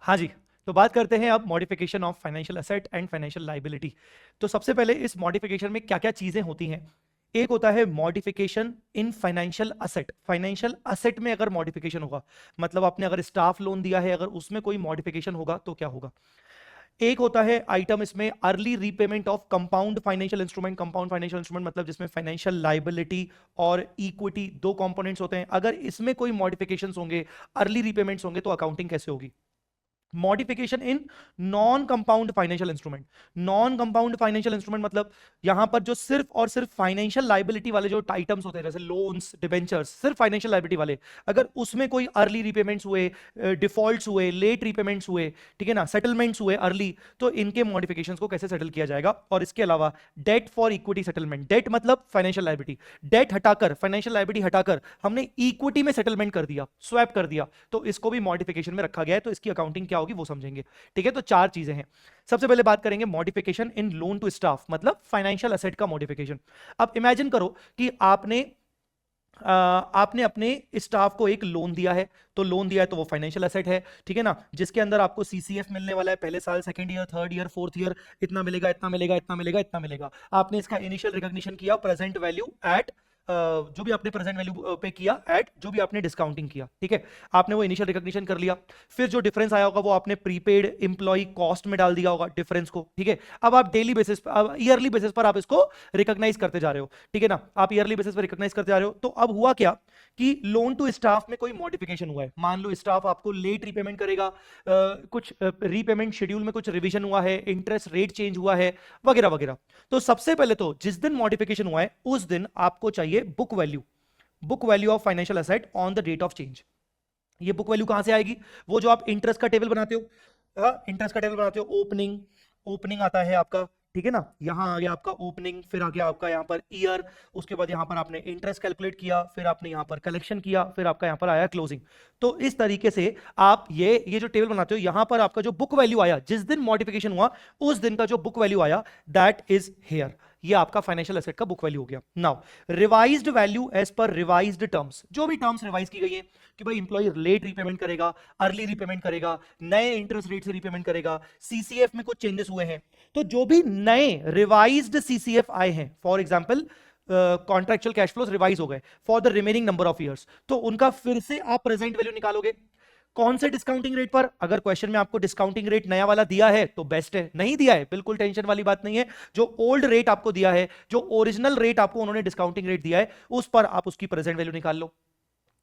हाँ जी, तो बात करते हैं अब modification of financial asset and financial liability. तो सबसे पहले इस मॉडिफिकेशन में क्या क्या चीजें होती हैं। एक होता है modification in financial asset. Financial asset में अगर मॉडिफिकेशन होगा, मतलब आपने अगर स्टाफ लोन दिया है, अगर उसमें कोई मॉडिफिकेशन होगा तो क्या होगा। एक होता है आइटम इसमें early repayment of compound financial instrument. Compound financial instrument मतलब जिसमें फाइनेंशियल लायबिलिटी और इक्विटी 2 कंपोनेंट्स होते हैं, अगर इसमें कोई मॉडिफिकेशंस होंगे, अर्ली रीपेमेंट्स होंगे तो अकाउंटिंग कैसे होगी। Modification in non compound financial instrument. Non compound financial instrument मतलब यहां पर जो सिर्फ और सिर्फ फाइनेंशियल लायबिलिटी वाले जो आइटम्स होते हैं जैसे लोन्स, डिबेंचर्स, सिर्फ फाइनेंशियल लायबिलिटी वाले, अगर उसमें कोई अर्ली रीपेमेंट्स हुए, डिफॉल्ट्स हुए, लेट रीपेमेंट्स हुए, ठीक है ना, सेटलमेंट्स हुए अर्ली, तो इनके मॉडिफिकेशंस को कैसे सेटल किया जाएगा। और इसके अलावा debt for equity settlement. Debt मतलब फाइनेंशियल लायबिलिटी, डेट हटाकर, फाइनेंशियल लायबिलिटी हटाकर हमने इक्विटी में सेटलमेंट कर दिया, स्वैप कर दिया, तो इसको भी मॉडिफिकेशन में रखा गया है। तो इसकी अकाउंटिंग क्या होगी वो समझेंगे। ठीक है, तो 4 चीजें हैं। सबसे पहले बात करेंगे modification in loan to staff, मतलब फाइनेंशियल एसेट का मॉडिफिकेशन। अब इमेजिन करो कि आपने अपने स्टाफ को एक लोन दिया है, तो लोन दिया है तो वो फाइनेंशियल एसेट है, ठीक है ना, जिसके अंदर आपको सीसीएफ मिलने वाला है पहले साल, second year, third year, fourth year, इतना मिलेगा, इतना मिलेगा, इतना मिलेगा, इतना मिलेगा। आपने इसका इनिशियल रिकॉग्निशन किया प्रेजेंट वैल्यू एट जो भी आपने प्रेजेंट वैल्यू पे किया एट जो भी आपने डिस्काउंटिंग किया, ठीक है, आपने वो इनिशियल रिकॉग्निशन कर लिया। फिर जो डिफरेंस आया होगा वो आपने प्रीपेड एम्प्लॉय कॉस्ट में डाल दिया होगा डिफरेंस को, ठीक है। अब आप डेली बेसिस पर, ईयरली बेसिस पर आप इसको रिकॉग्नाइज करते जा रहे हो, ठीक है ना, आप ईयरली बेसिस पर रिकॉग्नाइज करते जा रहे हो। तो अब हुआ क्या कि लोन टू स्टाफ में कोई मॉडिफिकेशन हुआ है, मान लो स्टाफ आपको लेट रीपेमेंट करेगा, कुछ रीपेमेंट शेड्यूल में कुछ रिवीजन हुआ है, इंटरेस्ट रेट चेंज हुआ है, वगैरह वगैरह। तो सबसे पहले तो जिस दिन मॉडिफिकेशन हुआ है उस दिन आपको चाहिए book value of financial asset on the date of change. ये बुक वैल्यू कहां से आएगी, वो जो आप इंटरेस्ट का टेबल बनाते हो, इंटरेस्ट का टेबल बनाते हो, ओपनिंग आता है आपका, ठीक है ना, यहां आ गया आपका ओपनिंग, फिर आ गया आपका यहां पर ईयर, उसके बाद यहां पर आपने इंटरेस्ट कैलकुलेट किया, फिर आपने यहां पर कलेक्शन किया, फिर आपका यहां पर आया क्लोजिंग। तो इस तरीके से आप ये जो टेबल बनाते हो, यहां पर आपका जो बुक वैल्यू आया जिस दिन मॉडिफिकेशन हुआ उस दिन का जो बुक वैल्यू आया दैट इज हियर, ये आपका फाइनेंशियल एसेट का बुक वैल्यू हो गया। Now revised value as per revised terms, जो भी टर्म्स रिवाइज की गई है कि भाई इंप्लॉय लेट रीपेमेंट करेगा, अर्ली रीपेमेंट करेगा, नए इंटरेस्ट रेट से रीपेमेंट करेगा, सीसीएफ में कुछ चेंजेस हुए हैं, तो जो भी नए रिवाइज्ड सीसीएफ आए हैं, for example contractual cash flows revise हो गए for the remaining number of years, तो उनका फिर से आप प्रेजेंट वैल्यू निकालोगे। कौन से डिस्काउंटिंग रेट पर? अगर क्वेश्चन में आपको डिस्काउंटिंग रेट नया वाला दिया है तो बेस्ट है, नहीं दिया है बिल्कुल टेंशन वाली बात नहीं है। जो ओल्ड रेट आपको दिया है, जो ओरिजिनल रेट आपको उन्होंने डिस्काउंटिंग रेट दिया है, उस पर आप उसकी प्रेजेंट वैल्यू निकाल लो।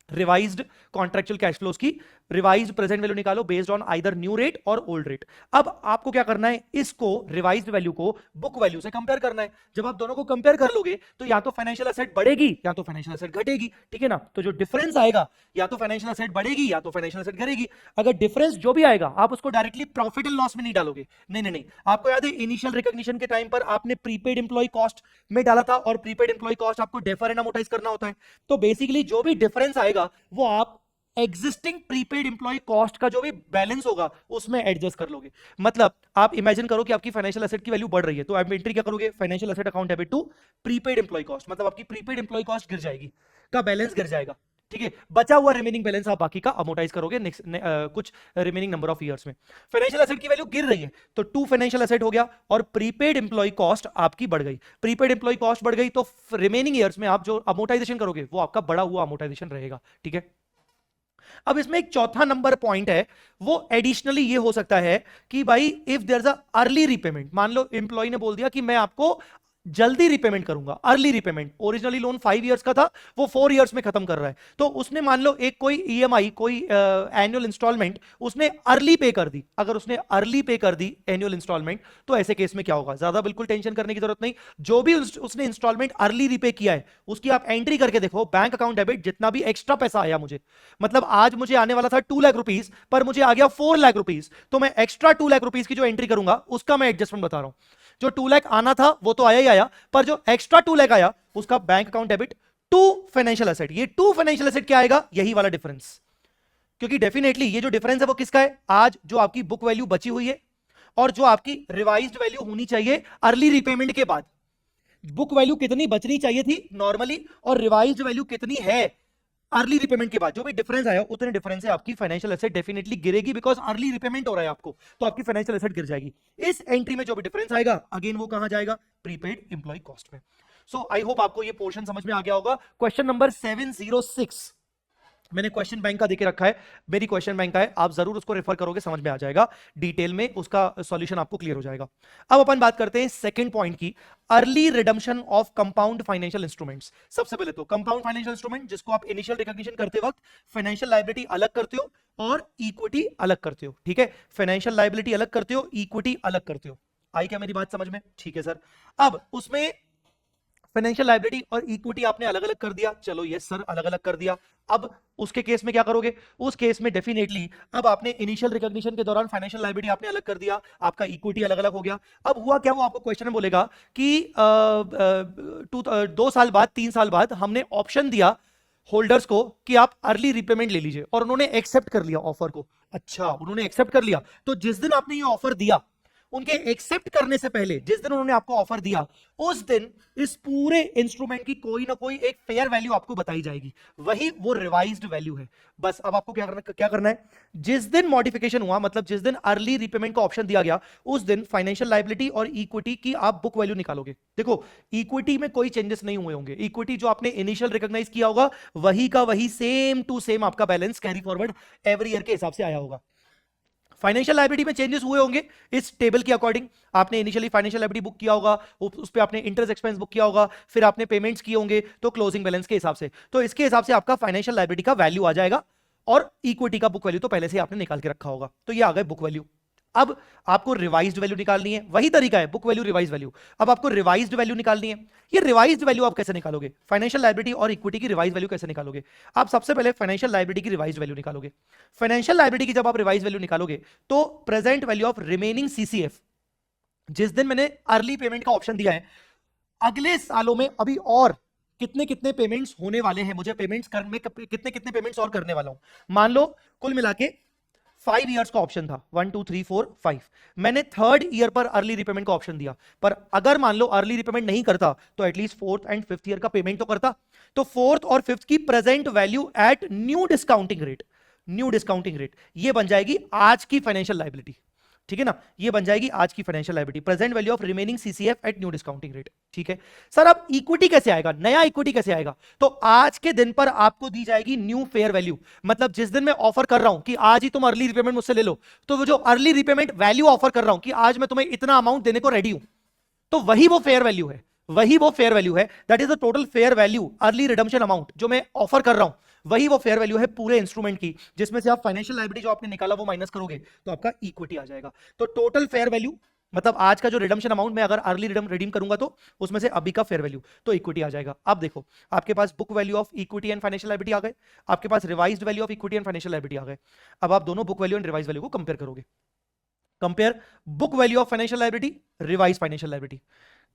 रिवाइज्ड कॉन्ट्रेक्चुअल कैश फ्लोज की रिवाइज्ड प्रेजेंट वैल्यू निकालो based on either new rate और ओल्ड रेट। अब आपको क्या करना है, इसको रिवाइज्ड वैल्यू को बुक वैल्यू से कंपेयर करना है। जब आप दोनों को कंपेयर कर लोगे तो या तो फाइनेंशियल एसेट बढ़ेगी या तो फाइनेंशियल एसेट घटेगी, ठीक है ना। तो जो डिफरेंस आएगा या तो फाइनेंशियल एसेट बढ़ेगी या तो फाइनेंशियल एसेट घटेगी। अगर डिफरेंस जो भी आएगा आप उसको डायरेक्टली प्रॉफिट एंड लॉस में नहीं डालोगे, नहीं नहीं नहीं। आपको याद है इनिशियल रिकॉग्निशन के टाइम पर आपने प्रीपेड एम्प्लॉय कॉस्ट में डाला था, और प्रीपेड एम्प्लॉय कॉस्ट आपको डेफर एंड अमोर्टाइज करना होता है। तो बेसिकली जो भी डिफरेंस आएगा वो आप एग्जिस्टिंग प्रीपेड एम्प्लॉय कॉस्ट का जो भी बैलेंस होगा उसमें एडजस्ट कर लोगे। मतलब आप इमेजिन करो कि आपकी फाइनेंशियल एसेट की वैल्यू बढ़ रही है, तो आप एंट्री क्या करोगे, financial asset account debit to prepaid employee cost, मतलब आपकी प्रीपेड एम्प्लॉय कॉस्ट गिर जाएगी, का बैलेंस गिर जाएगा, ठीक है। बचा हुआ रिमेनिंग बैलेंस आप बाकी का अमोर्टाइज करोगे नेक्स्ट कुछ रिमेनिंग नंबर ऑफ ईयर्स में। फाइनेंशियल एसेट की वैल्यू गिर रही है तो टू फाइनेंशियल एसेट हो गया, और प्रीपेड एम्प्लॉय कॉस्ट आपकी बढ़ गई। प्रीपेड एम्प्लॉय कॉस्ट बढ़ गई तो रिमेनिंग ईयर्स में आप जो अमोर्टाइजेशन करोगे वो आपका बढ़ा हुआ अमोर्टाइजेशन रहेगा, ठीक है। अब इसमें एक चौथा नंबर पॉइंट है, वो एडिशनली ये हो सकता है कि भाई if there is a early repayment, मान लो एम्प्लॉय ने बोल दिया कि मैं आपको जल्दी रिपेमेंट करूंगा, early repayment, originally loan 5 years का था वो 4 इयर्स में खत्म कर रहा है, तो उसने मान लो एक कोई ईएमआई कोई एनुअल इंस्टॉलमेंट उसने अर्ली पे कर दी। अगर उसने अर्ली पे कर दी एनुअल इंस्टॉलमेंट तो ऐसे केस में क्या होगा, ज्यादा बिल्कुल टेंशन करने की जरूरत नहीं। जो भी उसने इंस्टॉलमेंट अर्ली रीपे किया है उसकी आप एंट्री करके देखो, बैंक अकाउंट डेबिट जितना भी एक्स्ट्रा पैसा आया मुझे, मतलब आज मुझे आने वाला था 2 लाख रुपीस पर मुझे आ गया 4 लाख रुपीस, तो मैं एक्स्ट्रा 2 लाख रुपीस की जो एंट्री करूंगा उसका मैं एडजस्टमेंट बता रहा हूं। जो 2 लाख आना था वो तो आया ही आया, पर जो एक्स्ट्रा 2 लाख आया उसका bank account debit to financial asset. ये टू फाइनेंशियल एसेट क्या आएगा, यही वाला डिफरेंस, क्योंकि डेफिनेटली ये जो डिफरेंस है वो किसका है, आज जो आपकी बुक वैल्यू बची हुई है और जो आपकी रिवाइज्ड वैल्यू होनी चाहिए अर्ली रिपेमेंट के बाद। बुक वैल्यू कितनी बचनी चाहिए थी नॉर्मली और रिवाइज्ड वैल्यू कितनी है अर्ली रिपेमेंट के बाद, जो भी डिफरेंस आया उतने डिफरेंस से आपकी फाइनेंशियल एसेट डेफिनेटली गिरेगी, बिकॉज अर्ली रिपेमेंट हो रहा है आपको, तो आपकी फाइनेंशियल एसेट गिर जाएगी। इस एंट्री में जो भी डिफरेंस आएगा अगेन वो कहां जाएगा, प्रीपेड एम्प्लॉय कॉस्ट में। सो आई होप आपको ये पोर्शन समझ में आ गया होगा। क्वेश्चन नंबर 706 मैंने क्वेश्चन बैंक का देके रखा है, मेरी क्वेश्चन बैंक का है, आप जरूर उसको रेफर करोगे, समझ में आ जाएगा डिटेल में, उसका सॉल्यूशन आपको क्लियर हो जाएगा। अब अपन बात करते हैं सेकंड पॉइंट की, early redemption of compound financial instruments. सबसे पहले तो कंपाउंड फाइनेंशियल इंस्ट्रूमेंट जिसको आप इनिशियल रिकॉग्निशन करते वक्त फाइनेंशियल लायबिलिटी अलग करते हो और इक्विटी अलग करते हो, ठीक है। फाइनेंशियल लायबिलिटी अलग करते हो, इक्विटी अलग करते हो। आई क्या मेरी बात समझ में, ठीक है सर। अब उसमें फाइनेंशियल लायबिलिटी और इक्विटी आपने अलग अलग कर दिया, चलो यस सर अलग अलग कर दिया। अब उसके केस में क्या करोगे, उस केस में डेफिनेटली अब आपने इनिशियल रिकॉग्निशन के दौरान फाइनेंशियल लायबिलिटी आपने अलग कर दिया, आपका इक्विटी अलग अलग हो गया। अब हुआ क्या, वो आपको क्वेश्चन में बोलेगा कि 2 साल बाद 3 साल बाद हमने ऑप्शन दिया होल्डर्स को कि आप अर्ली रिपेमेंट ले लीजिए, और उन्होंने एक्सेप्ट कर लिया ऑफर को। अच्छा, उन्होंने एक्सेप्ट कर लिया, तो जिस दिन आपने ये ऑफर दिया उनके एक्सेप्ट करने से पहले जिस दिन उन्होंने आपको ऑफर दिया उस दिन इस पूरे इंस्ट्रूमेंट की कोई ना कोई एक फेयर वैल्यू आपको बताई जाएगी, वही वो रिवाइज्ड वैल्यू है। बस अब आपको क्या करना है, जिस दिन मॉडिफिकेशन हुआ, मतलब जिस दिन अर्ली रिपेमेंट का ऑप्शन दिया गया उस दिन फाइनेंशियल लायबिलिटी और इक्विटी की आप बुक वैल्यू निकालोगे। देखो इक्विटी में कोई चेंजेस नहीं हुए होंगे, इक्विटी जो आपने इनिशियल रिकॉग्नाइज किया होगा वही का वही सेम टू सेम आपका balance carry forward every year के हिसाब से आया होगा। फाइनेंशियल लायबिलिटी में चेंजेस हुए होंगे इस टेबल के अकॉर्डिंग, आपने इनिशियली फाइनेंशियल लायबिलिटी बुक किया होगा, उस पे आपने इंटरेस्ट एक्सपेंस बुक किया होगा, फिर आपने पेमेंट्स किए होंगे तो क्लोजिंग बैलेंस के हिसाब से, तो इसके हिसाब से आपका फाइनेंशियल लायबिलिटी का वैल्यू आ जाएगा, और इक्विटी का बुक वैल्यू तो पहले से आपने निकाल के रखा होगा, तो ये आ गए बुक वैल्यू। अब आपको रिवाइज्ड वैल्यू निकालनी है, वही तरीका है बुक वैल्यू रिवाइज वैल्यू। अब आपको रिवाइज्ड वैल्यू निकालनी है, ये रिवाइज्ड वैल्यू आप कैसे निकालोगे, फाइनेंशियल लायबिलिटी और इक्विटी की रिवाइज वैल्यू कैसे निकालोगे। आप सबसे पहले फाइनेंशियल लायबिलिटी की रिवाइज वैल्यू निकालोगे। फाइनेंशियल लायबिलिटी की जब आप रिवाइज वैल्यू निकालोगे तो present value of remaining CCF, जिस दिन मैंने अर्ली पेमेंट का ऑप्शन दिया है, अगले सालों में अभी और कितने कितने पेमेंट्स होने वाले हैं, मुझे पेमेंट्स करने कितने कितने पेमेंट्स और करने वाला हूं। मान लो कुल मिला के 5 इयर्स का ऑप्शन था, 1 2 3 4 5, मैंने 3rd ईयर पर अर्ली रिपेमेंट का ऑप्शन दिया, पर अगर मान लो अर्ली रिपेमेंट नहीं करता तो at least 4th and 5th year का पेमेंट तो करता, तो 4th और 5th की present value at new discounting rate, new discounting rate ये बन जाएगी आज की फाइनेंशियल लायबिलिटी। ठीक है ना, ये बन जाएगी आज की financial liability, present value of remaining CCF at new discounting rate. ठीक है सर, अब इक्विटी कैसे आएगा, नया इक्विटी कैसे आएगा? तो आज के दिन पर आपको दी जाएगी न्यू फेयर वैल्यू, मतलब जिस दिन मैं ऑफर कर रहा हूं कि आज ही तुम अर्ली रिपेमेंट मुझसे ले लो, तो वो जो अर्ली रिपेमेंट वैल्यू ऑफर कर रहा हूं कि आज मैं तुम्हें इतना अमाउंट देने को रेडी हूं, तो वही वो फेयर वैल्यू है, वही वो फेयर वैल्यू है, that is the total fair value early redemption amount जो मैं ऑफर कर रहा हूं, वही वो फेयर वैल्यू है पूरे इंस्ट्रूमेंट की, जिसमें से आप फाइनेंशियल लायबिलिटी जो आपने निकाला वो माइनस करोगे तो आपका इक्विटी आ जाएगा। तो टोटल फेयर वैल्यू मतलब आज का जो रिडम्पशन अमाउंट मैं अगर अर्ली रिडीम करूंगा तो उसमें से अभी का फेयर वैल्यू तो इक्विटी आ जाएगा। अब देखो आपके पास book value of equity and financial liability आ गए, आपके पास revised value of equity and financial liability आ गए। अब आप दोनों book value and revise value को कंपेयर करोगे, compare book value of financial liability revise financial liability,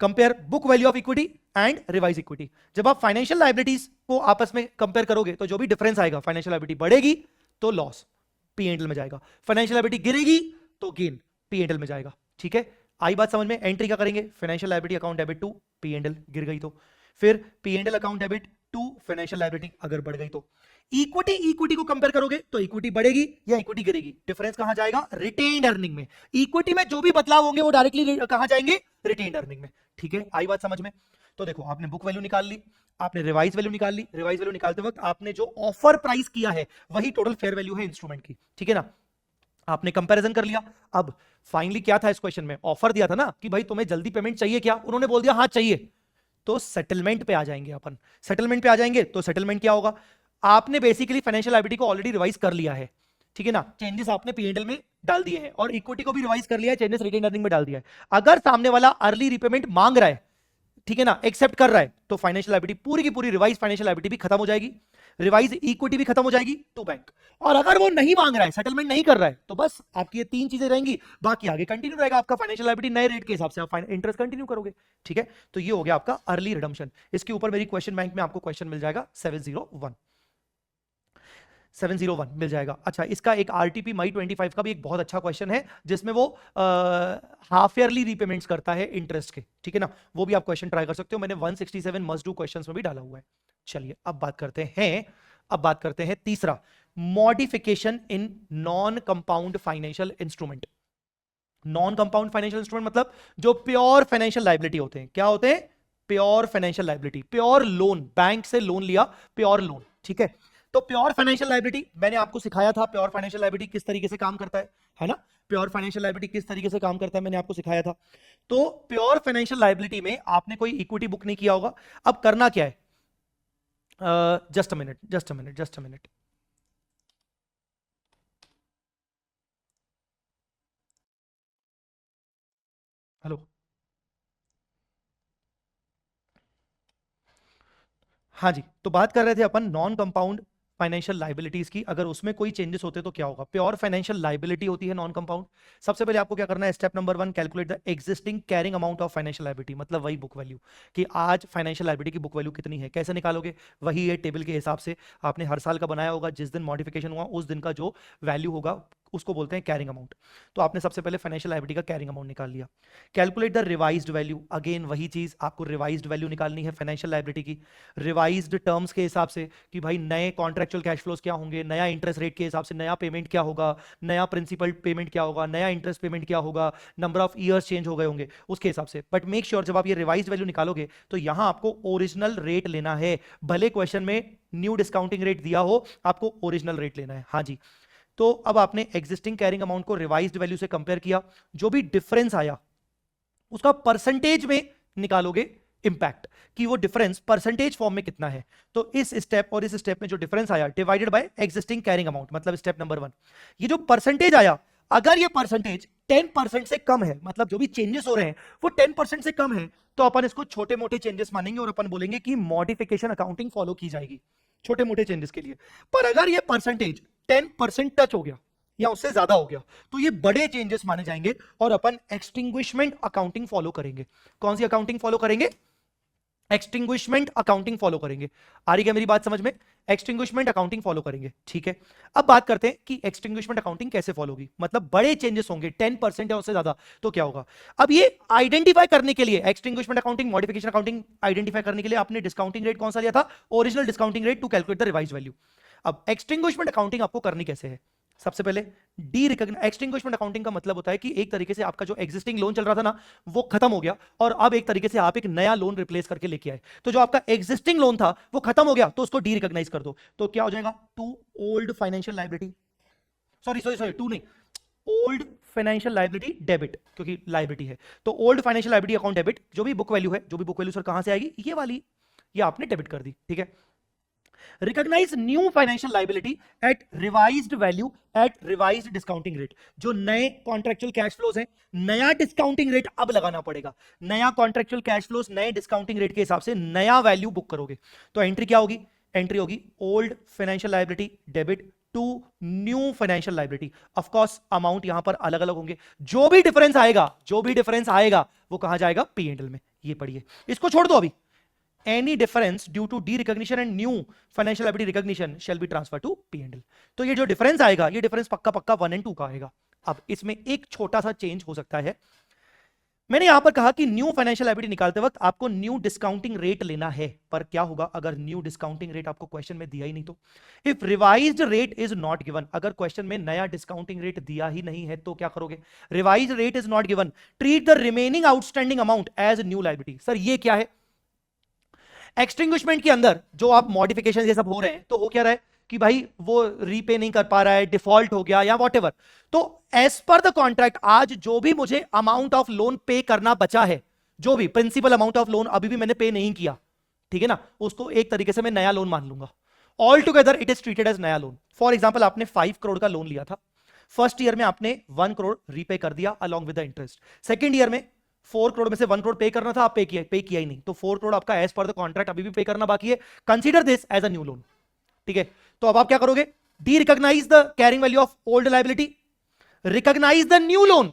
compare book value of equity and revise equity. जब आप फाइनेंशियल लायबिलिटीज को आपस में कंपेयर करोगे तो जो भी डिफरेंस आएगा, फाइनेंशियल लायबिलिटी बढ़ेगी तो लॉस पी एंड एल में जाएगा, फाइनेंशियल लायबिलिटी गिरेगी तो गेन पी एंड एल में जाएगा। ठीक है, आई बात समझ में? एंट्री क्या करेंगे, financial liability account debit to P and L, गिर गई तो, फिर P and L account debit to financial liability अगर बढ़ गई तो, इक्विटी को कंपेयर करोगे तो इक्विटी बढ़ेगी या इक्विटी गिरेगी, डिफरेंस कहां जाएगा, रिटेन्ड अर्निंग में। इक्विटी में जो भी बदलाव होंगे वो डायरेक्टली कहां जाएंगे, रिटेन्ड अर्निंग में। ठीक है, आई बात समझ में? तो देखो आपने बुक वैल्यू निकाल ली, आपने रिवाइज वैल्यू निकाल ली, रिवाइज वैल्यू निकालते वक्त आपने जो ऑफर प्राइस किया है वही टोटल फेयर वैल्यू है इंस्ट्रूमेंट की। ठीक है ना, आपने कंपैरिजन कर लिया। अब फाइनली क्या था इस क्वेश्चन में, ऑफर दिया था ना कि भाई तुम्हें जल्दी पेमेंट चाहिए क्या, उन्होंने बोल दिया हाँ चाहिए, तो सेटलमेंट पे आ जाएंगे अपन। सेटलमेंट पे आ जाएंगे तो सेटलमेंट क्या होगा, आपने बेसिकली फाइनेंशियल लायबिलिटी को ऑलरेडी रिवाइज कर लिया है, ठीक है ना, चेंजेस आपने पीएनएल में डाल दिए हैं और इक्विटी को भी रिवाइज कर लिया है, चेंजेस रिटेन अर्निंग में डाल दिया है। अगर सामने वाला अर्ली रिपेमेंट मांग रहा है, ठीक है ना, एक्सेप्ट कर रहा है, तो फाइनेंशियल लायबिलिटी पूरी की पूरी रिवाइज फाइनेंशियल लायबिलिटी भी खत्म हो जाएगी, रिवाइज इक्विटी भी खत्म हो जाएगी टू बैंक। और अगर वो नहीं मांग रहा है, सेटलमेंट नहीं कर रहा है, तो बस आपकी ये तीन चीजें रहेंगी, बाकी आगे कंटिन्यू रहेगा आपका फाइनेंशियल लायबिलिटी नए रेट के हिसाब से आप इंटरेस्ट कंटिन्यू करोगे। ठीक है, तो ये हो गया आपका अर्ली रिडम्पशन। इसके ऊपर मेरी क्वेश्चन बैंक में आपको क्वेश्चन मिल जाएगा 701 मिल जाएगा। अच्छा, इसका एक आरटीपी मई 25 का भी एक बहुत अच्छा क्वेश्चन है जिसमें वो हाफ ईयरली रीपेमेंट्स करता है इंटरेस्ट के। ठीक है ना, वो भी आप क्वेश्चन ट्राई कर सकते हो, मैंने 167 मस्ट डू क्वेश्चंस में भी डाला हुआ है। चलिए अब बात करते हैं तीसरा, modification in non compound financial instrument. Non compound financial instrument मतलब जो प्योर फाइनेंशियल लायबिलिटी होते हैं। क्या होते हैं? Pure financial liability, pure loan, bank से लोन लिया, प्योर लोन। ठीक है, तो प्योर फाइनेंशियल लायबिलिटी मैंने आपको सिखाया था, प्योर फाइनेंशियल लायबिलिटी किस तरीके से काम करता है ना, प्योर फाइनेंशियल लायबिलिटी किस तरीके से काम करता है मैंने आपको सिखाया था। तो प्योर फाइनेंशियल लायबिलिटी में आपने कोई इक्विटी बुक नहीं किया होगा। अब करना क्या है, जस्ट अ मिनट, हेलो, हाँ जी, तो बात कर रहे थे अपन नॉन कंपाउंड फाइनेंशियल लाइबिलिटीज की, अगर उसमें कोई चेंजेस होते तो क्या होगा। प्योर फाइनेंशियल लाइबिलिटी होती है नॉन कंपाउंड। सबसे पहले आपको क्या करना है, step number 1, calculate the existing carrying amount of financial liability, मतलब वही बुक वैल्यू कि आज फाइनेंशियल लाइबिलिटी की बुक वैल्यू कितनी है। कैसे निकालोगे, वही ये टेबल के हिसाब से आपने हर साल का बनाया होगा, जिस दिन मॉडिफिकेशन हुआ उस दिन का जो वैल्यू होगा उसको बोलते हैं कैरिंग अमाउंट। तो आपने सबसे पहले फाइनेंशियल लायबिलिटी का कैरिंग अमाउंट निकाल लिया। Calculate the revised value, again वही चीज, आपको रिवाइज्ड वैल्यू निकालनी है फाइनेंशियल लायबिलिटी की, रिवाइज्ड टर्म्स के हिसाब से कि भाई नए कॉन्ट्रेक्चुअल कैश फ्लोज क्या होंगे, नया इंटरेस्ट रेट के हिसाब से नया पेमेंट क्या होगा, नया प्रिंसिपल पेमेंट क्या होगा, नया इंटरेस्ट पेमेंट क्या होगा, नंबर ऑफ ईयर्स चेंज हो गए होंगे उसके हिसाब से। बट मेक श्योर जब आप ये रिवाइज्ड वैल्यू निकालोगे तो यहां आपको ओरिजिनल रेट लेना है, भले क्वेश्चन में न्यू डिस्काउंटिंग रेट दिया हो, आपको ओरिजिनल रेट लेना है। हाँ जी, तो अब आपने एग्जिस्टिंग कैरिंग अमाउंट को रिवाइज्ड वैल्यू से कंपेयर किया, जो भी डिफरेंस आया उसका परसेंटेज में निकालोगे इंपैक्ट कि वो डिफरेंस परसेंटेज फॉर्म में कितना है। तो इस स्टेप और इस स्टेप में जो डिफरेंस आया divided by existing carrying amount, मतलब स्टेप नंबर 1, ये जो परसेंटेज आया, अगर ये परसेंटेज 10% से कम है, मतलब जो भी चेंजेस हो रहे हैं वो 10% से कम है, तो अपन इसको छोटे मोटे चेंजेस मानेंगे और अपन बोलेंगे कि मॉडिफिकेशन अकाउंटिंग फॉलो की जाएगी छोटे मोटे चेंजेस के लिए। पर अगर ये परसेंटेज 10% टच हो गया या उससे ज्यादा हो गया तो ये बड़े चेंजेस माने जाएंगे और अपन एक्सटिंग्विशमेंट अकाउंटिंग फॉलो करेंगे। कौन सी अकाउंटिंग फॉलो करेंगे? एक्सटिंग्विशमेंट अकाउंटिंग फॉलो करेंगे। आ रही क्या मेरी बात समझ में? एक्सटिंग्विशमेंट अकाउंटिंग फॉलो करेंगे। ठीक है, अब बात करते हैं कि एक्सटिंग्विशमेंट अकाउंटिंग कैसे फॉलो होगी, मतलब बड़े चेंजेस होंगे 10% या उससे ज्यादा तो क्या होगा। अब ये आइडेंटिफाई करने के लिए extinguishment accounting, modification accounting identify करने के लिए आपने डिस्काउंटिंग रेट कौन सा लिया था? Original discounting rate to calculate the revised value. अब एक्सटिंग्विशमेंट अकाउंटिंग आपको करनी कैसे है? सबसे पहले डी रिकॉग्नाइज एक्सटिंग्विशमेंट अकाउंटिंग का मतलब होता है कि एक तरीके से आपका जो एग्जिस्टिंग लोन चल रहा था ना वो खत्म हो गया और अब एक तरीके से आप एक नया लोन रिप्लेस करके लेके आए। तो जो आपका एग्जिस्टिंग लोन था वो खत्म हो गया तो उसको डी रिकॉग्नाइज कर दो। तो क्या हो जाएगा, to old financial liability, sorry to नहीं, ओल्ड फाइनेंशियल लाइबिलिटी डेबिट, क्योंकि लाइबिलिटी है तो old financial liability account debit, जो भी बुक वैल्यू है, जो भी बुक वैल्यू सर कहां से आएगी, ये वाली, ये आपने डेबिट कर दी, ठीक है। Recognise new financial liability at revised value at revised discounting rate, जो नए कॉन्ट्रेक्चुअल कैश फ्लोज हैं, नया डिस्काउंटिंग रेट अब लगाना पड़ेगा, नया कॉन्ट्रेक्चुअल कैश फ्लोज नए डिस्काउंटिंग रेट के हिसाब से नया वैल्यू बुक करोगे। तो एंट्री क्या होगी, एंट्री होगी old financial liability debit to new financial liability. Of course amount यहां पर अलग अलग होंगे, जो भी डिफरेंस आएगा वो कहां जाएगा, पी एंड एल में। ये पढ़िए, इसको छोड़ दो अभी। Any difference due to de-recognition and new financial liability recognition shall be transferred to P&L। तो ये जो डिफरेंस आएगा, ये डिफरेंस पक्का 1 और 2 का आएगा। अब इसमें एक छोटा सा चेंज हो सकता है। मैंने यहां पर कहा कि न्यू फाइनेंशियल लायबिलिटी निकालते वक्त आपको न्यू डिस्काउंटिंग रेट लेना है, पर क्या होगा अगर न्यू डिस्काउंटिंग रेट आपको क्वेश्चन में दिया ही नहीं तो? If revised rate is not given, अगर क्वेश्चन में नया डिस्काउंटिंग रेट दिया ही नहीं है तो क्या करोगे? Revised rate is not given, treat the remaining outstanding amount as new liability. Sir ये क्या है? एक्सटिंग्विशमेंट के अंदर जो आप मॉडिफिकेशन ये सब हो रहे हैं तो हो क्या रहा है कि भाई वो रीपे नहीं कर पा रहा है, डिफॉल्ट हो गया या वॉटेवर, तो एज पर द कॉन्ट्रैक्ट आज जो भी मुझे अमाउंट ऑफ लोन पे करना बचा है, जो भी प्रिंसिपल अमाउंट ऑफ लोन अभी भी मैंने पे नहीं किया, ठीक है ना, उसको एक तरीके से मैं नया लोन मान लूंगा। All together it is treated as नया लोन। फॉर एग्जाम्पल आपने 5 करोड़ का लोन लिया था, फर्स्ट ईयर में आपने 1 करोड़ रीपे कर दिया along with the interest, second year में 4 करोड़ में से 1 करोड़ पे करना था, आप पे किया ही नहीं, तो 4 करोड़ आपका एज पर द कॉन्ट्रैक्ट अभी भी पे करना बाकी है, consider this as a new loan, ठीक है। तो अब आप क्या करोगे? Derecognise the carrying value of old liability, recognise the new loan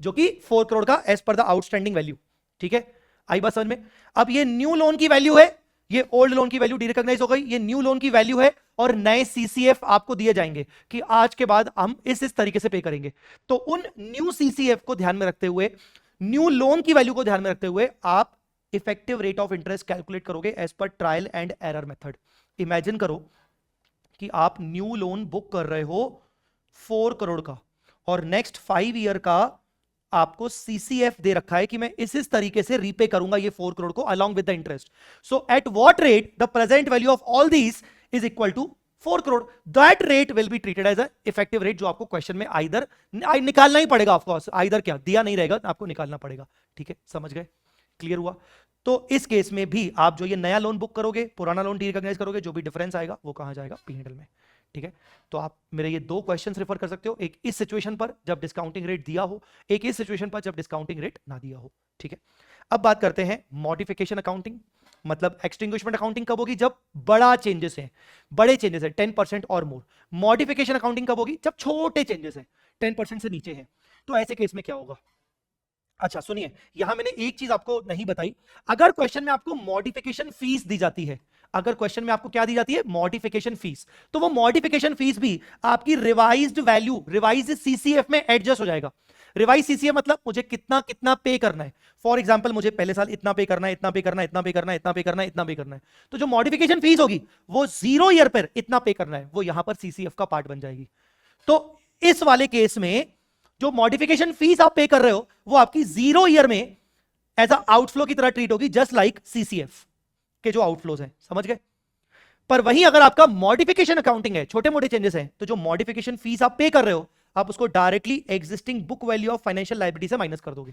जो कि 4 करोड़ का as per the outstanding value, ठीक है। आई बात समझ में? अब ये न्यू लोन की वैल्यू है, ये ओल्ड लोन की वैल्यू डी रिकॉग्नाइज हो गई, ये न्यू लोन की वैल्यू है और नए सीसीएफ आपको दिए जाएंगे कि आज के बाद हम इस तरीके से पे करेंगे। तो उन न्यू सीसीएफ को ध्यान में रखते हुए, न्यू लोन की वैल्यू को ध्यान में रखते हुए आप effective rate of interest calculate करोगे as per trial and error method. Imagine करो कि आप न्यू लोन बुक कर रहे हो 4 करोड़ का और नेक्स्ट 5 ईयर का आपको सीसीएफ दे रखा है कि मैं इस तरीके से रीपे करूंगा ये 4 करोड़ को along with the interest. So at what rate the present value of all these is equal to 4 crore, that rate will be treated as a effective rate, जो आपको क्वेश्चन में आइदर निकालना ही पड़ेगा, ऑफ कोर्स आइदर क्या दिया नहीं रहेगा, आपको निकालना पड़ेगा, ठीक है। समझ गए? क्लियर हुआ? तो इस केस में भी आप जो ये नया लोन बुक करोगे, पुराना लोन डी रिकॉग्नाइज करोगे, जो भी डिफरेंस आएगा वो कहां जाएगा? पी&एल में, ठीक है। तो आप मेरे ये 2 क्वेश्चंस रेफर कर सकते हो, एक इस सिचुएशन पर जब डिस्काउंटिंग रेट दिया हो, एक इस सिचुएशन पर जब डिस्काउंटिंग रेट ना दिया हो, ठीक है। अब बात करते हैं मॉडिफिकेशन अकाउंटिंग, मतलब एक्सटिंग्विशमेंट अकाउंटिंग कब होगी? जब बड़ा चेंजेस है, बड़े चेंजेस है 10% और मोर। मॉडिफिकेशन अकाउंटिंग कब होगी? जब छोटे चेंजेस है 10% से नीचे है। तो ऐसे केस में क्या होगा? अच्छा सुनिए, यहां मैंने एक चीज आपको नहीं बताई, अगर क्वेश्चन में आपको मॉडिफिकेशन फीस दी जाती है, अगर क्वेश्चन में आपको क्या दी जाती है? मॉडिफिकेशन फीस, तो वो मॉडिफिकेशन फीस भी आपकी रिवाइज्ड वैल्यू, रिवाइज्ड सीसीएफ में एडजस्ट हो जाएगा। रिवाइज सीसीएफ मतलब मुझे कितना कितना पे करना है। फॉर एग्जांपल मुझे पहले साल इतना पे करना है, इतना पे करना है, इतना पे करना है, इतना पे करना है, इतना पे करना है, तो जो मॉडिफिकेशन फीस होगी वो 0 ईयर पर इतना पे करना है, वो यहां पर सीसीएफ का पार्ट बन जाएगी। तो इस वाले केस में जो मॉडिफिकेशन फीस आप पे कर रहे हो वो आपकी 0 ईयर में एज अ आउटफ्लो की तरह ट्रीट होगी, जस्ट लाइक सीसीएफ के जो आउटफ्लोज हैं, समझ गए? पर वहीं अगर आपका मॉडिफिकेशन अकाउंटिंग है, छोटे मोटे चेंजेस हैं, तो जो मॉडिफिकेशन फीस आप पे कर रहे हो आप उसको directly existing book value of financial liability से माइनस कर दोगे।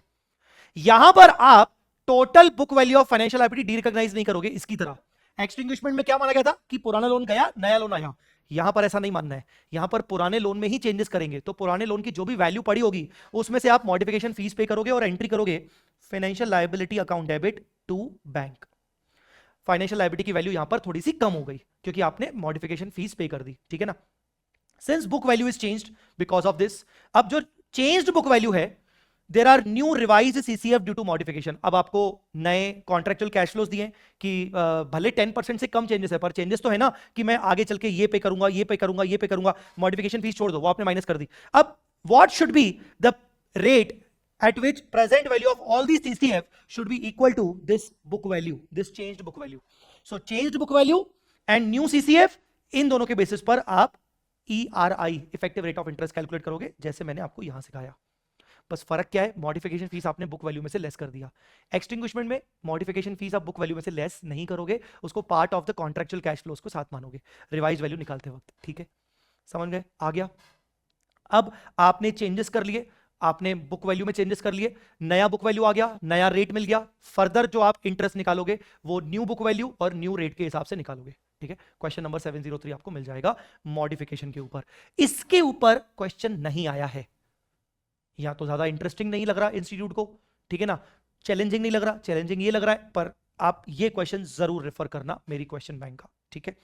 यहां पर आप total book value of financial liability derecognise नहीं करोगे। इसकी तरह एक्सटिंग्विशमेंट में क्या माना गया था कि पुराना लोन गया, नया लोन आया, यहां पर ऐसा नहीं मानना है, यहां पर पुराने लोन में ही चेंजेस करेंगे। तो पुराने लोन की जो भी वैल्यू पड़ी होगी उसमें से आप मॉडिफिकेशन फीस पे करोगे और एंट्री करोगे financial liability account debit to bank. Financial liability की वैल्यू यहां पर थोड़ी सी कम हो गई क्योंकि आपने मॉडिफिकेशन फीस पे कर दी, ठीक है ना। Since book value is changed because of this, अब जो चेंज्ड बुक वैल्यू है, there are new revised CCF due to modification. अब आपको नए कॉन्ट्रेक्चुअल कैश फ्लोज दिए कि भले 10% से कम चेंजेस है, पर चेंजेस तो है ना कि मैं आगे चल के ये पे करूंगा, ये पे करूंगा, ये पे करूंगा, मॉडिफिकेशन फीस छोड़ दो, वो आपने माइनस कर दी। अब what should be the rate at which present value of all these CCF should be equal to this book value, this changed book value. So changed book value and new CCF, इन दोनों के basis पर आप ERI effective rate of interest calculate करोगे, जैसे मैंने आपको यहां सिखाया। बस फर्क क्या है, मॉडिफिकेशन फीस आपने बुक वैल्यू में से लेस कर दिया। एक्सटिंग्विशमेंट में मॉडिफिकेशन फीस आप बुक वैल्यू में से लेस नहीं करोगे, उसको part of the contractual cash flows को साथ मानोगे रिवाइज वैल्यू निकालते वक्त। ठीक है, समझ गए? आ गया। अब आपने चेंजेस कर लिए, आपने बुक वैल्यू में चेंजेस कर लिए, नया बुक वैल्यू आ गया, नया रेट मिल गया। फर्दर जो आप इंटरेस्ट निकालोगे वो न्यू बुक वैल्यू और न्यू रेट के हिसाब से निकालोगे। ठीक है, क्वेश्चन नंबर 703 आपको मिल जाएगा मॉडिफिकेशन के ऊपर। इसके ऊपर क्वेश्चन नहीं आया है, या तो ज्यादा इंटरेस्टिंग नहीं लग रहा इंस्टीट्यूट को, ठीक है ना, चैलेंजिंग नहीं लग रहा, चैलेंजिंग ये लग रहा है, पर आप ये क्वेश्चन जरूर रेफर करना मेरी क्वेश्चन बैंक का। ठीक है,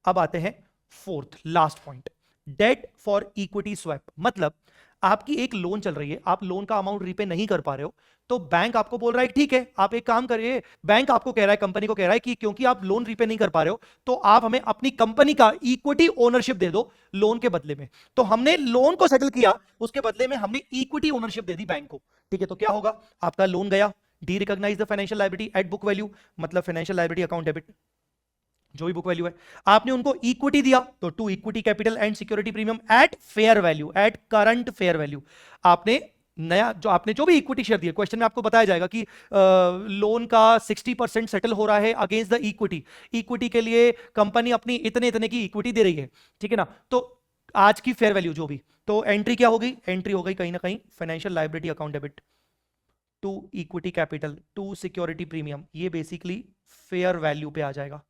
अब आते हैं fourth last point, debt for equity swap. मतलब आपकी एक लोन चल रही है, आप लोन का अमाउंट रीपे नहीं कर पा रहे हो, तो बैंक आपको बोल रहा है ठीक है आप एक काम करिए, बैंक आपको कह रहा है, कंपनी को कह रहा है कि क्योंकि आप लोन रीपे नहीं कर पा रहे हो तो आप हमें अपनी कंपनी का इक्विटी ओनरशिप दे दो लोन के बदले में। तो हमने लोन को सेटल किया, उसके बदले में हमने इक्विटी ओनरशिप दे दी बैंक को। ठीक है, तो क्या होगा, आपका लोन गया, derecognise the financial liability at book value, मतलब फाइनेंशियल लायबिलिटी अकाउंट डेबिट, जो भी बुक वैल्यू है। आपने उनको इक्विटी दिया तो to equity capital and security premium at fair value, at current fair value. आपने नया जो भी इक्विटी शेयर दिया, क्वेश्चन में आपको बताया जाएगा कि लोन का 60% सेटल हो रहा है अगेंस्ट द इक्विटी, इक्विटी के लिए कंपनी अपनी इतने इतने की इक्विटी दे रही है। ठीक है ना, तो आज की फेयर वैल्यू जो भी, तो एंट्री क्या होगी, एंट्री हो गई कहीं ना कहीं financial liability account debit to equity capital to security premium, ये बेसिकली फेयर वैल्यू पे आ जाएगा,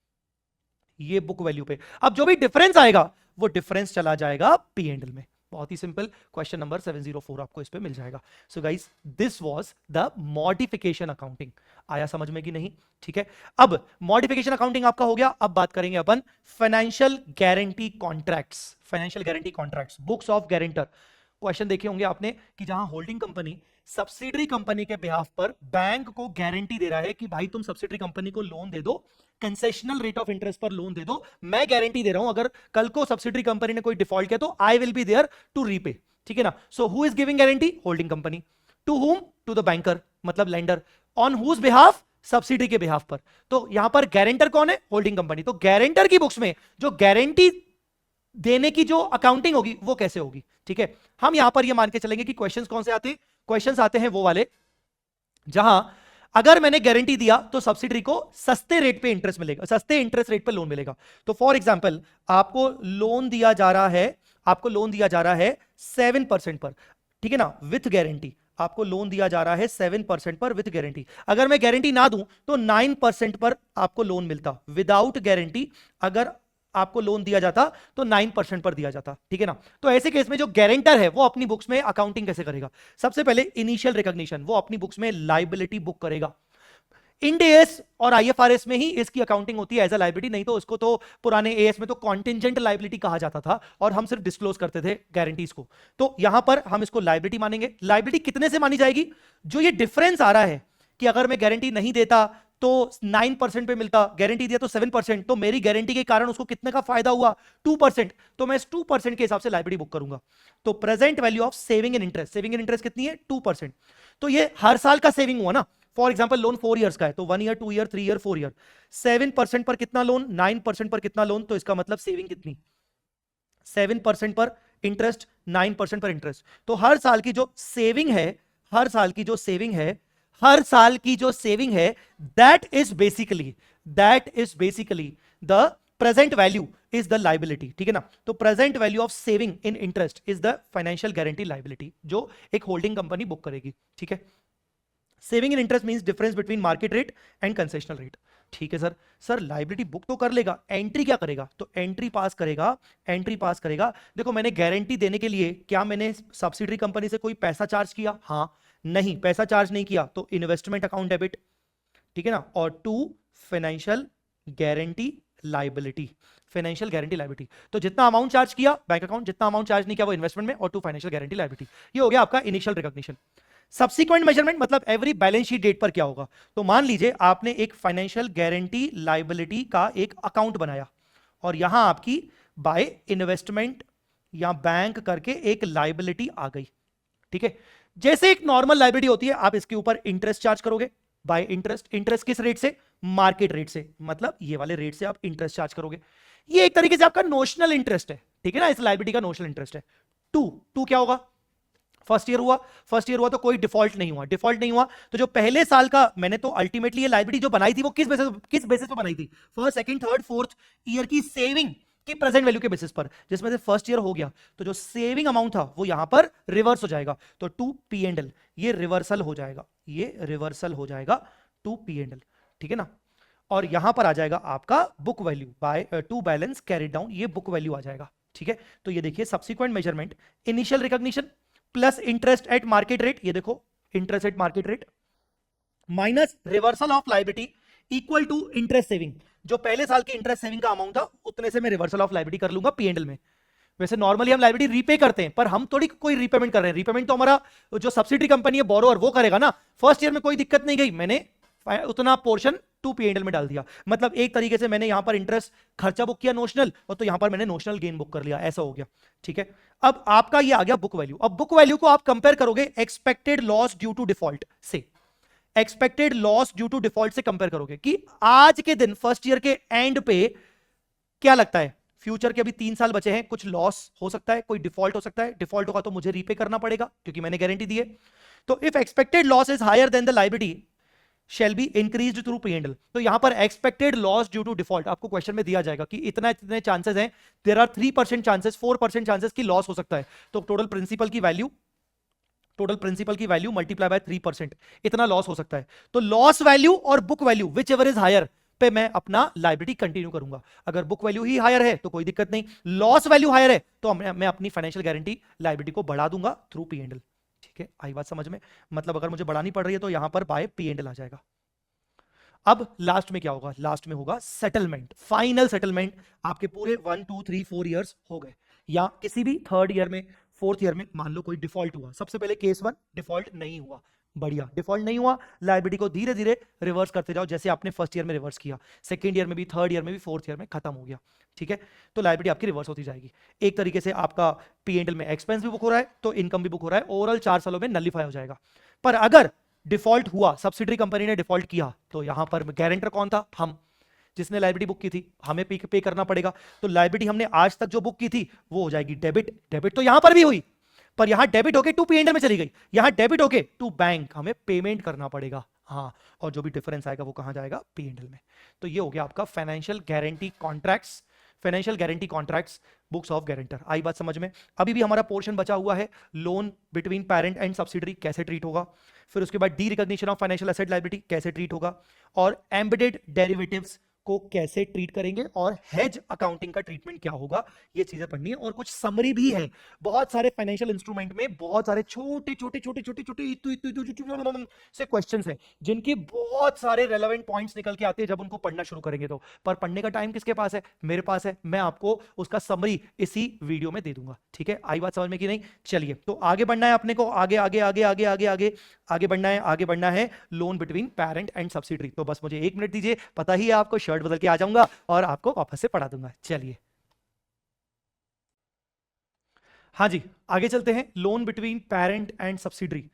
ये बुक वैल्यू पे। अब जो भी डिफरेंस आएगा वो डिफरेंस चला जाएगा पी एंड एल में। बहुत ही सिंपल, क्वेश्चन नंबर 704 आपको इस पे मिल जाएगा। So guys this was the modification accounting. आया समझ में कि नहीं? ठीक है, अब मॉडिफिकेशन अकाउंटिंग आपका हो गया। अब बात करेंगे अपन financial guarantee contracts, financial guarantee contracts, books of guarantor. Question देखे होंगे आपने कि जहां होल्डिंग कंपनी सब्सिडरी कंपनी के बिहाफ पर बैंक को गारंटी दे रहा है कि भाई तुम सब्सिडरी कंपनी को लोन दे दो, कंसेशनल रेट ऑफ इंटरेस्ट पर लोन दे दो, मैं गारंटी दे रहा हूं अगर कल को सब्सिडरी कंपनी ने कोई डिफॉल्ट किया तो I will be there to repay. ठीक है ना, so who is giving guarantee, holding company, to whom, to the banker मतलब lender, on whose behalf, subsidiary के बिहाफ पर। तो यहां पर गारंटर कौन है, होल्डिंग कंपनी। तो गारंटर की बुक्स में जो गारंटी देने की जो अकाउंटिंग होगी वो कैसे होगी? ठीक है, हम यहां पर ये मान के चलेंगे कि क्वेश्चंस कौन से आते हैं, क्वेश्चंस आते हैं वो वाले जहां अगर मैंने गारंटी दिया तो सब्सिडरी को सस्ते रेट पे इंटरेस्ट मिलेगा, सस्ते इंटरेस्ट रेट पे लोन मिलेगा। तो फॉर एग्जांपल आपको लोन दिया जा रहा है, आपको लोन दिया जा रहा है 7% पर, ठीक है ना, विथ गारंटी आपको लोन दिया जा रहा है 7% पर विथ गारंटी। अगर मैं गारंटी ना दूं तो 9% पर आपको लोन मिलता, विदाउट गारंटी अगर आपको लोन दिया जाता तो 9% पर दिया जाता। ठीक है ना, तो ऐसे केस में जो गारंटर है वो अपनी बुक्स में अकाउंटिंग कैसे करेगा? सबसे पहले इनिशियल रिकॉग्निशन, वो अपनी बुक्स में लायबिलिटी बुक करेगा। इंड एएस और आईएफआरएस में ही इसकी अकाउंटिंग होती है एज अ लायबिलिटी, नहीं तो इसको तो पुराने एएस में तो कॉन्टिजेंट लायबिलिटी कहा जाता था और हम सिर्फ डिस्क्लोज करते थे गारंटीज को। तो यहां पर हम इसको लायबिलिटी मानेंगे। लायबिलिटी कितने से मानी जाएगी? जो ये डिफरेंस आ रहा है कि अगर मैं गारंटी नहीं देता तो 9% पे मिलता, गारंटी दिया तो 7%, तो मेरी गारंटी के कारण उसको कितने का फायदा हुआ, 2%, तो मैं इस 2% के हिसाब से लायबिलिटी बुक करूंगा। तो present value of saving in interest, saving in interest कितनी है, 2%। तो ये हर साल का सेविंग हुआ ना, फॉर एग्जांपल लोन 4 इयर्स का है तो 1 ईयर, 2 ईयर, 3 ईयर, 4 ईयर, 7% पर कितना लोन, 9% पर कितना लोन, तो इसका मतलब सेविंग कितनी, 7% पर इंटरेस्ट, 9% पर इंटरेस्ट। तो हर साल की जो सेविंग है, हर साल की जो सेविंग है, हर साल की जो सेविंग है, that is basically the present value is the liability. ठीक है ना, तो present value of saving in interest is the financial guarantee liability जो एक होल्डिंग कंपनी बुक करेगी। ठीक है, saving in interest means difference between market rate and concessional rate. ठीक है सर लायबिलिटी बुक तो कर लेगा, एंट्री क्या करेगा? तो एंट्री पास करेगा, एंट्री पास करेगा। देखो मैंने गारंटी देने के लिए क्या मैंने सब्सिडरी कंपनी से कोई पैसा चार्ज किया? हाँ, नहीं, पैसा चार्ज नहीं किया, तो इन्वेस्टमेंट अकाउंट डेबिट, ठीक है ना, और to financial guarantee liability, financial guarantee liability. तो जितना अमाउंट चार्ज किया बैंक अकाउंट, जितना अमाउंट चार्ज नहीं किया वो इन्वेस्टमेंट में, और टू फाइनेंशियल गारंटी लायबिलिटी। ये हो गया आपका इनिशियल रिकॉग्निशन। सब्सिक्वेंट मेजरमेंट मतलब एवरी बैलेंस शीट डेट पर क्या होगा? तो मान लीजिए आपने एक फाइनेंशियल गारंटी लायबिलिटी का एक अकाउंट बनाया और यहां आपकी बाय इन्वेस्टमेंट या बैंक करके एक लायबिलिटी आ गई। ठीक है, जैसे एक नॉर्मल लायबिलिटी होती है आप इसके ऊपर इंटरेस्ट चार्ज करोगे बाय इंटरेस्ट। इंटरेस्ट किस रेट से? मार्केट रेट से, मतलब ये वाले रेट से आप इंटरेस्ट चार्ज करोगे। ये एक तरीके से आपका नोशनल इंटरेस्ट है। ठीक है ना, इस लायबिलिटी का नोशनल इंटरेस्ट है। टू क्या होगा, फर्स्ट ईयर हुआ तो कोई डिफॉल्ट नहीं हुआ, डिफॉल्ट नहीं हुआ तो जो पहले साल का मैंने तो अल्टीमेटली ये लायबिलिटी जो बनाई थी वो किस बेसिस पे बनाई थी, first second third fourth year की सेविंग की प्रेजेंट वैल्यू के बेसिस पर, जिसमें से फर्स्ट ईयर हो गया तो जो सेविंग अमाउंट था वो यहां पर रिवर्स हो जाएगा, तो टू पी एंड एल ये रिवर्सल हो जाएगा, ये रिवर्सल हो जाएगा टू पी एंड एल, ठीक है ना। और यहां पर आ जाएगा आपका book value by to balance carried down, ये बुक वैल्यू आ जाएगा, ठीक है। तो ये देखिए subsequent measurement, initial recognition plus interest at market rate, ये देखो interest at market rate minus reversal of liability equal to interest saving, जो पहले साल की इंटरेस्ट सेविंग का अमाउंट था उतने से मैं रिवर्सल ऑफ लायबिलिटी कर लूंगा पी एंड एल में। वैसे नॉर्मली हम लायबिलिटी रीपे करते हैं, पर हम थोड़ी कोई रीपेमेंट कर रहे हैं, रीपेमेंट तो हमारा जो सब्सिडी कंपनी है बोरोअर वो करेगा ना। फर्स्ट ईयर में कोई दिक्कत नहीं गई, मैंने उतना portion to P and L में डाल दिया, मतलब एक तरीके से मैंने यहां पर इंटरेस्ट खर्चा बुक किया नोशनल, और तो यहां पर मैंने नोशनल गेन बुक कर लिया, ऐसा हो गया, ठीक है। अब आपका ये आ गया बुक वैल्यू। अब बुक वैल्यू को आप कंपेयर करोगे expected loss due to default से, expected loss due to default से कंपेयर करोगे कि आज के दिन फर्स्ट ईयर के एंड पे क्या लगता है, फ्यूचर के अभी 3 साल बचे हैं, कुछ लॉस हो सकता है, कोई डिफॉल्ट हो सकता है, डिफॉल्ट होगा तो मुझे रीपे करना पड़ेगा क्योंकि मैंने गारंटी दी है। तो if expected loss is higher than the liability shall be increased through P&L, तो यहां पर expected loss due to default आपको क्वेश्चन में दिया जाएगा कि इतना इतने चांसेस हैं, देयर आर 3% चांसेस 4% चांसेस की लॉस हो सकता है, तो टोटल प्रिंसिपल की वैल्यू मल्टीप्लाई बाय 3%, इतना लॉस हो सकता है। तो लॉस वैल्यू और book value whichever is higher पे मैं अपना लायबिलिटी कंटिन्यू करूंगा। अगर बुक वैल्यू ही हायर है तो कोई दिक्कत नहीं, लॉस वैल्यू हायर है तो मैं अपनी फाइनेंशियल गारंटी लायबिलिटी को बढ़ा दूंगा थ्रू P&L, ठीक है। आई बात समझ में, मतलब अगर मुझे बढ़ानी पड़ रही है तो यहां पर बाय P&L आ जाएगा। अब लास्ट में क्या होगा, लास्ट में होगा सेटलमेंट, फाइनल सेटलमेंट, आपके पूरे 1 2 3 4 इयर्स हो गए, या किसी भी थर्ड ईयर में फोर्थ ईयर में मान लो कोई डिफॉल्ट हुआ, सबसे पहले केस 1 डिफॉल्ट नहीं हुआ, बढ़िया, डिफॉल्ट नहीं हुआ, लायबिलिटी को धीरे धीरे रिवर्स करते जाओ जैसे आपने फर्स्ट ईयर में रिवर्स किया, सेकंड ईयर में भी, थर्ड ईयर में भी, फोर्थ ईयर में खत्म हो गया, ठीक है। तो लायबिलिटी आपकी रिवर्स होती जाएगी, एक तरीके से आपका P&L में एक्सपेंस भी बुक हो रहा है तो इनकम भी बुक हो रहा है, ओवरऑल 4 सालों में नलिफाई हो जाएगा। पर अगर डिफॉल्ट हुआ, सब्सिडरी कंपनी ने डिफॉल्ट किया, तो यहां पर गारंटर कौन था, हम, जिसने लायबिलिटी बुक की थी, हमें पे करना पड़ेगा। तो लायबिलिटी हमने आज तक जो बुक की थी वो हो जाएगी डेबिट, डेबिट तो यहां पर भी हुई, पर यहां डेबिट होके टू P&L में चली गई, यहां डेबिट होके टू बैंक, हमें पेमेंट करना पड़ेगा, हाँ, और जो भी डिफरेंस आएगा वो कहां जाएगा, P&L में। तो ये हो गया आपका financial guarantee contracts, financial guarantee contracts, books of guarantor. आई बात समझ में। अभी भी हमारा पोर्शन बचा हुआ है loan between parent and subsidiary कैसे ट्रीट होगा, फिर उसके बाद D recognition of financial asset liability कैसे ट्रीट होगा, और एम्बेडेड डेरिवेटिव्स को कैसे ट्रीट करेंगे, और हेज अकाउंटिंग का ट्रीटमेंट क्या होगा, ये चीजें पढ़नी है। और कुछ समरी भी है, बहुत सारे फाइनेंशियल इंस्ट्रूमेंट में बहुत सारे छोटे छोटे छोटे छोटे छोटे से क्वेश्चंस हैं जिनके बहुत सारे रेलेवेंट पॉइंट्स निकल के आते हैं जब उनको पढ़ना शुरू करेंगे तो। पर पढ़ने का टाइम किसके पास है, मेरे पास है, मैं आपको उसका समरी इसी वीडियो में दे दूंगा, ठीक है। आई बात समझ में कि नहीं, चलिए तो आगे बढ़ना है अपने को, आगे आगे आगे आगे आगे आगे आगे बढ़ना है, आगे बढ़ना है loan between parent and subsidiary. तो बस मुझे 1 मिनट दीजिए, पता ही है आपको, शर्ट बदल के आ जाऊंगा और आपको वापस से पढ़ा दूंगा। चलिए हाँ जी, आगे चलते हैं, loan between parent and subsidiary.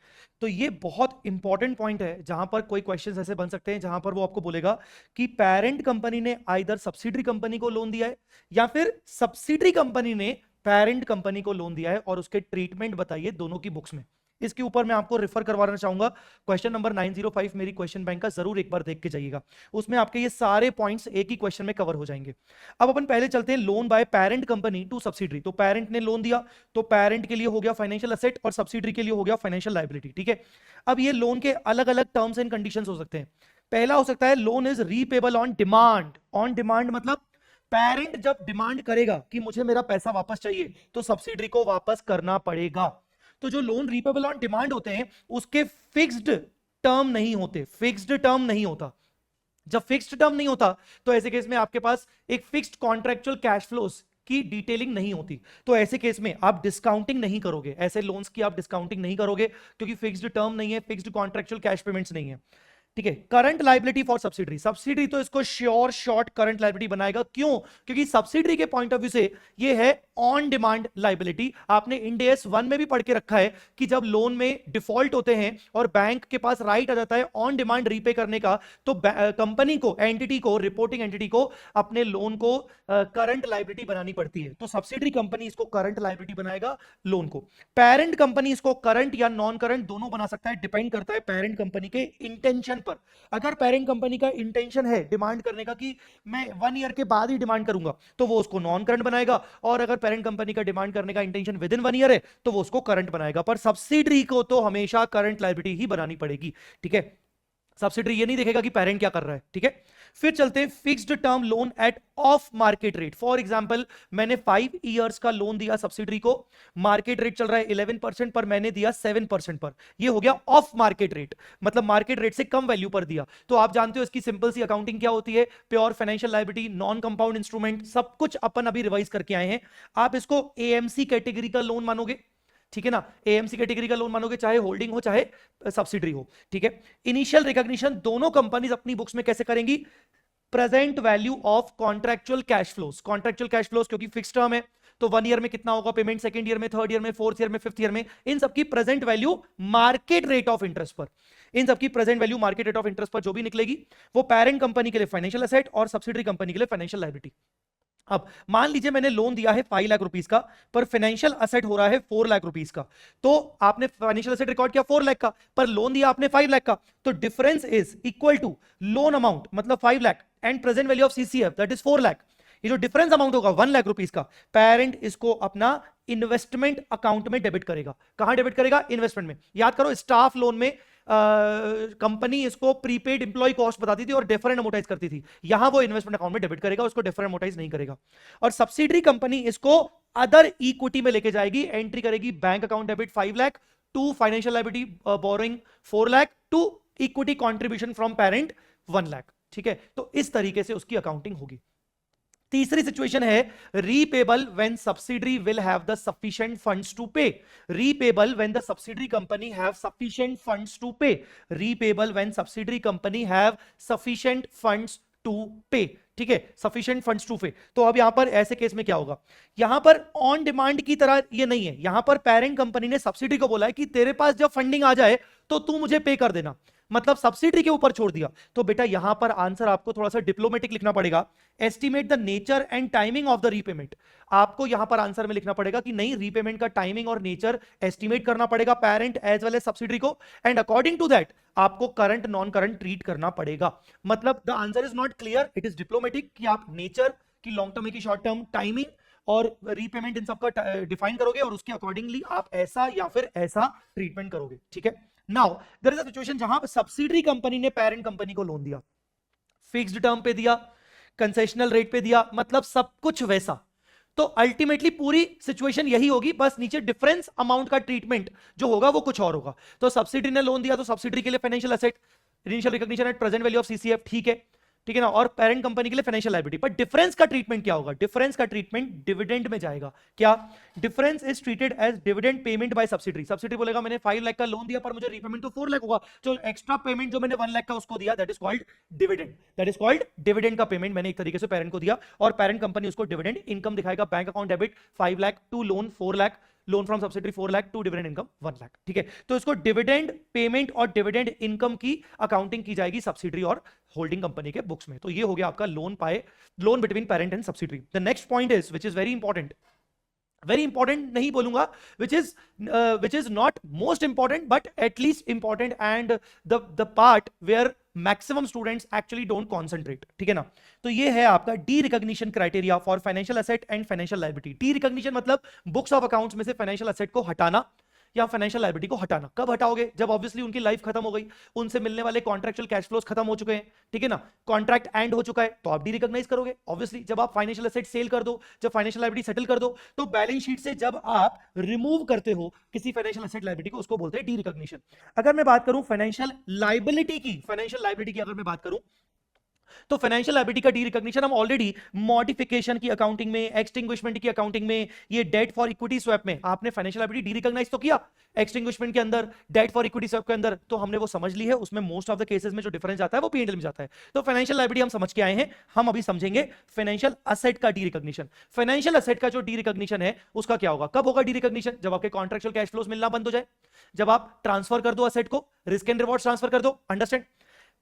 तो ये बहुत इंपॉर्टेंट पॉइंट है जहां पर कोई क्वेश्चंस ऐसे बन सकते हैं जहां पर वो आपको बोलेगा कि पेरेंट कंपनी ने आइदर सब्सिडरी कंपनी को लोन दिया है या फिर सब्सिडरी कंपनी ने पेरेंट कंपनी को लोन दिया है, और उसके ट्रीटमेंट बताइए दोनों की बुक्स में। इसके ऊपर मैं आपको रेफर करवाना चाहूंगा, क्वेश्चन नंबर 905 मेरी क्वेश्चन बैंक का, जरूर एक बार देख के जाइएगा, उसमें आपके ये सारे पॉइंट्स एक ही क्वेश्चन में कवर हो जाएंगे। अब अपन पहले चलते हैं loan by parent company to subsidiary. तो पेरेंट ने लोन दिया तो पेरेंट के लिए हो गया फाइनेंशियल एसेट और सब्सिडरी के लिए हो गया फाइनेंशियल लायबिलिटी, ठीक है। अब ये लोन के अलग अलग टर्म्स एंड कंडीशंस हो सकते हैं। पहला हो सकता है loan is repayable on demand. On demand मतलब पेरेंट जब डिमांड करेगा कि मुझे मेरा पैसा वापस चाहिए तो सब्सिडरी को वापस करना पड़ेगा। तो जो लोन रीपेबल ऑन डिमांड होते हैं उसके फिक्स्ड टर्म नहीं होते, फिक्स्ड टर्म नहीं होता। जब फिक्स्ड टर्म नहीं होता तो ऐसे केस में आपके पास एक फिक्स्ड कॉन्ट्रेक्चुअल कैश फ्लोस की डिटेलिंग नहीं होती, तो ऐसे केस में आप डिस्काउंटिंग नहीं करोगे, ऐसे लोन्स की आप डिस्काउंटिंग नहीं करोगे क्योंकि फिक्स्ड टर्म नहीं है, फिक्स्ड कॉन्ट्रेक्चुअल कैश पेमेंट्स नहीं है। ठीक है, current liability for subsidiary, subsidiary तो इसको श्योर शॉर्ट करंट लाइबिलिटी बनाएगा। क्यों? क्योंकि सब्सिडरी के पॉइंट ऑफ व्यू से ये है ऑन डिमांड लाइबिलिटी। आपने इंड AS 1 में भी पढ़ के रखा है कि जब लोन में डिफॉल्ट होते हैं और बैंक के पास राइट आ जाता है ऑन डिमांड रीपे करने का, तो कंपनी को, एंटिटी को, रिपोर्टिंग एंटिटी को अपने लोन को करंट लाइबिलिटी बनानी पड़ती है। तो सब्सिडरी कंपनी इसको करंट लाइबिलिटी बनाएगा लोन को। पेरेंट कंपनी इसको करंट या नॉन करंट दोनों बना सकता है, डिपेंड करता है पेरेंट कंपनी के इंटेंशन पर। अगर पेरेंट कंपनी का इंटेंशन है डिमांड करने का कि मैं 1 ईयर के बाद ही डिमांड करूंगा, तो वो उसको नॉन करंट बनाएगा। और अगर पेरेंट कंपनी का डिमांड करने का इंटेंशन विद इन 1 ईयर है, तो वो उसको करंट बनाएगा। पर सब्सिडरी को तो हमेशा करंट लायबिलिटी ही बनानी पड़ेगी। ठीक है, सब्सिडरी ये नहीं देखेगा कि पेरेंट क्या कर रहा है। ठीक है, फिर चलते हैं fixed term loan at of market rate. For example, मैंने 5 इयर्स का लोन दिया सब्सिडरी को, मार्केट रेट चल रहा है 11% पर, मैंने दिया 7% पर, ये हो गया ऑफ मार्केट रेट, मतलब मार्केट रेट से कम वैल्यू पर दिया। तो आप जानते हो इसकी सिंपल सी अकाउंटिंग क्या होती है, pure financial liability, non compound instrument, सब कुछ अपन अभी रिवाइज करके आए हैं। आप इसको एएमसी कैटेगरी का लोन मानोगे, ठीक है ना, एएमसी कैटेगरी का लोन मानोगे, चाहे होल्डिंग हो चाहे सब्सिडरी हो। ठीक है, इनिशियल रिकॉग्निशन दोनों कंपनीज अपनी बुक्स में कैसे करेंगी, present value of contractual cash flows. Contractual cash flows क्योंकि फिक्स टर्म है, तो 1 ईयर में कितना होगा पेमेंट, सेकंड ईयर में, थर्ड ईयर में, फोर्थ ईयर में, फिफ्थ ईयर में, इन सबकी present value market rate of interest पर, इन सबकी present value market rate of interest पर जो भी निकलेगी, वो पेरेंट कंपनी के लिए फाइनेंशियल एसेट और सब्सिडरी कंपनी के लिए फाइनेंशियल लायबिलिटी। अब मान लीजिए मैंने लोन दिया है 5 लाख रुपीस का, पर फाइनेंशियल असेट हो रहा है 4 लाख रुपीस का। तो आपने फाइनेंशियल असेट रिकॉर्ड किया 4 लाख का, पर लोन दिया आपने 5 लाख का, तो difference is equal to loan amount मतलब 5 lakh and present value of CCF that is 4 lakh. ये जो डिफरेंस अमाउंट होगा 1 लाख रुपीस का, पेरेंट इसको अपना इन्वेस्टमेंट अकाउंट में डेबिट करेगा। कहां डेबिट करेगा, इन्वेस्टमेंट में। याद करो, स्टाफ लोन में कंपनी इसको प्रीपेड इंप्लॉय कॉस्ट बताती थी और डेफर अमोटाइज करती थी, यहां वो इन्वेस्टमेंट अकाउंट में डेबिट करेगा, उसको डेफर अमोटाइज नहीं करेगा। और सब्सिडरी कंपनी इसको अदर इक्विटी में लेके जाएगी, एंट्री करेगी bank account debit 5 lakh, to financial liability borrowing 4 lakh, to equity contribution from parent 1 lakh. ठीक है, तो इस तरीके से उसकी अकाउंटिंग होगी। तीसरी सिचुएशन है repayable when subsidiary will have the sufficient funds to pay. Repayable when the subsidiary company have sufficient funds to pay. Repayable when subsidiary company have sufficient funds to pay. ठीक है, sufficient funds to पे। तो अब यहां पर ऐसे case में क्या होगा, यहां पर ऑन डिमांड की तरह ये नहीं है, यहां पर पेरेंट कंपनी ने सब्सिडी को बोला है कि तेरे पास जब फंडिंग आ जाए तो तू मुझे पे कर देना, मतलब सब्सिडी के ऊपर छोड़ दिया। तो बेटा यहां पर आंसर आपको थोड़ा सा डिप्लोमेटिक लिखना पड़ेगा, estimate the nature and timing of the repayment. आपको यहां पर आंसर में लिखना पड़ेगा कि नहीं, रीपेमेंट का टाइमिंग और नेचर एस्टिमेट करना पड़ेगा parent as well as subsidy को, एंड अकॉर्डिंग टू दैट आपको करंट नॉन करंट ट्रीट करना पड़ेगा। मतलब the answer is not clear, it is diplomatic, कि आप नेचर की लॉन्ग टर्म की शॉर्ट टर्म, टाइमिंग और रीपेमेंट इन सबका डिफाइन करोगे और उसके अकॉर्डिंगली आप ऐसा या फिर ऐसा ट्रीटमेंट करोगे। ठीक है, now there is a situation जहां सब्सिडरी कंपनी ने पेरेंट कंपनी को लोन दिया, फिक्स्ड टर्म पे दिया, कंसेशनल रेट पे दिया, मतलब सब कुछ वैसा। तो अल्टीमेटली पूरी सिचुएशन यही होगी, बस नीचे डिफरेंस अमाउंट का ट्रीटमेंट जो होगा वो कुछ और होगा। तो सब्सिडी ने लोन दिया तो सब्सिडी के लिए financial asset, initial recognition at present value of CCF, ठीक है, ठीक है ना, और पेरेंट कंपनी के लिए फाइनेंशियल लायबिलिटी। पर डिफरेंस का ट्रीटमेंट क्या होगा, डिफरेंस का ट्रीटमेंट डिविडेंड में जाएगा। क्या, difference is treated as dividend payment by subsidiary. Subsidiary बोलेगा मैंने 5 लाख का लोन दिया पर मुझे रीपेमेंट तो 4 लाख होगा, जो एक्स्ट्रा पेमेंट जो मैंने 1 लाख का उसको दिया, that is called dividend. That is called dividend का पेमेंट मैंने एक तरीके से पेरेंट को दिया, और पेरेंट कंपनी उसको डिविडेंड इनकम दिखाएगा, bank account debit 5 lakh, to loan 4 lakh, loan from subsidiary 4 lakh, to dividend income 1 lakh. ठीक है, तो इसको डिविडेंड पेमेंट और डिविडेंड इनकम की अकाउंटिंग की जाएगी सब्सिडरी और होल्डिंग कंपनी के बुक्स में। तो ये हो गया आपका लोन पाए, loan between parent and subsidiary. The next point is which is very important नहीं बोलूंगा, which is not most important but at least important, and the part where maximum students actually don't concentrate. ठीक है ना, तो ये है आपका D recognition criteria for financial asset and financial liability. D recognition मतलब बुक्स ऑफ अकाउंट्स में से फाइनेंशियल एसेट को हटाना या फाइनेंशियल लायबिलिटी को हटाना। कब हटाओगे, जब ऑब्वियसली उनकी लाइफ खत्म हो गई, उनसे मिलने वाले कॉन्ट्रैक्चुअल कैश फ्लोज खत्म हो चुके हैं। ठीक है ना, कॉन्ट्रैक्ट एंड हो चुका है तो आप डी रिकॉग्नाइज करोगे। ऑब्वियसली जब आप फाइनेंशियल एसेट सेल कर दो, जब फाइनेंशियल लायबिलिटी सेटल कर दो, तो बैलेंस शीट से जब आप रिमूव करते हो किसी फाइनेंशियल एसेट लायबिलिटी को, उसको बोलते हैं डी रिकॉग्निशन। अगर मैं बात करूं फाइनेंशियल लायबिलिटी की, अगर मैं बात करूं तो फाइनेंशियल लायबिलिटी का डी रिकॉग्निशन हम ऑलरेडी मॉडिफिकेशन की अकाउंटिंग में, एक्सटिंग्विशमेंट की अकाउंटिंग में, ये डेट फॉर इक्विटी स्वैप में आपने फाइनेंशियल लायबिलिटी डी रिकॉग्नाइज तो किया, एक्सटिंग्विशमेंट के अंदर, डेट फॉर इक्विटी स्वैप के अंदर, तो हमने वो समझ ली है। उसमें मोस्ट ऑफ द केसेस में जो डिफरेंस आता है वो पी&एल में जाता है। तो फाइनेंशियल लायबिलिटी हम समझ के आए हैं, हम अभी समझेंगे फाइनेंशियल असेट का डी रिकॉग्निशन। फाइनेंशियल असेट का जो डी रिकॉग्निशन है उसका क्या होगा, कब होगा डी रिकॉग्निशन? जब आपके कॉन्ट्रेक्चुअल कैश फ्लोज मिलना बंद हो जाए, जब आप ट्रांसफर कर दो असेट को, रिस्क एंड रिवॉर्ड ट्रांसफर कर दो। अंडरस्टैंड?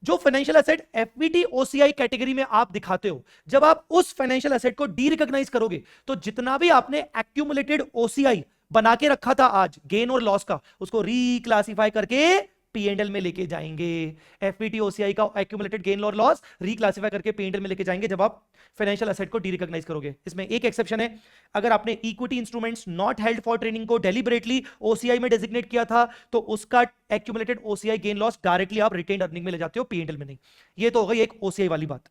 जो financial asset FBT OCI category में आप दिखाते हो, जब आप उस फाइनेंशियल एसेट को डी रिकॉग्नाइज करोगे तो जितना भी आपने एक्यूमुलेटेड ओसीआई बना के रखा था आज गेन और लॉस का, उसको रीक्लासिफाई करके पी&एल में लेके जाएंगे। एफबीटी ओसीआई का एक्यूमुलेटेड गेन और लॉस रीक्लासिफाई करके पी&एल में लेके जाएंगे जब आप फाइनेंशियल एसेट को डी रिकॉग्नाइज करोगे। इसमें एक एक्सेप्शन है, अगर आपने equity instruments not held for trading को डेलिबरेटली ओसीआई में डेजिग्नेट किया था तो उसका accumulated OCI gain loss directly आप रिटेन्ड अर्निंग में ले जाते हो, पी&एल में नहीं। ये तो हो गई एक ओसीआई वाली बात।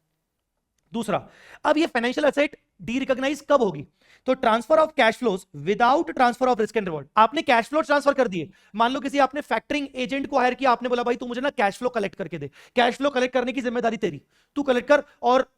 दूसरा, अब ये फाइनेंशियल एसेट डी रिकॉग्नाइज कब होगी? तो transfer of cash flows without transfer of risk and reward. आपने कैश फ्लो ट्रांसफर कर दिए, मान लो किसी आपने फैक्टरिंग एजेंट को हायर किया, आपने बोला भाई तू मुझे ना कैश फ्लो कलेक्ट करके दे, कैश फ्लो कलेक्ट करने की जिम्मेदारी तेरी, तू कलेक्ट कर, और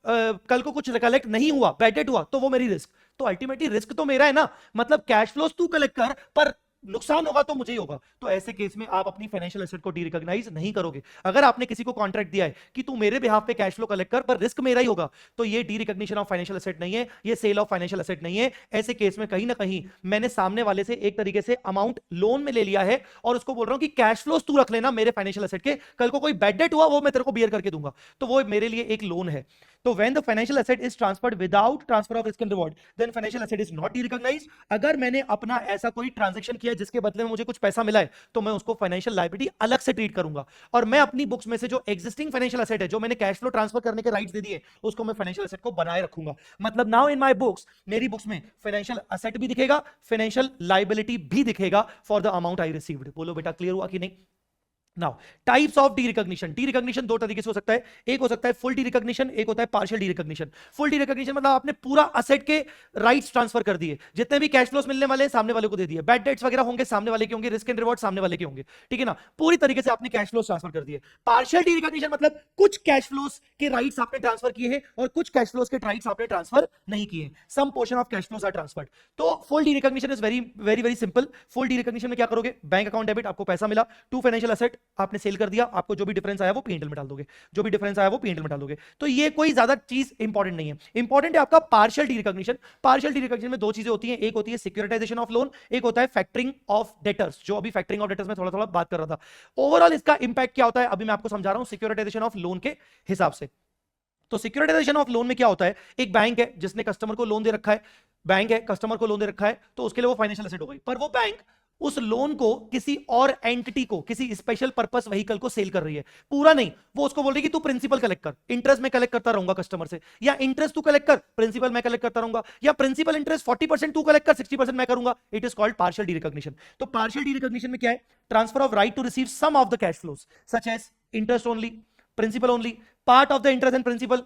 कल को कुछ कलेक्ट नहीं हुआ, बैड डेट हुआ, तो वो मेरी रिस्क। तो अल्टीमेटली रिस्क तो मेरा है ना, मतलब कैश फ्लोज तू कलेक्ट कर पर नुकसान होगा तो मुझे ही होगा। तो ऐसे केस में आप अपनी फाइनेंशियल एसेट को डी रिकॉग्नाइज नहीं करोगे। अगर आपने किसी को कॉन्ट्रैक्ट दिया है कि तू मेरे बिहाफ पे कैश फ्लो कलेक्ट कर पर रिस्क मेरा ही होगा, तो ये D recognition of financial asset नहीं है, ये सेल ऑफ फाइनेंशियल एसेट नहीं है। ऐसे केस में कहीं ना कहीं मैंने सामने वाले से एक तरीके से अमाउंट लोन में ले लिया है और उसको बोल रहा हूं कि कैश फ्लोज तू रख लेना मेरे फाइनेंशियल एसेट के, कल को कोई बैड डेट हुआ वो मैं तेरे को बियर करके दूंगा, तो वो मेरे लिए एक लोन है। तो when the financial asset is transferred without transfer of risk and reward, then financial asset is not derecognized। अगर मैंने अपना ऐसा कोई ट्रांजैक्शन किया जिसके बदले में मुझे कुछ पैसा मिला है तो मैं उसको फाइनेंशियल लायबिलिटी अलग से ट्रीट करूंगा, और मैं अपनी बुक्स में से जो एग्जिस्टिंग फाइनेंशियल एसेट है, जो मैंने कैश फ्लो ट्रांसफर करने के राइट्स दे दिए, उसको मैं फाइनेंशियल एसेट को बनाए रखूंगा। मतलब नाउ इन माय बुक्स, मेरी बुक्स में फाइनेंशियल एसेट भी दिखेगा, फाइनेंशियल लायबिलिटी भी दिखेगा for the amount I received. बोलो बेटा क्लियर हुआ कि नहीं? Now types of D recognition. D recognition दो तरीके से हो सकता है, एक हो सकता है फुल डी रिकॉग्निशन, एक होता है partial D recognition. Full derecognition मतलब आपने पूरा असेट के राइट्स ट्रांसफर कर दिए, जितने भी कैश फ्लोस मिलने वाले हैं सामने वाले को दे दिए, बैड डेट्स वगैरह होंगे सामने वाले के होंगे, रिस्क एंड रिवॉर्ड सामने वाले के होंगे, ठीक है ना, पूरी तरीके से आपने कैश फ्लोस ट्रांसफर कर दिए। पार्शियल डी रिकॉग्निशन मतलब कुछ कैश फ्लोस के राइट्स आपने ट्रांसफर किए हैं और कुछ कैश फ्लोस के राइट्स आपने ट्रांसफर नहीं किए, some portion of cash flows are transferred. तो full derecognition is very very very simple. Full derecognition में क्या करोगे, बैंक अकाउंट डेबिट, आपको पैसा मिला, टू फाइनेंशियल एसेट आपने सेल कर दिया, आपको जो भी डिफरेंस आया वो पी&एल में डाल दोगे, जो भी डिफरेंस आया वो पी&एल में डाल दोगे। तो ये कोई ज्यादा चीज इंपॉर्टेंट नहीं है। इंपॉर्टेंट है आपका partial D recognition. Partial derecognition में दो चीजें होती हैं, एक होती है सिक्योरिटाइजेशन ऑफ लोन, एक होता है फैक्टरिंग ऑफ डेटर्स, जो अभी फैक्टरिंग ऑफ डेटर्स में थोड़ा थोड़ा बात कर रहा था। ओवरऑल इसका इंपैक्ट क्या होता है अभी मैं आपको समझा रहा हूं सिक्योरिटाइजेशन ऑफ लोन के हिसाब से। तो सिक्योरिटाइजेशन ऑफ लोन में क्या होता है, एक बैंक है जिसने कस्टमर को लोन दे रखा है, बैंक है कस्टमर को लोन दे रखा है, तो उसके लिए वो फाइनेंशियल एसेट हो गई, पर वो बैंक उस लोन को किसी और एंटिटी को, किसी स्पेशल पर्पस व्हीकल को सेल कर रही है, पूरा नहीं। वो उसको बोल रही है कि तू प्रिंसिपल कलेक्ट कर, इंटरेस्ट में कलेक्ट करता रहूंगा कस्टमर से, या इंटरेस्ट तू कलेक्ट कर, प्रिंसिपल मैं कलेक्ट करता रहूंगा, या प्रिंसिपल इंटरेस्ट 40% तू कलेक्ट कर, 60% मैं करूंगा। It is called partial derecognition. तो पार्शियल डी रिकॉग्निशन में क्या है, transfer of right to receive some of the cash flows such as interest only, principal only, part of the interest and principal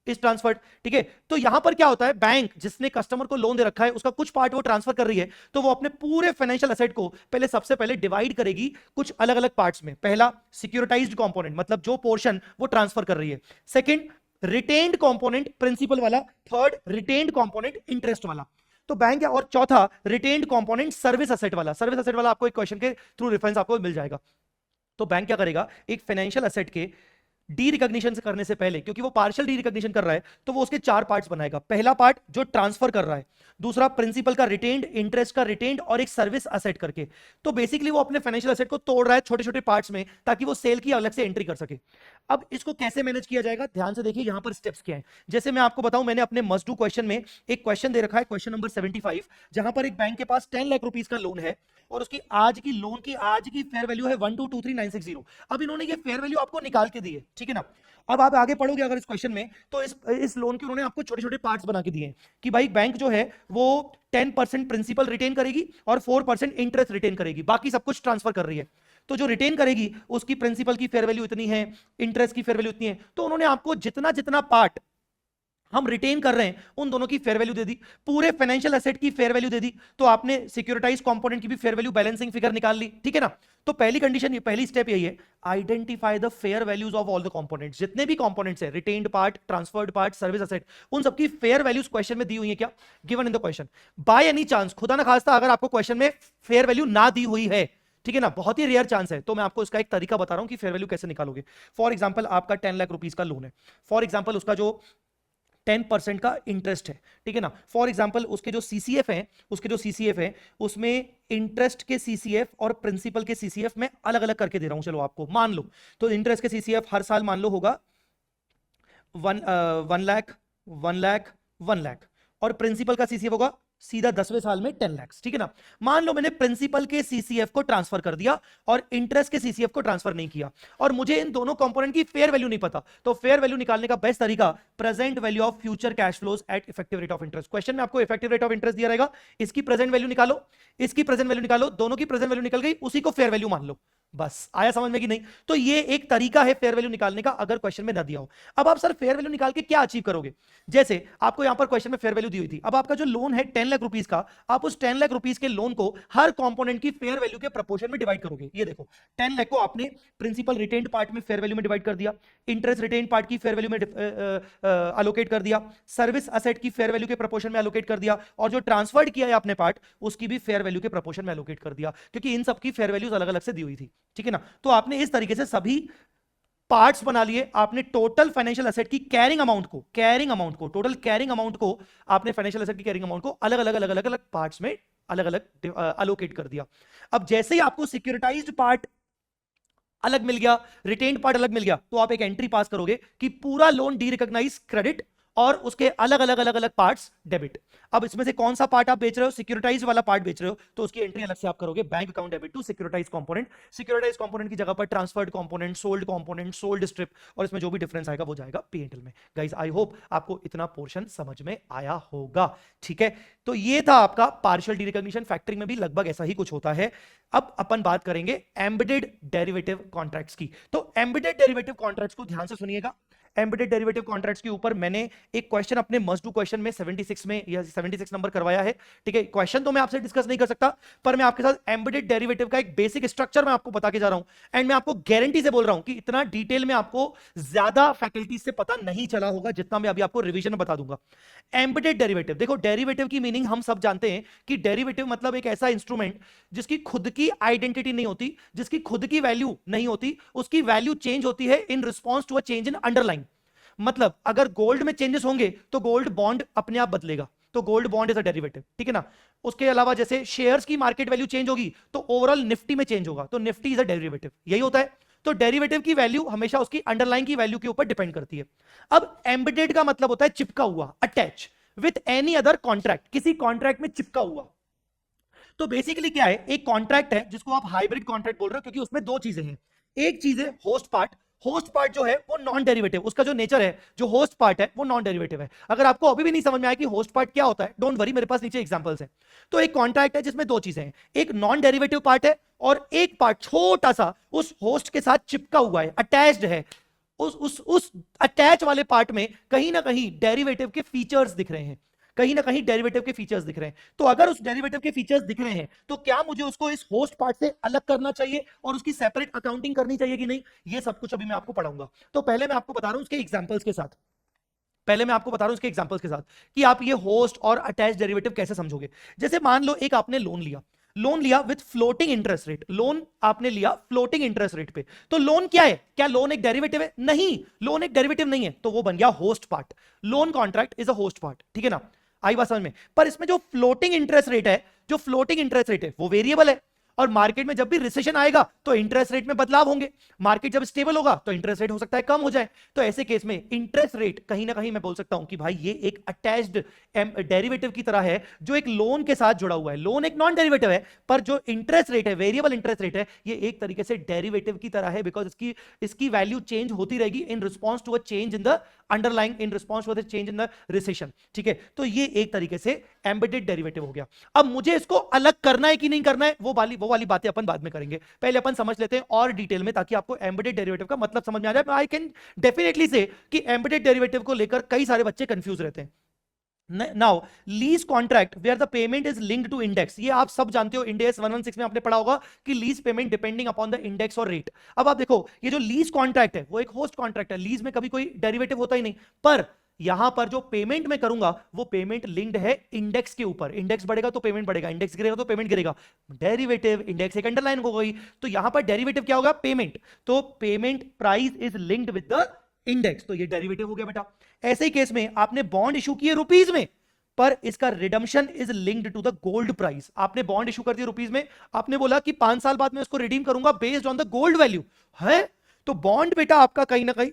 is transferred, ठीक है। तो यहां पर क्या होता है, बैंक जिसने कस्टमर को लोन दे रखा है उसका कुछ पार्ट वो ट्रांसफर कर रही है, तो वो अपने पूरे फाइनेंशियल एसेट को पहले सबसे पहले डिवाइड करेगी कुछ अलग अलग पार्ट्स में। पहला सिक्योरिटाइज्ड कंपोनेंट, मतलब जो पोर्शन वो ट्रांसफर कर रही है। सेकंड रिटेन्ड कंपोनेंट प्रिंसिपल वाला, थर्ड रिटेन्ड कंपोनेंट इंटरेस्ट वाला। तो बैंक है, और चौथा रिटेन्ड कंपोनेंट सर्विस एसेट वाला। सर्विस एसेट वाला आपको एक क्वेश्चन के थ्रू रेफरेंस आपको मिल जाएगा। तो बैंक क्या करेगा, एक फाइनेंशियल एसेट के डी रिकॉग्निशन करने से पहले, क्योंकि वो पार्शियल डी रिकॉग्निशन कर रहा है, तो वो उसके चार पार्ट्स बनाएगा। पहला पार्ट जो ट्रांसफर कर रहा है, दूसरा प्रिंसिपल का रिटेन्ड, इंटरेस्ट का रिटेन्ड, और एक सर्विस असेट करके। तो बेसिकली वो अपने फाइनेंशियल एसेट को तोड़ रहा है छोटे छोटे पार्ट्स में, ताकि वो सेल की अलग से एंट्री कर सके। अब इसको कैसे मैनेज किया जाएगा, ध्यान से देखिए यहां पर स्टेप्स क्या है। जैसे मैं आपको बताऊं, मैंने अपने मस्ट डू क्वेश्चन में एक क्वेश्चन दे रखा है, क्वेश्चन नंबर 75, जहां पर एक बैंक के पास 10 लाख रुपीस का लोन है और उसकी आज की लोन की आज की फेयर वैल्यू है 1223960। अब इन्होंने ये फेयर वैल्यू आपको निकाल के दी है, ठीक है ना। अब आप आगे पढ़ोगे अगर इस क्वेश्चन में, तो इस लोन के उन्होंने आपको छोटे छोटे पार्ट्स बना के दिए हैं कि भाई बैंक जो है वो 10% प्रिंसिपल रिटेन करेगी और 4% इंटरेस्ट रिटेन करेगी, बाकी सब कुछ ट्रांसफर कर रही है। तो जो रिटेन करेगी उसकी प्रिंसिपल की फेयर वैल्यू इतनी है, इंटरेस्ट की फेयर वैल्यू इतनी है। तो उन्होंने आपको जितना जितना पार्ट हम रिटेन कर रहे हैं, उन दोनों की फेयर वैल्यू दे दी, पूरे फाइनेंशियल एसेट की फेयर वैल्यू दे दी, तो आपने सिक्योरिटाइज कंपोनेंट की भी फेयर वैल्यू बैलेंसिंग फिगर निकाल ली, ठीक है ना। तो पहली कंडीशन, ये पहली स्टेप यही है, identify the fair values of all the components. जितने भी कंपोनेंट्स है, retained part, transferred part, service asset, उन सबकी फेयर वैल्यूज क्वेश्चन में दी हुई है क्या, given in the question. By any chance, खुदा ना खास्ता अगर आपको क्वेश्चन में फेयर वैल्यू ना दी हुई है, ठीक है ना, बहुत ही रेयर चांस है, तो मैं आपको इसका एक तरीका बता रहा हूं कि फेयर वैल्यू कैसे निकालोगे। फॉर एग्जांपल आपका 10 लाख रुपीस का लोन है, फॉर एग्जांपल उसका जो 10% का इंटरेस्ट है, ठीक है ना, फॉर एग्जांपल उसके जो सीसीएफ है उसमें इंटरेस्ट के सीसीएफ और प्रिंसिपल के सीसीएफ में अलग अलग करके दे रहा हूं, चलो आपको मान लो, तो इंटरेस्ट के सीसीएफ हर साल मान लो होगा 1 लाख, और प्रिंसिपल का सीसीएफ होगा सीधा 10वें साल में 10 लाख, ठीक है ना। मान लो मैंने प्रिंसिपल के सीसीएफ को ट्रांसफर कर दिया और इंटरेस्ट के सीसीएफ को ट्रांसफर नहीं किया, और मुझे इन दोनों कंपोनेंट की फेयर वैल्यू नहीं पता, तो फेयर वैल्यू निकालने का बेस्ट तरीका present value of future cash flows at effective rate of interest. Question में आपको इफेक्टिव रेट ऑफ इंटरेस्ट दिया रहेगा, इसकी प्रेजेंट वैल्यू निकालो, इसकी प्रेजेंट वैल्यू निकालो, दोनों की प्रेजेंट वैल्यू निकल गई, उसी को फेयर वैल्यू मान लो, बस। आया समझ में कि नहीं? तो ये एक तरीका है फेयर वैल्यू निकालने का, अगर क्वेश्चन में ना दिया हो। अब आप सर फेयर वैल्यू निकाल के क्या अचीव करोगे, जैसे आपको यहां पर क्वेश्चन में फेयर वैल्यू दी हुई थी, अब आपका जो लोन है 10 लाख रुपीस का, आप उस 10 लाख रुपीस के लोन को हर कंपोनेंट की फेयर वैल्यू के प्रोपोर्शन में डिवाइड करोगे। ये देखो 10 लाख को आपने प्रिंसिपल रिटेन्ड पार्ट में फेयर वैल्यू में डिवाइड कर दिया, इंटरेस्ट रिटेन्ड पार्ट की फेयर वैल्यू में अलोकेट कर दिया, सर्विस असेट की फेयर वैल्यू के प्रोपोर्शन में अलोकेट कर दिया, और जो ट्रांसफर्ड किया है आपने पार्ट उसकी भी फेयर वैल्यू के प्रोपोर्शन में अलोकेट कर दिया, क्योंकि इन सबकी फेयर वैल्यूज अलग अलग से दी हुई थी, ठीक है ना। तो आपने इस तरीके से सभी पार्ट्स बना लिए, आपने टोटल फाइनेंशियल एसेट की कैरिंग अमाउंट को टोटल कैरिंग अमाउंट को आपने फाइनेंशियल एसेट की कैरिंग अमाउंट को अलग अलग पार्ट्स में अलग अलग अलोकेट कर दिया। अब जैसे ही आपको सिक्योरिटाइज्ड पार्ट अलग मिल गया, रिटेन्ड पार्ट अलग मिल गया, तो आप एक एंट्री पास करोगे कि पूरा लोन डी रिकॉग्नाइज क्रेडिट और उसके अलग अलग पार्ट्स डेबिट। अब इसमें से कौन सा पार्ट आप बेच रहे हो, सिक्योरिटाइज वाला पार्ट बेच रहे हो, तो उसकी एंट्री अलग से आप करोगे, bank account debit to securitise component. Securitise component की जगह पर ट्रांसफर्ड कंपोनेंट, सोल्ड स्ट्रिप, और इसमें जो भी डिफरेंस आएगा वो जाएगा पीएनएल में। गाइस आई होप आपको इतना पोर्शन समझ में आया होगा, ठीक है। तो ये था आपका पार्शियल डी रिकॉग्निशन, फैक्टरिंग में भी लगभग ऐसा ही कुछ होता है। अब अपन बात करेंगे एम्बेडेड डेरिवेटिव कॉन्ट्रैक्ट्स की। तो एम्बेडेड डेरिवेटिव कॉन्ट्रैक्ट्स को ध्यान से सुनिएगा। एम्बेडेड डेरिवेटिव कॉन्ट्रैक्ट्स के ऊपर मैंने एक क्वेश्चन अपने मस्ट डू क्वेश्चन में 76 में या 76 नंबर करवाया है, ठीक है। क्वेश्चन तो मैं आपसे डिस्कस नहीं कर सकता, पर मैं आपके साथ एम्बेडेड डेरिवेटिव का एक बेसिक स्ट्रक्चर मैं आपको बता के जा रहा हूं, एंड मैं आपको गारंटी से बोल रहा हूं कि इतना डिटेल में आपको ज्यादा फैकल्टी से पता नहीं चला होगा जितना मैं अभी आपको रिवीजन में बता दूंगा। एम्बेडेड डेरिवेटिव, देखो डेरिवेटिव की मीनिंग हम सब जानते हैं कि डेरिवेटिव मतलब एक ऐसा इंस्ट्रूमेंट जिसकी खुद की आइडेंटिटी नहीं होती, जिसकी खुद की वैल्यू नहीं होती, उसकी वैल्यू चेंज होती है in response to a change in underline. मतलब अगर गोल्ड में चेंजेस होंगे तो गोल्ड बॉन्ड अपने आप बदलेगा, तो gold bond is a derivative, ठीक है ना। उसके अलावा जैसे शेयर्स की मार्केट वैल्यू चेंज होगी तो ओवरऑल निफ्टी में चेंज होगा, तो निफ्टी इज अ डेरिवेटिव, यही होता है। तो डेरिवेटिव की वैल्यू हमेशा उसकी अंडरलाइन की वैल्यू के ऊपर डिपेंड करती है। अब एम्बेडेड का मतलब होता है चिपका हुआ, attach with any other contract, किसी कॉन्ट्रैक्ट में चिपका हुआ। तो बेसिकली क्या है, एक कॉन्ट्रैक्ट है जिसको आप हाइब्रिड कॉन्ट्रैक्ट बोल रहे हो, क्योंकि उसमें दो चीजें हैं। एक चीज है होस्ट पार्ट, होस्ट पार्ट जो है वो नॉन डेरिवेटिव, उसका जो नेचर है, जो होस्ट पार्ट है वो नॉन डेरिवेटिव है। अगर आपको अभी भी नहीं समझ में आया कि होस्ट पार्ट क्या होता है, डोंट वरी, मेरे पास नीचे एग्जांपल्स हैं। तो एक कॉन्ट्रैक्ट है जिसमें दो चीजें हैं, एक नॉन डेरिवेटिव पार्ट है और एक पार्ट छोटा सा उस होस्ट के साथ चिपका हुआ है, अटैच्ड है। उस अटैच वाले पार्ट में कहीं ना कहीं डेरिवेटिव के फीचर्स दिख रहे हैं, कहीं ना कहीं डेरिवेटिव के फीचर्स दिख रहे हैं। तो अगर उस डेरिवेटिव के फीचर्स दिख रहे हैं तो क्या मुझे उसको इस होस्ट पार्ट से अलग करना चाहिए और उसकी सेपरेट अकाउंटिंग करनी चाहिए कि नहीं, ये सब कुछ अभी मैं आपको पढ़ाऊंगा। तो पहले मैं आपको बता रहा हूं उसके एग्जांपल्स के साथ, कि आप ये होस्ट और अटैच डेरिवेटिव कैसे समझोगे। जैसे मान लो एक आपने लोन लिया with floating interest rate, loan आपने लिया फ्लोटिंग इंटरेस्ट रेट पे। तो लोन क्या है, क्या लोन एक डेरिवेटिव है? नहीं, लोन एक डेरिवेटिव नहीं है, तो वो बन गया host part. Loan contract is a host part, ठीक है ना, आई बात समझ में। पर इसमें जो फ्लोटिंग इंटरेस्ट रेट है वो वेरिएबल है, और मार्केट में जब भी रिसेशन आएगा तो इंटरेस्ट रेट में बदलाव होंगे। मार्केट जब स्टेबल होगा तो इंटरेस्ट रेट हो सकता है कम हो जाए। तो ऐसे केस में इंटरेस्ट रेट कहीं ना कहीं मैं बोल सकता हूं कि भाई ये एक अटैच्ड डेरिवेटिव की तरह है जो एक लोन के साथ जुड़ा हुआ है। लोन एक नॉन डेरिवेटिव है, पर जो इंटरेस्ट रेट है, वेरिएबल इंटरेस्ट रेट है, ये एक तरीके से डेरिवेटिव की तरह है, बिकॉज इसकी वैल्यू चेंज होती रहेगी in response to a change in the underline, in response to the change in the recession, ठीक है। तो ये एक तरीके से एम्बेडेड डेरिवेटिव हो गया। अब मुझे इसको अलग करना है कि नहीं करना है, वो वाली बातें अपन बाद में करेंगे, पहले अपन समझ लेते हैं और डिटेल में, ताकि आपको एम्बेडेड डेरिवेटिव का मतलब समझ में आ जाए। आई कैन डेफिनेटली से कि एम्बेडेड डेरिवेटिव को लेकर कई सारे बच्चे कंफ्यूज रहते हैं। Now lease contract where the payment is linked to index, ये आप सब जानते हो, इंड AS 116 में आपने पढ़ा होगा कि lease payment depending upon the index और रेट। अब आप देखो, ये जो लीज कॉन्ट्रैक्ट है वो एक होस्ट कॉन्ट्रैक्ट है, लीज में कभी कोई डेरिवेटिव होता ही नहीं, पर यहां पर जो पेमेंट मैं करूंगा वो पेमेंट लिंक्ड है इंडेक्स के ऊपर, इंडेक्स बढ़ेगा तो पेमेंट बढ़ेगा, इंडेक्स गिरेगा तो पेमेंट गिरेगा। डेरिवेटिव इंडेक्स एक अंडरलाइन हो गई, तो यहां पर डेरिवेटिव क्या होगा, पेमेंट, तो payment price is linked with the index, तो ये डेरिवेटिव हो गया बेटा। ऐसे ही केस में आपने बॉन्ड इशू किए रुपीज में, पर इसका redemption is linked to the gold price, आपने बॉन्ड इशू कर दिया रुपीज में, आपने बोला कि 5 साल बाद मैं इसको रिडीम करूंगा based on the gold value है, तो बॉन्ड बेटा आपका कहीं ना कहीं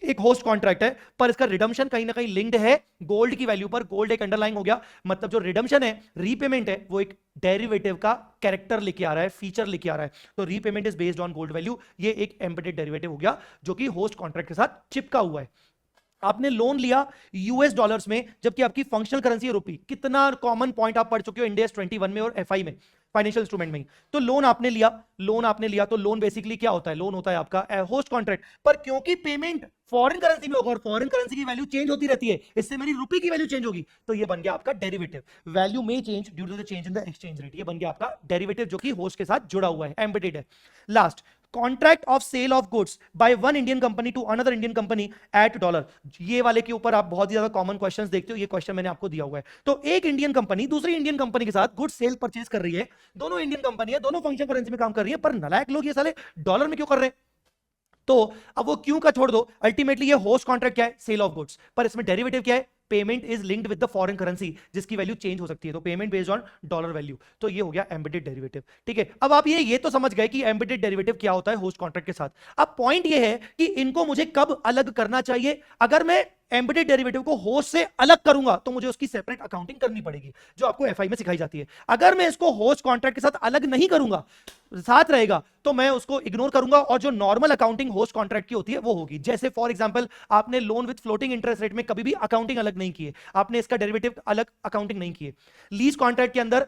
एक होस्ट कॉन्ट्रैक्ट है, पर इसका रिडम्पशन कहीं ना कहीं लिंक्ड है गोल्ड की वैल्यू पर, गोल्ड एक अंडरलाइन हो गया, मतलब जो रिडम्पशन है, रीपेमेंट है, वो एक डेरिवेटिव का कैरेक्टर लेके आ रहा है, फीचर लेके आ रहा है, तो repayment is based on gold value, ये एक एम्बेडेड डेरिवेटिव हो गया जो कि होस्ट कॉन्ट्रैक्ट के साथ चिपका हुआ है। आपने लोन लिया यूएस डॉलर्स में, जबकि आपकी फंक्शनल करेंसी है रुपी, कितना कॉमन पॉइंट आप पढ़ चुके हो इंडिया 21 में और एफआई में, फाइनेंशियल इंस्ट्रूमेंट में ही। तो लोन आपने लिया, तो लोन बेसिकली क्या होता है, लोन होता है आपका होस्ट कॉन्ट्रैक्ट, पर क्योंकि पेमेंट फॉरेन करेंसी में होगा और फॉरेन करेंसी की वैल्यू चेंज होती रहती है, इससे मेरी रुपी की वैल्यू चेंज होगी, तो ये बन गया आपका डेरिवेटिव, वैल्यू में change due to the change in the exchange rate, ये बन गया आपका डेरिवेटिव जो कि होस्ट के साथ जुड़ा हुआ है, एम्बेडेड है। Last, contract of sale of goods by one Indian company to another Indian company at dollar, ये वाले के ऊपर आप बहुत ज्यादा कॉमन क्वेश्चंस देखते हो, ये क्वेश्चन मैंने आपको दिया हुआ है। तो एक इंडियन कंपनी दूसरी इंडियन कंपनी के साथ गुड्स सेल परचेज कर रही है, दोनों इंडियन कंपनी है, दोनों फंक्शन करेंसी में काम कर रही है, पर नालायक लोग ये साले डॉलर में क्यों कर रहे हैं, तो अब वो क्यों का छोड़ दो, अल्टीमेटली ये होस्ट कॉन्ट्रैक्ट क्या है, सेल ऑफ गुड्स, पर इसमें डेरिवेटिव क्या है, payment is linked with the foreign currency जिसकी वैल्यू चेंज हो सकती है, तो payment based on dollar value, तो ये हो गया एम्बेडेड डेरिवेटिव। ठीक है, अब आप ये तो समझ गए कि एम्बेडेड डेरिवेटिव क्या होता है होस्ट कॉन्ट्रैक्ट के साथ। अब पॉइंट ये है कि इनको मुझे कब अलग करना चाहिए, अगर मैं एम्बेडेड डेरिवेटिव को होस्ट से अलग करूंगा तो मुझे उसकी सेपरेट अकाउंटिंग करनी पड़ेगी, जो आपको एफआई में सिखाई जाती है। अगर मैं इसको होस्ट कॉन्ट्रैक्ट के साथ अलग नहीं करूंगा, साथ रहेगा, तो मैं उसको इग्नोर करूंगा और जो नॉर्मल अकाउंटिंग होस्ट कॉन्ट्रैक्ट की होती है वो होगी। जैसे फॉर एग्जांपल आपने loan with floating interest rate में कभी भी अकाउंटिंग अलग नहीं की है, आपने इसका डेरिवेटिव अलग अकाउंटिंग नहीं की है। लीज कॉन्ट्रैक्ट के अंदर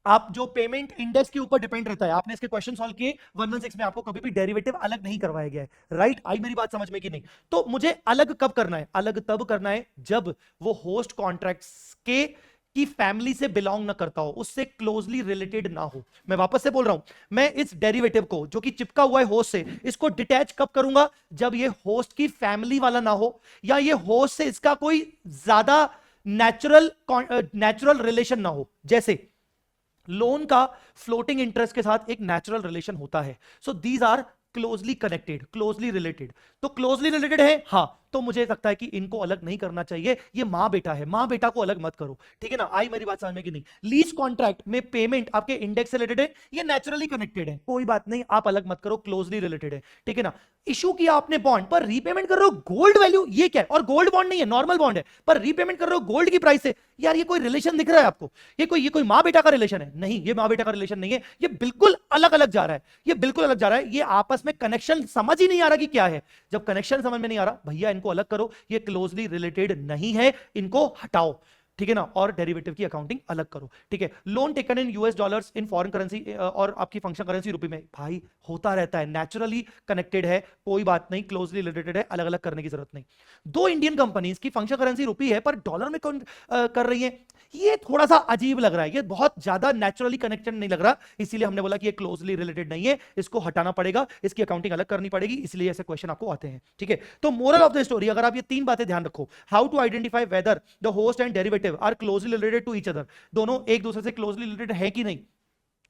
आप जो पेमेंट इंडेक्स के ऊपर डिपेंड रहता है, आपने इसके क्वेश्चन सॉल्व किए 116 में, आपको कभी भी डेरिवेटिव अलग नहीं करवाया गया है, राइट? आई मेरी बात समझ में कि नहीं? तो मुझे अलग कब करना है, अलग तब करना है जब वो होस्ट कॉन्ट्रैक्ट्स के की फैमिली से बिलोंग ना करता हो, उससे क्लोजली रिलेटेड ना हो। मैं वापस से बोल रहा हूं, मैं इस डेरिवेटिव को जो कि चिपका हुआ है होस्ट से, इसको डिटैच कब करूंगा, जब ये होस्ट की फैमिली वाला ना हो, या ये होस्ट से इसका कोई ज्यादा नेचुरल रिलेशन ना हो। जैसे लोन का फ्लोटिंग इंटरेस्ट के साथ एक नेचुरल रिलेशन होता है, so these are closely connected, closely related. तो क्लोजली रिलेटेड है, हां, तो मुझे लगता है कि इनको अलग नहीं करना चाहिए, ये मां बेटा है, मां बेटा को अलग मत करो, ठीक है ना? आई मेरी बात समझ में कि नहीं? लीज कॉन्ट्रैक्ट में पेमेंट आपके इंडेक्स से रिलेटेड है, ये नेचुरली कनेक्टेड है, कोई बात नहीं, आप अलग मत करो, क्लोजली रिलेटेड है, ठीक है ना? इशू किया आपने बॉन्ड, पर रीपेमेंट कर रहे हो गोल्ड वैल्यू, ये क्या है? और गोल्ड बॉन्ड नहीं है, नॉर्मल बॉन्ड है, पर रीपेमेंट कर रहे हो गोल्ड की प्राइस से। यार ये कोई रिलेशन दिख रहा है आपको? ये कोई मां बेटा का रिलेशन है? नहीं, ये मां बेटा का रिलेशन नहीं है, ये बिल्कुल अलग अलग जा रहा है, ये बिल्कुल अलग जा रहा है, ये आपस में कनेक्शन समझ ही नहीं आ रहा कि क्या है। जब कनेक्शन समझ में नहीं आ रहा, भैया इनको अलग करो, ये क्लोजली रिलेटेड नहीं है, इनको हटाओ, ठीक है ना? और डेरिवेटिव की अकाउंटिंग अलग करो, ठीक है? Loan taken in US dollars in foreign currency और आपकी फंक्शन करेंसी रुपए में, भाई होता रहता है, नेचुरली कनेक्टेड है, कोई बात नहीं, क्लोजली रिलेटेड है, अलग अलग करने की जरूरत नहीं। दो इंडियन कंपनीज की फंक्शन करेंसी रुपी है पर डॉलर में कर रही है, ये थोड़ा सा अजीब लग रहा है, ये बहुत ज्यादा नेचुरली कनेक्टेड नहीं लग रहा, इसीलिए हमने बोला कि ये क्लोजली रिलेटेड नहीं है, इसको हटाना पड़ेगा, इसकी अकाउंटिंग अलग करनी पड़ेगी, इसलिए ऐसे क्वेश्चन आपको आते हैं, ठीक है? तो मोरल ऑफ द स्टोरी, अगर आप ये तीन बातें ध्यान रखो, how to identify whether the host and derivative are closely related to each other, दोनों एक दूसरे से क्लोजली रिलेटेड है कि नहीं।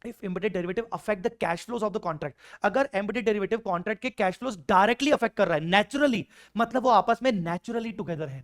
If embedded derivative affect the cash flows of the contract, अगर embedded derivative contract के cash flows directly affect कर रहा है naturally, मतलब वो आपस में naturally together है,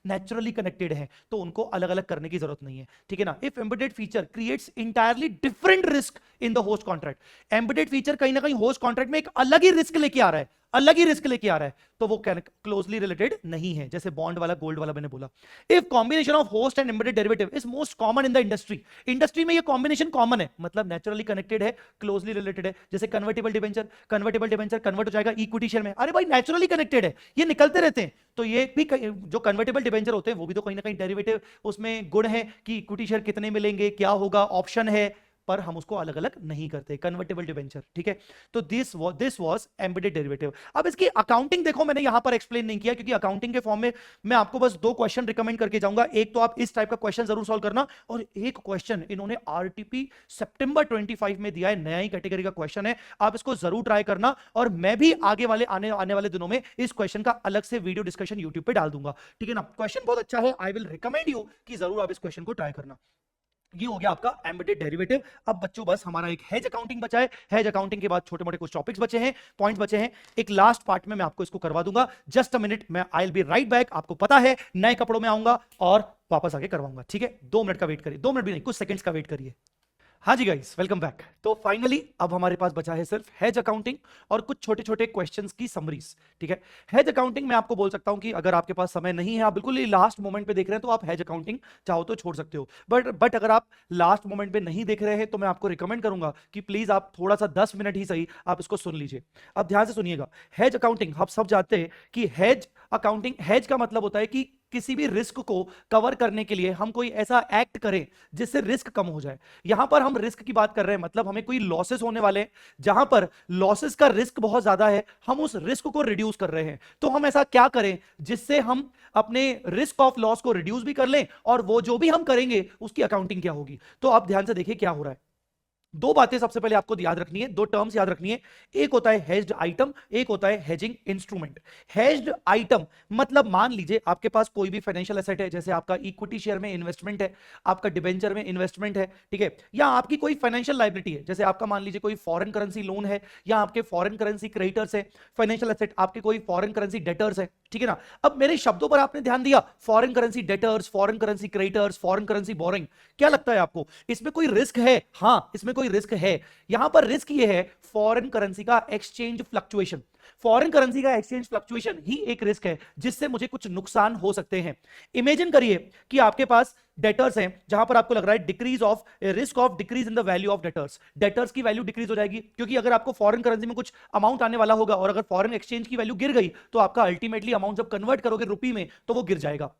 naturally connected है, तो उनको अलग अलग करने की जरूरत नहीं है, ठीक है ना? If embedded feature creates entirely different risk in the host contract, embedded feature कहीं ना कहीं host contract में एक अलग ही रिस्क लेके आ रहा है, अलग ही रिस्क लेके आ रहा है, तो वो क्लोजली रिलेटेड नहीं है, जैसे बॉन्ड वाला, गोल्ड वाला मैंने बोला। If combination of host and embedded derivative is most common in the industry, industry में ये कॉम्बिनेशन कॉमन है, मतलब नेचुरली कनेक्टेड है, क्लोजली रिलेटेड है। जैसे कन्वर्टेबल डिबेंचर कन्वर्ट हो जाएगा इक्विटी शेयर में, अरे भाई नेचुरली कनेक्टेड है, ये निकलते रहते हैं। तो ये भी जो कन्वर्टेबल डिबेंचर होते हैं वो भी तो कहीं ना कहीं डेरिवेटिव उसमें गुण है कि इक्विटी शेयर कितने मिलेंगे, क्या होगा, ऑप्शन है, पर हम उसको अलग अलग नहीं करते, कन्वर्टेबल डिबेंचर, ठीक है। तो दिस वाज एम्बेडेड डेरिवेटिव। अब इसकी अकाउंटिंग देखो, मैंने यहां पर एक्सप्लेन नहीं किया क्योंकि अकाउंटिंग के फॉर्म में मैं आपको बस 2 क्वेश्चन रिकमेंड करके जाऊंगा। एक तो आप इस टाइप का क्वेश्चन जरूर सॉल्व करना, और एक क्वेश्चन इन्होंने आरटीपी सितंबर 25 में दिया है, नया ही कैटेगरी का क्वेश्चन है, आप इसको जरूर ट्राई करना। और मैं भी आगे वाले आने वाले दिनों में इस क्वेश्चन का अलग से वीडियो डिस्कशन यूट्यूब पे डाल दूंगा, ठीक है ना। क्वेश्चन बहुत अच्छा है, आई विल रिकमेंड यू कि जरूर आप इस क्वेश्चन को ट्राई करना। ये हो गया आपका एम्बेडेड डेरिवेटिव। अब बच्चों बस हमारा एक हेज अकाउंटिंग बचा है। हेज अकाउंटिंग के बाद छोटे मोटे कुछ टॉपिक्स बचे हैं, पॉइंट्स बचे हैं। एक लास्ट पार्ट में मैं आपको इसको करवा दूंगा। जस्ट अ मिनट, मैं आई विल बी राइट बैक। आपको पता है नए कपड़ों में आऊंगा और वापस आके करवाऊंगा, ठीक है। 2 मिनट का वेट करिए, 2 मिनट भी नहीं, कुछ सेकंड्स का वेट करिए। हाँ जी गाइस, वेलकम बैक। तो फाइनली अब हमारे पास बचा है सिर्फ हेज अकाउंटिंग और कुछ छोटे छोटे क्वेश्चंस की समरीज, ठीक है। हेज अकाउंटिंग में आपको बोल सकता हूं कि अगर आपके पास समय नहीं है, आप बिल्कुल ही लास्ट मोमेंट पे देख रहे हैं, तो आप हेज अकाउंटिंग चाहो तो छोड़ सकते हो। बट अगर आप लास्ट मोमेंट पे नहीं देख रहे हैं तो मैं आपको रिकमेंड करूंगा कि प्लीज आप थोड़ा सा 10 मिनट ही सही आप इसको सुन लीजिए। अब ध्यान से सुनिएगा। हेज अकाउंटिंग आप सब जानते हैं कि हेज अकाउंटिंग, हेज का मतलब होता है कि किसी भी रिस्क को कवर करने के लिए हम कोई ऐसा एक्ट करें जिससे रिस्क कम हो जाए। यहां पर हम रिस्क की बात कर रहे हैं, मतलब हमें कोई लॉसेस होने वाले हैं, जहां पर लॉसेस का रिस्क बहुत ज्यादा है, हम उस रिस्क को रिड्यूस कर रहे हैं। तो हम ऐसा क्या करें जिससे हम अपने रिस्क ऑफ लॉस को रिड्यूस भी कर लें, और वो जो भी हम करेंगे उसकी अकाउंटिंग क्या होगी। तो आप ध्यान से देखिए क्या हो रहा है। 2 बातें सबसे पहले आपको याद रखनी है, 2 टर्म्स याद रखनी है। एक होता है हेज्ड आइटम, एक होता है हेजिंग इंस्ट्रूमेंट। हेज्ड आइटम मतलब मान लीजिए आपके पास कोई भी फाइनेंशियल एसेट है, जैसे आपका इक्विटी शेयर में इन्वेस्टमेंट है, आपका डिबेंचर में इन्वेस्टमेंट है, ठीक है, या आपकी कोई फाइनेंशियल लायबिलिटी है, जैसे आपका मान लीजिए कोई फॉरेन करेंसी लोन है, या आपके फॉरेन करेंसी क्रेडिटर्स है। फाइनेंशियल एसेट आपके कोई फॉरेन करेंसी डेटर्स है, ठीक है ना। अब मेरे शब्दों पर आपने ध्यान दिया, foreign currency debtors, foreign currency creditors, foreign currency boring. क्या लगता है आपको इसमें कोई रिस्क है? हां, इसमें कोई रिस्क है। यहां पर रिस्क ये है फॉरेन करेंसी का एक्सचेंज फ्लक्चुएशन। फॉरेन करेंसी का एक्सचेंज फ्लक्चुएशन ही एक रिस्क है जिससे मुझे कुछ नुकसान हो सकते हैं। इमेजिन करिए कि आपके पास डेटर्स हैं, जहां पर आपको लग रहा है decrease of risk of decrease in the value of debtors. Debtors की वैल्यू डिक्रीज हो जाएगी, क्योंकि अगर आपको फॉरेन करेंसी में कुछ अमाउंट आने वाला होगा और अगर फॉरेन एक्सचेंज की वैल्यू गिर गई तो आपका अल्टीमेटली अमाउंट जब कन्वर्ट करोगे रुपी में तो वो गिर जाएगा।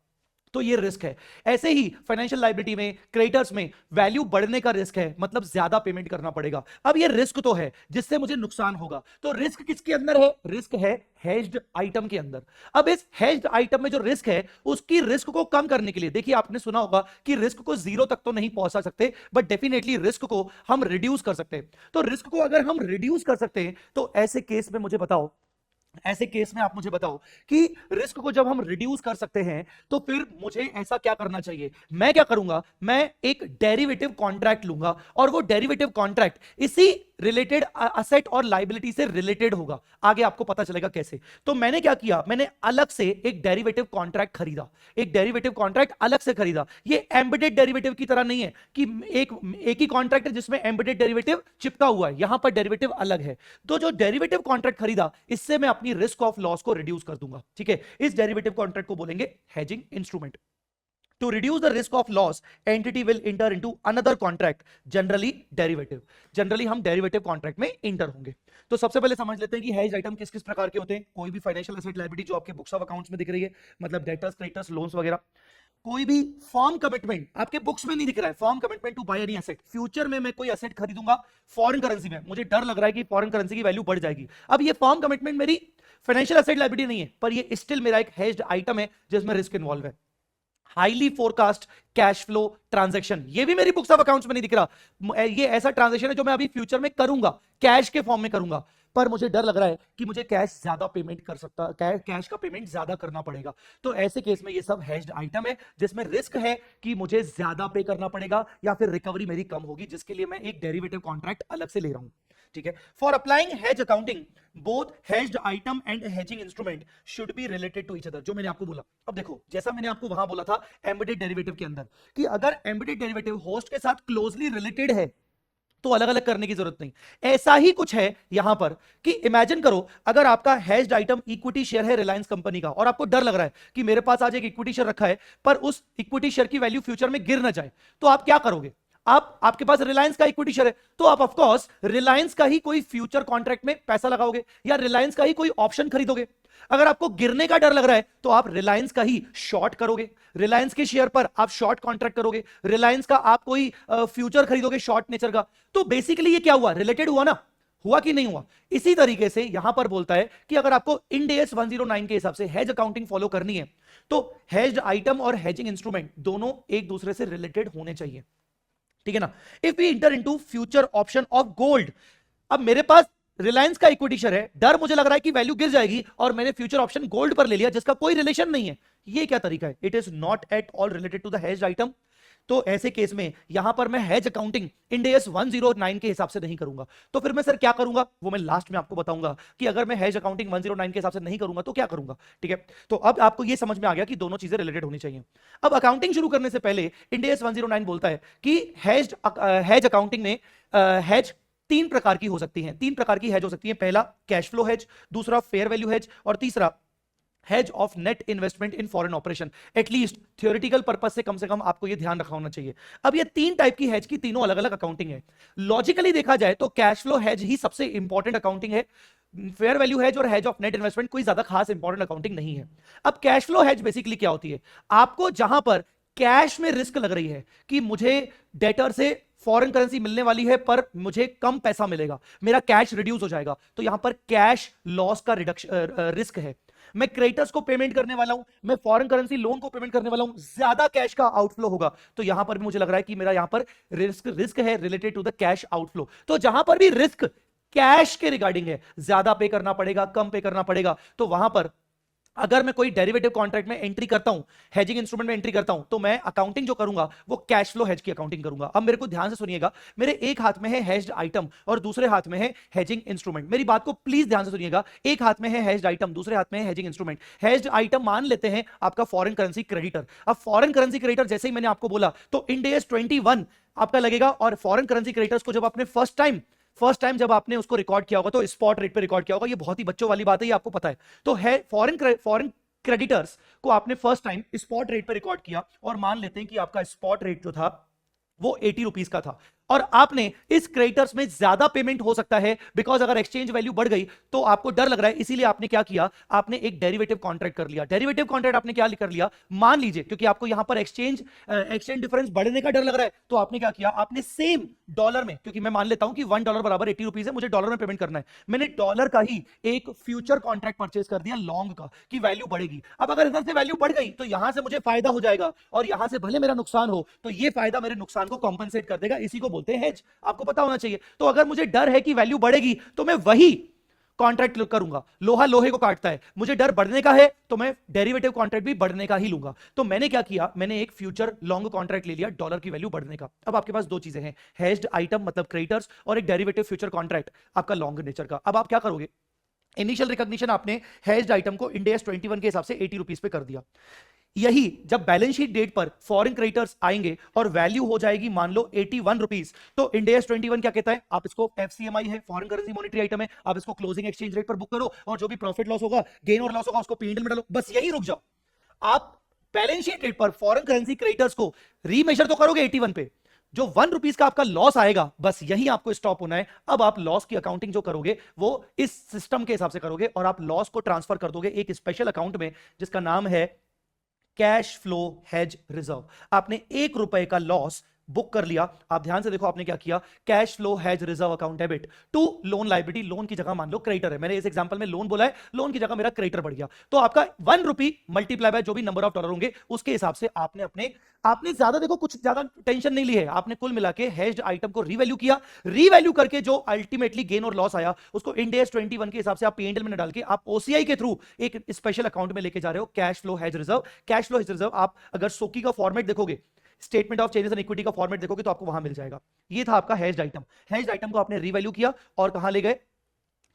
तो ये रिस्क है। ऐसे ही फाइनेंशियल लायबिलिटी में, क्रेडिटर्स में वैल्यू बढ़ने का रिस्क है, मतलब ज्यादा पेमेंट करना पड़ेगा। अब ये रिस्क तो है जिससे मुझे नुकसान होगा। तो रिस्क किसके अंदर है? रिस्क है हेज्ड आइटम के अंदर। अब इस हेज्ड आइटम में जो रिस्क है, उसकी रिस्क को कम करने के लिए, देखिए आपने सुना होगा कि रिस्क को 0 तक तो नहीं पहुंचा सकते, बट डेफिनेटली रिस्क को हम रिड्यूस कर सकते हैं। तो रिस्क को अगर हम रिड्यूस कर सकते हैं तो ऐसे केस में मुझे बताओ, ऐसे केस में आप मुझे बताओ कि रिस्क को जब हम रिड्यूस कर सकते हैं तो फिर मुझे ऐसा क्या करना चाहिए। मैं क्या करूंगा, मैं एक डेरिवेटिव कॉन्ट्रैक्ट लूंगा और वो डेरिवेटिव कॉन्ट्रैक्ट इसी रिलेटेड असेट और लायबिलिटी से रिलेटेड होगा। आगे आपको पता चलेगा कैसे। तो मैंने क्या किया, मैंने अलग से एक डेरिवेटिव कॉन्ट्रैक्ट खरीदा, एक डेरिवेटिव कॉन्ट्रैक्ट अलग से खरीदा। ये एम्बेडेड डेरिवेटिव की तरह नहीं है कि एक ही कॉन्ट्रैक्ट है जिसमें एम्बेडेड डेरिवेटिव चिपका हुआ है, यहां पर डेरिवेटिव अलग है। तो जो डेरिवेटिव कॉन्ट्रैक्ट खरीदा, इससे मैं अपनी रिस्क ऑफ लॉस को रिड्यूस कर दूंगा, ठीक है। इस डेरिवेटिव कॉन्ट्रैक्ट को बोलेंगे hedging instrument. To reduce the risk of loss, entity will enter into another contract, generally derivative. Generally हम डेरिवेटिव कॉन्ट्रैक्ट में इंटर होंगे। तो सबसे पहले समझ लेते हैं कि हेज आइटम किस किस प्रकार के होते हैं। कोई भी फाइनेंशियल एसेट लायबिलिटी जो आपके बुक्स ऑफ अकाउंट्स में दिख रही है, मतलब डेटर्स, क्रेडिटर्स, लोन्स वगैरह। कोई भी फॉर्म कमिटमेंट आपके बुक्स में नहीं दिख रहा है, firm commitment to buy any asset. Future में मैं कोई एसेट खरीदूंगा फॉरेन करेंसी में, मुझे डर लग रहा है कि फॉरेन करेंसी की वैल्यू बढ़ जाएगी। अब ये फॉर्म कमिटमेंट मेरी फाइनेंशियल एसेट लायबिलिटी नहीं है, पर ये स्टिल मेरा एक हेज्ड आइटम है जिसमें रिस्क इन्वॉल्व है। Highly forecast cash flow transaction, ये भी मेरी बुक्स ऑफ अकाउंट्स में नहीं दिख रहा। ये ऐसा ट्रांजैक्शन है जो मैं अभी फ्यूचर में करूंगा, कैश के फॉर्म में करूंगा, पर मुझे डर लग रहा है कि मुझे कैश ज्यादा पेमेंट कर सकता, कैश का पेमेंट ज्यादा करना पड़ेगा। तो ऐसे केस में ये सब हेज्ड आइटम है जिसमें रिस्क है कि मुझे ज्यादा पे करना पड़ेगा या फिर रिकवरी मेरी कम होगी, जिसके लिए मैं एक डेरिवेटिव कॉन्ट्रैक्ट अलग से ले रहा हूं, ठीक है। For applying hedge accounting both hedged item and hedging instrument should be related to each other, जो मैंने आपको बोला। अब देखो, जैसा मैंने आपको वहां बोला था एम्बेडेड डेरिवेटिव के अंदर कि अगर एम्बेडेड डेरिवेटिव होस्ट के साथ क्लोजली रिलेटेड है तो अलग अलग करने की जरूरत नहीं। ऐसा ही कुछ है यहां पर कि इमेजिन करो, अगर आपका हेज्ड आइटम इक्विटी शेयर है रिलायंस कंपनी का और आपको डर लग रहा है कि मेरे पास आज एक इक्विटी शेयर रखा है पर उस इक्विटी शेयर की वैल्यू फ्यूचर में गिर ना जाए, तो आप क्या करोगे? आपके पास रिलायंस का इक्विटी शेयर है, तो आप ऑफ कोर्स रिलायंस का ही कोई फ्यूचर कॉन्ट्रैक्ट में पैसा लगाओगे या रिलायंस का ही कोई ऑप्शन खरीदोगे। अगर आपको गिरने का डर लग रहा है तो आप रिलायंस का ही शॉर्ट करोगे, रिलायंस के शेयर पर आप शॉर्ट कॉन्ट्रैक्ट करोगे, रिलायंस का आप कोई फ्यूचर खरीदोगे शॉर्ट नेचर का। तो बेसिकली ये क्या हुआ, रिलेटेड हुआ ना, हुआ कि नहीं हुआ। इसी तरीके से यहां पर बोलता है कि अगर आपको इंड AS 109 के हिसाब से हेज अकाउंटिंग फॉलो करनी है तो हेज्ड आइटम और हेजिंग इंस्ट्रूमेंट दोनों एक दूसरे से रिलेटेड होने चाहिए, ठीक है ना। If we enter into future option of gold, अब मेरे पास रिलायंस का इक्विटी शेयर है, डर मुझे लग रहा है कि वैल्यू गिर जाएगी और मैंने फ्यूचर ऑप्शन गोल्ड पर ले लिया जिसका कोई रिलेशन नहीं है। ये क्या तरीका है, it is not at all related to the hedged item. तो ऐसे केस में यहां पर मैं हेज अकाउंटिंग इंड AS 109 के हिसाब से नहीं करूंगा। तो फिर मैं सर क्या करूंगा, वो मैं लास्ट में आपको बताऊंगा कि अगर मैं हेज अकाउंटिंग 109 के हिसाब से नहीं करूंगा तो क्या करूंगा, ठीक है। तो अब आपको ये समझ में आ गया कि दोनों चीजें रिलेटेड होनी चाहिए। अब अकाउंटिंग शुरू करने से पहले इंड AS 109 बोलता है कि हेज अकाउंटिंग में हेज तीन प्रकार की हो सकती हैं, तीन प्रकार की हेज हो सकती है। पहला कैश फ्लो हेज, दूसरा फेयर वैल्यू हेज और तीसरा hedge of net investment in foreign operation. At least theoretical purpose से कम आपको ये ध्यान रखा होना चाहिए। अब ये तीन टाइप की हेज की तीनों अलग अलग अकाउंटिंग है। लॉजिकली देखा जाए तो कैश फ्लो हेज ही सबसे इंपॉर्टेंट अकाउंटिंग है, फेयर वैल्यू हेज और हेज ऑफ नेट इन्वेस्टमेंट कोई ज्यादा खास इंपॉर्टेंट अकाउंटिंग नहीं है। अब कैश फ्लो हेज बेसिकली क्या होती है, आपको जहां पर कैश में रिस्क लग रही है कि मुझे डेटर से फॉरेन करेंसी मिलने वाली है पर मुझे कम पैसा मिलेगा, मेरा कैश रिड्यूस हो जाएगा, तो यहां पर कैश लॉस का रिडक्शन रिस्क है। मैं क्रेडिटर्स को पेमेंट करने वाला हूं, मैं फॉरेन करेंसी लोन को पेमेंट करने वाला हूं, ज्यादा कैश का आउटफ्लो होगा, तो यहां पर भी मुझे लग रहा है कि मेरा यहां पर रिस्क है related to the cash outflow. तो जहां पर भी रिस्क कैश के रिगार्डिंग है, ज्यादा पे करना पड़ेगा, कम पे करना पड़ेगा, तो वहां पर अगर मैं कोई डेरिवेटिव कॉन्ट्रैक्ट में एंट्री करता हूं, हेजिंग इंस्ट्रूमेंट में एंट्री करता हूं, तो मैं अकाउंटिंग जो करूंगा वो कैश फ्लो हेज की अकाउंटिंग करूंगा। अब मेरे को ध्यान से सुनिएगा, मेरे एक हाथ में है हेज्ड आइटम और दूसरे हाथ में है हेजिंग इंस्ट्रूमेंट। मेरी बात को प्लीज ध्यान से सुनिएगा, एक हाथ में है हेज्ड आइटम, दूसरे हाथ में है हेजिंग इंस्ट्रूमेंट। हेज्ड आइटम मान लेते हैं आपका फॉरेन करेंसी क्रेडिटर। अब फॉरेन करेंसी क्रेडिटर जैसे ही मैंने आपको बोला तो इंड AS 21 आपका लगेगा, और फॉरेन करेंसी क्रेडिटर्स को जब आपने फर्स्ट टाइम जब आपने उसको रिकॉर्ड किया होगा तो स्पॉट रेट पे रिकॉर्ड किया होगा, ये बहुत ही बच्चों वाली बात है, ये आपको पता है। तो है फॉरेन क्रेडिटर्स को आपने फर्स्ट टाइम स्पॉट रेट पे रिकॉर्ड किया, और मान लेते हैं कि आपका स्पॉट रेट जो था वो 80 रुपीज का था, और आपने इस क्रेडिटर्स में ज्यादा पेमेंट हो सकता है बिकॉज अगर एक्सचेंज वैल्यू बढ़ गई तो आपको डर लग रहा है, इसीलिए आपने क्या किया, आपने एक डेरिवेटिव कॉन्ट्रैक्ट कर लिया। डेरिवेटिव कॉन्ट्रैक्ट आपने क्या कर लिया, मान लीजिए क्योंकि आपको यहां पर एक्सचेंज डिफरेंस बढ़ने का डर लग रहा है, तो आपने क्या किया, आपने सेम डॉलर में, क्योंकि मैं मान लेता हूं कि $1 बराबर 80 रुपीज है, मुझे डॉलर में पेमेंट करना है, मैंने डॉलर का ही एक फ्यूचर कॉन्ट्रैक्ट परचेज कर दिया लॉन्ग का, कि वैल्यू बढ़ेगी। अब अगर इधर से वैल्यू बढ़ गई तो यहां से मुझे फायदा हो जाएगा, और यहां से भले मेरा नुकसान हो तो ये फायदा मेरे नुकसान को कॉम्पेंसेट कर देगा, इसी को बोलते हैं हेज। आपको पता होना चाहिए। तो अगर मुझे डर है कि वैल्यू बढ़ेगी तो मैं वही कॉन्ट्रैक्ट करूंगा, लोहा लोहे को काटता है, मुझे डर बढ़ने का है तो मैं डेरिवेटिव कॉन्ट्रैक्ट भी बढ़ने का ही लूंगा। तो मैंने क्या किया, मैंने एक फ्यूचर लॉन्ग कॉन्ट्रैक्ट ले लिया डॉलर की वैल्यू बढ़ने का। अब आपके पास दो चीजें हैं, हेज्ड आइटम मतलब क्रेडिटर्स और एक डेरिवेटिव फ्यूचर कॉन्ट्रैक्ट आपका लॉन्ग नेचर का। अब आप क्या करोगे, इनिशियल रिकॉग्निशन आपने हेज्ड आइटम को इंड AS 21 के हिसाब से 80 रुपीज पे कर दिया। यही जब बैलेंस शीट डेट पर फॉरेन क्रेडिटर्स आएंगे और वैल्यू हो जाएगी मान लो 81 रुपीज, तो इंड AS 21 क्या कहता है, आप इसको FCMI है, फॉरेन करेंसी मॉनेटरी आइटम है, आप इसको क्लोजिंग एक्सचेंज रेट पर बुक करो, और जो भी प्रॉफिट लॉस होगा, गेन और लॉस होगा, उसको P&L में डालो, बस यही रुक जाओ। आप बैलेंस शीट डेट पर फॉरेन करेंसी क्रेडिटर्स को रीमेजर तो करोगे 81 पे, जो 1 रुपीज का आपका लॉस आएगा बस यही आपको स्टॉप होना है। अब आप लॉस की अकाउंटिंग जो करोगे वो इस सिस्टम के हिसाब से करोगे, और आप लॉस को ट्रांसफर कर दोगे एक स्पेशल अकाउंट में जिसका नाम है कैश फ्लो हेज रिजर्व। आपने 1 रुपए का लॉस बुक कर लिया। आप ध्यान से देखो आपने क्या किया, cash flow hedge reserve account debit to loan liability. Loan की जगह मान लो क्रेडिटर है, मैंने इस एग्जांपल में लोन बोला है, लोन की जगह मेरा क्रेडिटर बढ़ गया, तो आपका 1 रुपी मल्टीप्लाई बाय जो भी नंबर ऑफ डॉलर होंगे उसके हिसाब से आपने ज्यादा देखो कुछ ज्यादा टेंशन नहीं ली है, आपने कुल मिला के हेज्ड आइटम को रीवैल्यू किया, रीवैल्यू करके जो अल्टीमेटली गेन और लॉस आया उसको इंड AS 21 के हिसाब से आप P&L में डाल के आप OCI के थ्रू एक स्पेशल अकाउंट में लेके जा रहे हो, cash flow hedge reserve. Cash flow hedge reserve आप अगर सोकी का फॉर्मेट देखोगे, statement of changes in equity का फॉर्मेट देखोगे तो आपको वहां मिल जाएगा। ये था आपका हेज्ड आइटम। हेज्ड आइटम को आपने रीवैल्यू किया और कहां ले गए,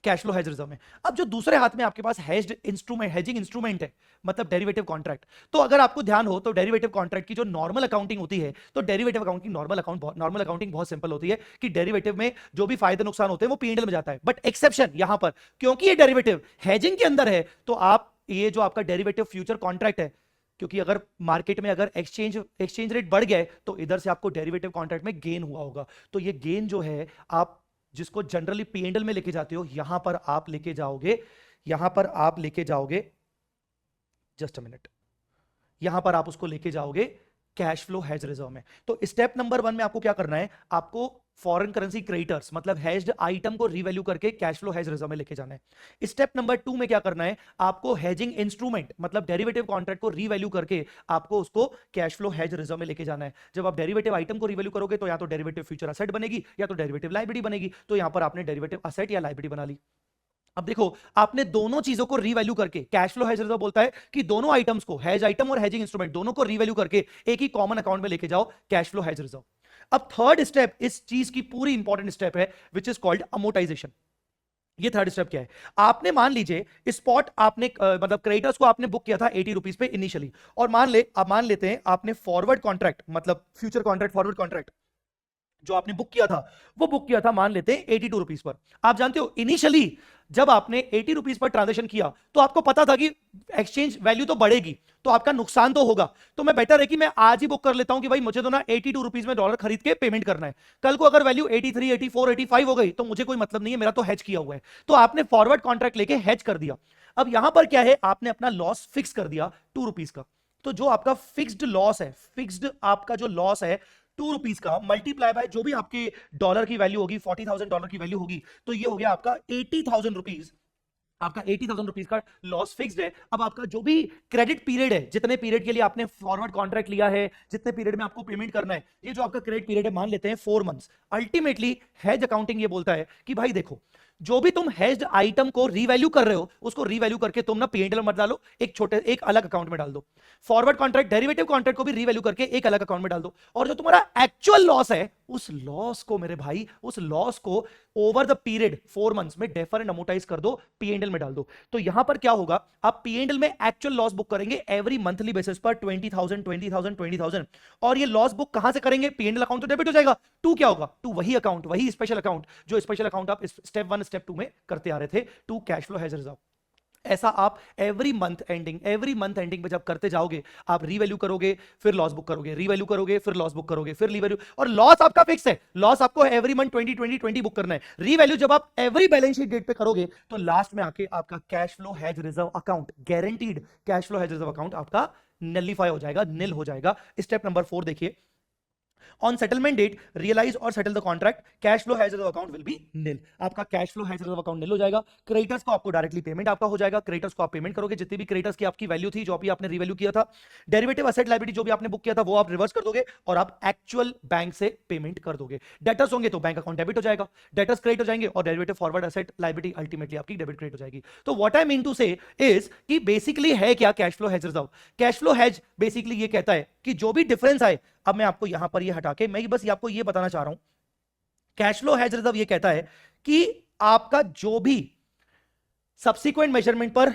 कैश फ्लो हेज रिजर्व में। अब जो दूसरे हाथ में आपके पास हेज्ड इंस्ट्रूमेंट, हेजिंग इंस्ट्रूमेंट है, मतलब डेरिवेटिव कॉन्ट्रैक्ट। तो अगर आपको ध्यान हो तो डेरिवेटिव कॉन्ट्रैक्ट की जो नॉर्मल अकाउंटिंग होती है, तो डेरिवेटिव अकाउंटिंग नॉर्मल अकाउंटिंग बहुत सिंपल होती है कि डेरिवेटिव में जो भी फायदे नुकसान होते हैं वो P&L में जाता है। बट एक्सेप्शन यहां पर, क्योंकि ये डेरिवेटिव हेजिंग के अंदर है, तो आप ये जो आपका डेरिवेटिव फ्यूचर कॉन्ट्रैक्ट है क्योंकि अगर मार्केट में अगर एक्सचेंज रेट बढ़ गया है तो इधर से आपको डेरिवेटिव कॉन्ट्रैक्ट में गेन हुआ होगा। तो ये गेन जो है आप जिसको जनरली पीएनडल में लेके जाते हो, यहां पर आप लेके जाओगे, यहां पर आप लेके जाओगे, जस्ट अ मिनट, यहां पर आप उसको लेके जाओगे कैश फ्लो हेज रिजर्व में। तो स्टेप नंबर 1 में आपको क्या करना है, आपको फॉरेन करेंसी क्रेडिटर्स मतलब हेज्ड आइटम को रीवैल्यू करके कैश फ्लो हेज रिजर्व में लेके जाना है। स्टेप नंबर 2 में क्या करना है, आपको हेजिंग इंस्ट्रूमेंट मतलब डेरिवेटिव कॉन्ट्रैक्ट को रीवैल्यू करके आपको उसको कैश फ्लो हेज रिजर्व में लेके जाना है। जब आप डेरिवेटिव आइटम को रीवैल्यू करोगे तो या तो डेरिवेटिव फ्यूचर असेट बनेगी या तो डेरिवेटिव लायबिलिटी बनेगी। तो यहां पर आपने डेरिवेटिव असेट या लायबिलिटी बना ली। अब देखो, आपने दोनों चीजों को रीवैल्यू करके, कैश फ्लो हेज रिजर्व बोलता है कि दोनों आइटम्स को, हेज आइटम और हेजिंग इंस्ट्रूमेंट दोनों को रीवैल्यू करके एक ही कॉमन अकाउंट में लेके जाओ, कैश फ्लो हेज रिजर्व। अब थर्ड स्टेप इस चीज की पूरी इंपॉर्टेंट स्टेप है विच इज कॉल्ड अमोर्टाइजेशन। ये थर्ड स्टेप क्या है, आपने मान लीजिए स्पॉट आपने मतलब क्रेडिटर्स को आपने बुक किया था 80 रुपीज पे इनिशियली, और मान लेते हैं आपने फॉरवर्ड कॉन्ट्रैक्ट मतलब फ्यूचर कॉन्ट्रैक्ट, फॉरवर्ड कॉन्ट्रैक्ट जो आपने बुक किया था वो बुक किया था मान लेते हैं 82 रुपीज पर। आप जानते हो इनिशियली जब आपने 80 रुपीज पर ट्रांजेक्शन किया तो आपको पता था कि एक्सचेंज वैल्यू तो बढ़ेगी तो आपका नुकसान तो होगा, तो मैं बेटर है कि मैं आज ही बुक कर लेता हूं कि भाई मुझे तो ना 82 रुपीज में डॉलर खरीद के पेमेंट करना है। कल को अगर वैल्यू 83, 84, 85 हो गई तो मुझे कोई मतलब नहीं है, मेरा तो हेज किया हुआ है। तो आपने फॉरवर्ड कॉन्ट्रैक्ट लेके हेज कर दिया। अब यहां पर क्या है, आपने अपना लॉस फिक्स कर दिया 2 रुपीज का। तो जो आपका फिक्स्ड लॉस है, फिक्स्ड आपका जो लॉस है 2 रुपीज का, मल्टीप्लाई बाय जो भी आपके डॉलर की वैल्यू होगी, $40,000 की वैल्यू होगी, तो ये हो गया आपका 80,000 रुपीज। आपका 80,000 रुपीज का लॉस फिक्स्ड है। अब आपका जो भी क्रेडिट पीरियड है, जितने पीरियड के लिए आपने फॉरवर्ड कॉन्ट्रैक्ट लिया है, जितने पीरियड में आपको पेमेंट करना है, ये जो आपका क्रेडिट पीरियड है मान लेते हैं 4 मंथ्स। अल्टीमेटली हेज अकाउंटिंग ये बोलता है कि भाई देखो, जो भी तुम हेज्ड आइटम को रीवैल्यू कर रहे हो उसको रीवैल्यू करके तुम ना पीएनएल मत डालो, एक अलग अकाउंट में डाल दो। फॉरवर्ड कॉन्ट्रैक्ट, डेरिवेटिव कॉन्ट्रैक्ट को भी रीवैल्यू करके एक अलग अकाउंट में डाल दो। और जो तुम्हारा एक्चुअल लॉस है उस लॉस को मेरे भाई, उस लॉस को ओवर द पीरियड 4 मंथ्स में डेफर एंड अमोर्टाइज कर दो, पीएनएल में डाल दो। तो यहां पर क्या होगा, आप पीएनएल में एक्चुअल लॉस बुक करेंगे एवरी मंथली बेसिस पर 20,000 20,000 20,000। और ये लॉस बुक कहां से करेंगे, पीएनएल अकाउंट तो डेबिट हो जाएगा। टू क्या होगा, टू वही अकाउंट, वही स्पेशल अकाउंट जो स्पेशल अकाउंट आप स्टेप 1 स्टेप 2 में करते आ रहे थे, to cash flow hedge reserve. ऐसा आप एवरी मंथ एंडिंग में जब करते जाओगे, आप रीवैल्यू करोगे फिर लॉस बुक करोगे, रीवैल्यू करोगे फिर लॉस बुक करोगे, फिर रीवैल्यू, और लॉस आपका फिक्स है, लॉस आपको एवरी मंथ 20 बुक करना है। रीवैल्यू जब आप एवरी बैलेंस शीट डेट पे करोगे तो लास्ट में आके आपका cash flow hedge reserve account, guaranteed cash flow hedge reserve account आपका नलिफाई हो जाएगा, निल हो जाएगा। स्टेप नंबर 4 देखिए, ऑन सेटलमेंट डेट रियलाइज और settle the contract, cash flow hedge reserve account will be nil. आपका cash flow hedge reserve account nil हो जाएगा। क्रेडिटर्स को आपको डायरेक्टली पेमेंट आपका हो जाएगा, क्रेडिटर्स को आप पेमेंट करोगे, जितनी भी क्रेडिटर्स की आपकी वैल्यू थी जो भी आपने रिवैल्यू किया था। डेरिवेटिव असेट लायबिलिटी जो भी आपने बुक किया था वो आप रिवर्स कर दोगे और आप एक्चुअल बैंक से पेमेंट कर दोगे। डेटर्स होंगे तो बैंक अकाउंट डेबिट हो जाएगा, डेटर्स क्रेडिट हो जाएंगे, और derivative forward asset liability ultimately आपकी डेबिट क्रेडिट हो जाएगी। तो व्हाट आई मीन टू से इज कि बेसिकली है क्या cash flow hedge reserve. Cash flow hedge basically ये कहता है कि जो भी डिफरेंस आए, अब मैं आपको यहां पर ये हटा के मैं बस आपको ये बताना चाह रहा हूं, कैश फ्लो हेज रिजर्व ये कहता है कि आपका जो भी सब्सिक्वेंट मेजरमेंट पर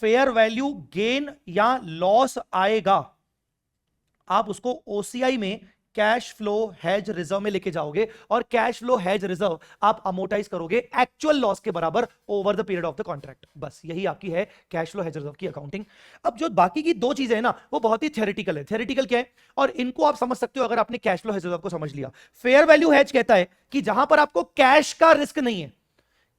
फेयर वैल्यू गेन या लॉस आएगा, आप उसको ओसीआई में कैश फ्लो हेज रिजर्व में लेके जाओगे, और कैश फ्लो हेज रिजर्व आप अमोर्टाइज करोगे एक्चुअल लॉस के बराबर over the period of the contract. बस यही आपकी है कैश फ्लो हेज रिजर्व की अकाउंटिंग। अब जो बाकी की दो चीजें हैं ना, वो बहुत ही थ्योरेटिकल है। थ्योरेटिकल क्या है, और इनको आप समझ सकते हो अगर आपने कैश फ्लो हेज रिजर्व को समझ लिया। फेयर वैल्यू हेज कहता है कि जहां पर आपको कैश का रिस्क नहीं है,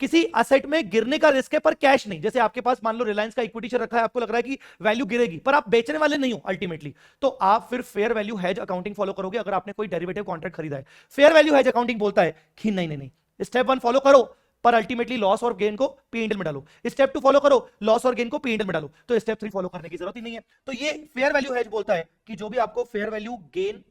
किसी असेट में गिरने का रिस्क है पर कैश नहीं। जैसे आपके पास मान लो रिलायंस का इक्विटी शेयर रखा है, आपको लग रहा है कि वैल्यू गिरेगी पर आप बेचने वाले नहीं हो अल्टीमेटली, तो आप फिर fair value hedge accounting follow करोगे। अगर आपने कोई डेरिवेटिव कॉन्ट्रैक्ट खरीदा है, फेयर वैल्यू हेज अकाउंटिंग बोलता है कि नहीं नहीं नहीं, स्टेप 1 फॉलो करो पर अल्टीमेटली लॉस और गेन को पीएनएल में डालो, स्टेप 2 फॉलो करो, लॉस और गेन को पीएनएल में डालो, तो स्टेप 3 फॉलो करने की जरूरत ही नहीं है। तो ये फेयर वैल्यू हेज बोलता है कि जो भी आपको फेयर वैल्यू गेन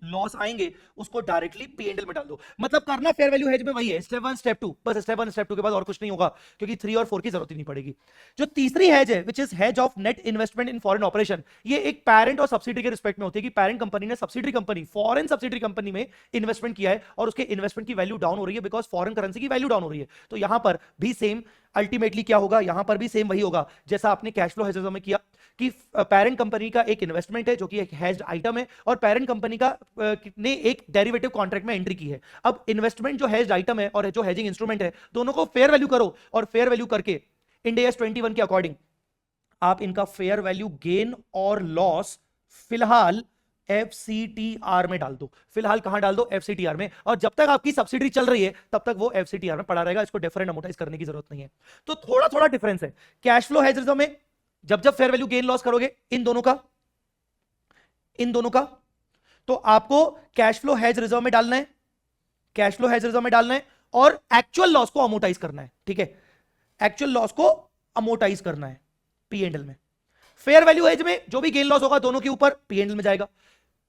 लॉस आएंगे उसको डायरेक्टली पीएनएल में डाल दो। मतलब करना फेयर वैल्यू हेज में वही है, स्टेप 1 स्टेप 2, बस स्टेप 1 स्टेप 2 के बाद और कुछ नहीं होगा, क्योंकि 3 और 4 की जरूरत ही नहीं पड़ेगी। जो तीसरी हेज है which is hedge of net investment in foreign operation, ये एक पेरेंट और सब्सिडी के रिस्पेक्ट में होती है कि पेरेंट कंपनी ने subsidy company, foreign subsidy company में इन्वेस्टमेंट किया है और उसके इन्वेस्टमेंट की वैल्यू डाउन हो रही है बिकॉज फॉरेन करेंसी की वैल्यू डाउन हो रही है। तो यहां पर भी सेम अल्टीमेटली क्या होगा, यहां पर भी सेम वही होगा जैसा आपने कैश फ्लो हेज में किया कि पेरेंट कंपनी का एक इन्वेस्टमेंट है जो कि एक हेज्ड आइटम है, और पेरेंट कंपनी का ने एक डेरिवेटिव कॉन्ट्रैक्ट में एंट्री की है। अब इन्वेस्टमेंट जो हेज्ड आइटम है और जो हेजिंग इंस्ट्रूमेंट है, दोनों को फेयर वैल्यू करो, और फेयर वैल्यू करके इंड AS 21 के अकॉर्डिंग आप इनका फेयर वैल्यू गेन और लॉस फिलहाल एफसीटीआर में डाल दो। फिलहाल कहां डाल दो? एफसीटीआर में। और जब तक आपकी सब्सिडी चल रही है तब तक वो एफसीटीआर में पड़ा रहेगा, इसको डिफरेंट अमोर्टाइज करने की जरूरत नहीं है। तो थोड़ा थोड़ा डिफरेंस है। कैश फ्लो हेज रिजर्व में जब जब फेयर वैल्यू गेन लॉस करोगे इन दोनों का तो आपको कैश फ्लो हेज रिजर्व में डालना है, कैश फ्लो हेज रिजर्व में डालना है, और एक्चुअल लॉस को अमोर्टाइज करना है। ठीक है, एक्चुअल लॉस को अमोर्टाइज करना है पी&एल में। फेयर वैल्यू हेज में जो भी गेन लॉस होगा दोनों के ऊपर पी&एल में जाएगा।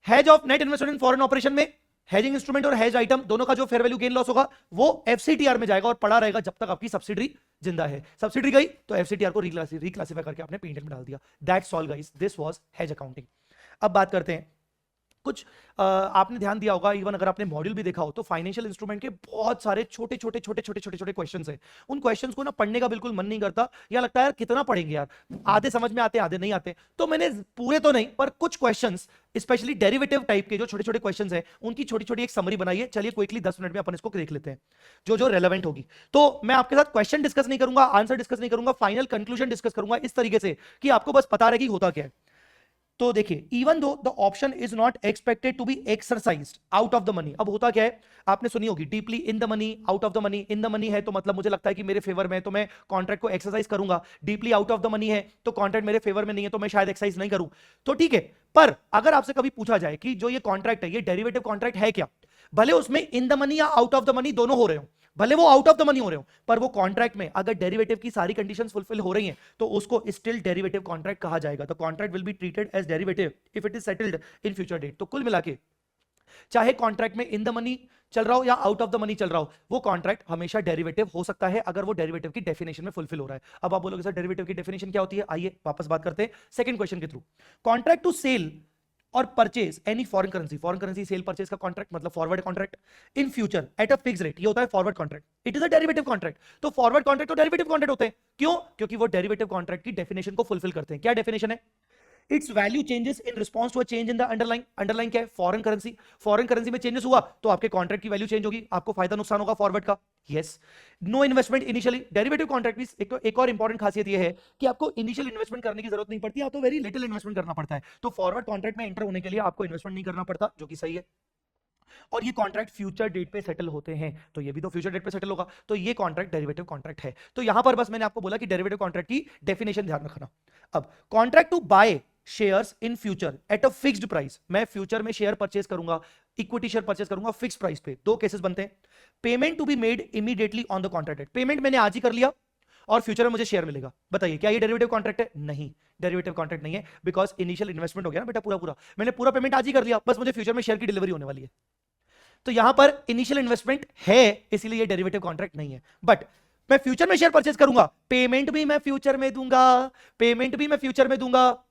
Hedge of net investment in foreign operation में हेजिंग इंस्ट्रूमेंट और हेज आइटम दोनों का जो फेयर वैल्यू गेन लॉस होगा वो एफसीटीआर में जाएगा और पड़ा रहेगा जब तक आपकी सब्सिडी जिंदा है। सब्सिडी गई तो एफसीटीआर को रिक्लासिफाई करके आपने पी&एल में डाल दिया। That's all guys, this was hedge accounting. अब बात करते हैं कुछ आपने ध्यान दिया होगा, इवन अगर आपने मॉड्यूल भी देखा हो तो फाइनेंशियल इंस्ट्रूमेंट के बहुत सारे छोटे छोटे क्वेश्चंस हैं। उन क्वेश्चंस को ना पढ़ने का बिल्कुल मन नहीं करता, या लगता है यार कितना पढ़ेंगे यार, आधे समझ में आते आधे नहीं आते। तो मैंने पूरे तो नहीं पर कुछ क्वेश्चंस स्पेशली डेरिवेटिव टाइप के जो छोटे छोटे क्वेश्चंस हैं उनकी छोटी छोटी एक समरी बनाई है। चलिए क्विकली 10 मिनट में अपन इसको देख लेते हैं जो जो रेलेवेंट होगी। तो मैं आपके साथ क्वेश्चन डिस्कस नहीं करूंगा, आंसर डिस्कस नहीं करूंगा, फाइनल कंक्लूजन डिस्कस करूंगा इस तरीके से कि आपको बस पता रहे कि होता क्या है। तो देखिए, even though the option is not expected to be exercised out of the money. अब होता क्या है, आपने सुनी होगी deeply in the money, out of the money. In the money है तो मतलब मुझे लगता है कि मेरे फेवर में है तो मैं कॉन्ट्रैक्ट को एक्सरसाइज करूंगा। Deeply out of the money है तो कॉन्ट्रैक्ट मेरे फेवर में नहीं है तो मैं शायद एक्सरसाइज नहीं करूं। तो ठीक है, पर अगर आपसे कभी पूछा जाए कि जो ये कॉन्ट्रैक्ट है ये डेरिवेटिव कॉन्ट्रैक्ट है क्या, भले उसमें इन द मनी या आउट ऑफ द मनी दोनों हो रहे हो, भले वो आउट ऑफ द मनी हो रहे हो, पर वो कॉन्ट्रैक्ट में अगर डेरिवेटिव की सारी कंडीशंस फुलफिल हो रही हैं तो उसको स्टिल डेरिवेटिव कॉन्ट्रैक्ट कहा जाएगा। The contract will be treated as derivative if it is settled in future date. तो कुल मिला के चाहे कॉन्ट्रैक्ट में इन द मनी चल रहा हो या आउट ऑफ द मनी चल रहा हो, वो कॉन्ट्रैक्ट हमेशा डेरिवेटिव हो सकता है अगर वो डेरिवेटिव की डेफिनेशन में फुलफिल हो रहा है। अब आप बोलोगे सर डेरिवेटिव की डेफिनेशन क्या होती है, आइए वापस बात करते हैं सेकंड क्वेश्चन के थ्रू। कॉन्ट्रैक्ट टू सेल और purchase any foreign currency sale purchase का कॉन्ट्रैक्ट मतलब forward contract in future at a fix rate, ये होता है forward contract. It is a derivative contract. तो फॉरवर्ड कॉन्ट्रैक्ट और डेरिवेटिव कॉन्ट्रैक्ट होते हैं, क्यों? क्योंकि वो डेरिवेटिव कॉन्ट्रैक्ट की डेफिनेशन को फुलफिल करते हैं। क्या डेफिनेशन है? Its value changes in response to a change in the underline. Underline क्या है? Foreign currency. फॉरेन करेंसी में चेंजेस हुआ तो आपके कॉन्ट्रैक्ट की वैल्यू चेंज होगी, आपको फायदा नुकसान होगा फॉरवर्ड का। Yes, no investment initially. Derivative contract में एक और इंपॉर्टेंट खासियत यह है कि आपको इनिशियल इन्वेस्टमेंट करने की जरूरत नहीं पड़ती, आपको वेरी लिटिल इन्वेस्टमेंट करना पड़ता है। तो फॉरवर्ड कॉन्ट्रैक्ट में एंटर होने के लिए आपको इन्वेस्टमेंट नहीं करना पड़ता, जो कि सही है। और ये कॉन्ट्रैक्ट फ्यूचर डेट पे सेटल होते हैं, तो ये भी तो फ्यूचर डेट पे सेटल होगा, तो ये कॉन्ट्रैक्ट डेरिवेटिव कॉन्ट्रैक्ट है। तो यहां पर बस मैंने आपको बोला कि डेरिवेटिव कॉन्ट्रैक्ट की डेफिनेशन ध्यान रखना। अब contract to buy shares in future at a fixed price, मैं फ्यूचर में शेयर परचेज करूंगा, इक्विटी शेयर परचेज करूंगा फिक्स प्राइस पे। दो केसेस बनते हैं, payment to be made immediately on the contract date, payment मैंने आज ही कर लिया और फ्यूचर में मुझे शेयर मिलेगा। बताइए क्या ये डेरिवेटिव कॉन्ट्रैक्ट है? नहीं, डेरिवेटिव कॉन्ट्रैक्ट नहीं है, बिकॉज इनिशियल इन्वेस्टमेंट हो गया ना बेटा, पूरा मैंने पूरा पेमेंट आज ही कर लिया, बस मुझे फ्यूचर में शेयर की डिलीवरी होने वाली है। तो यहां पर इनिशियल इन्वेस्टमेंट है, इसीलिए डेरिवेटिव कॉन्ट्रैक्ट नहीं है। बट मैं फ्यूचर में शेयर परचेज करूंगा, पेमेंट भी मैं फ्यूचर में दूंगा,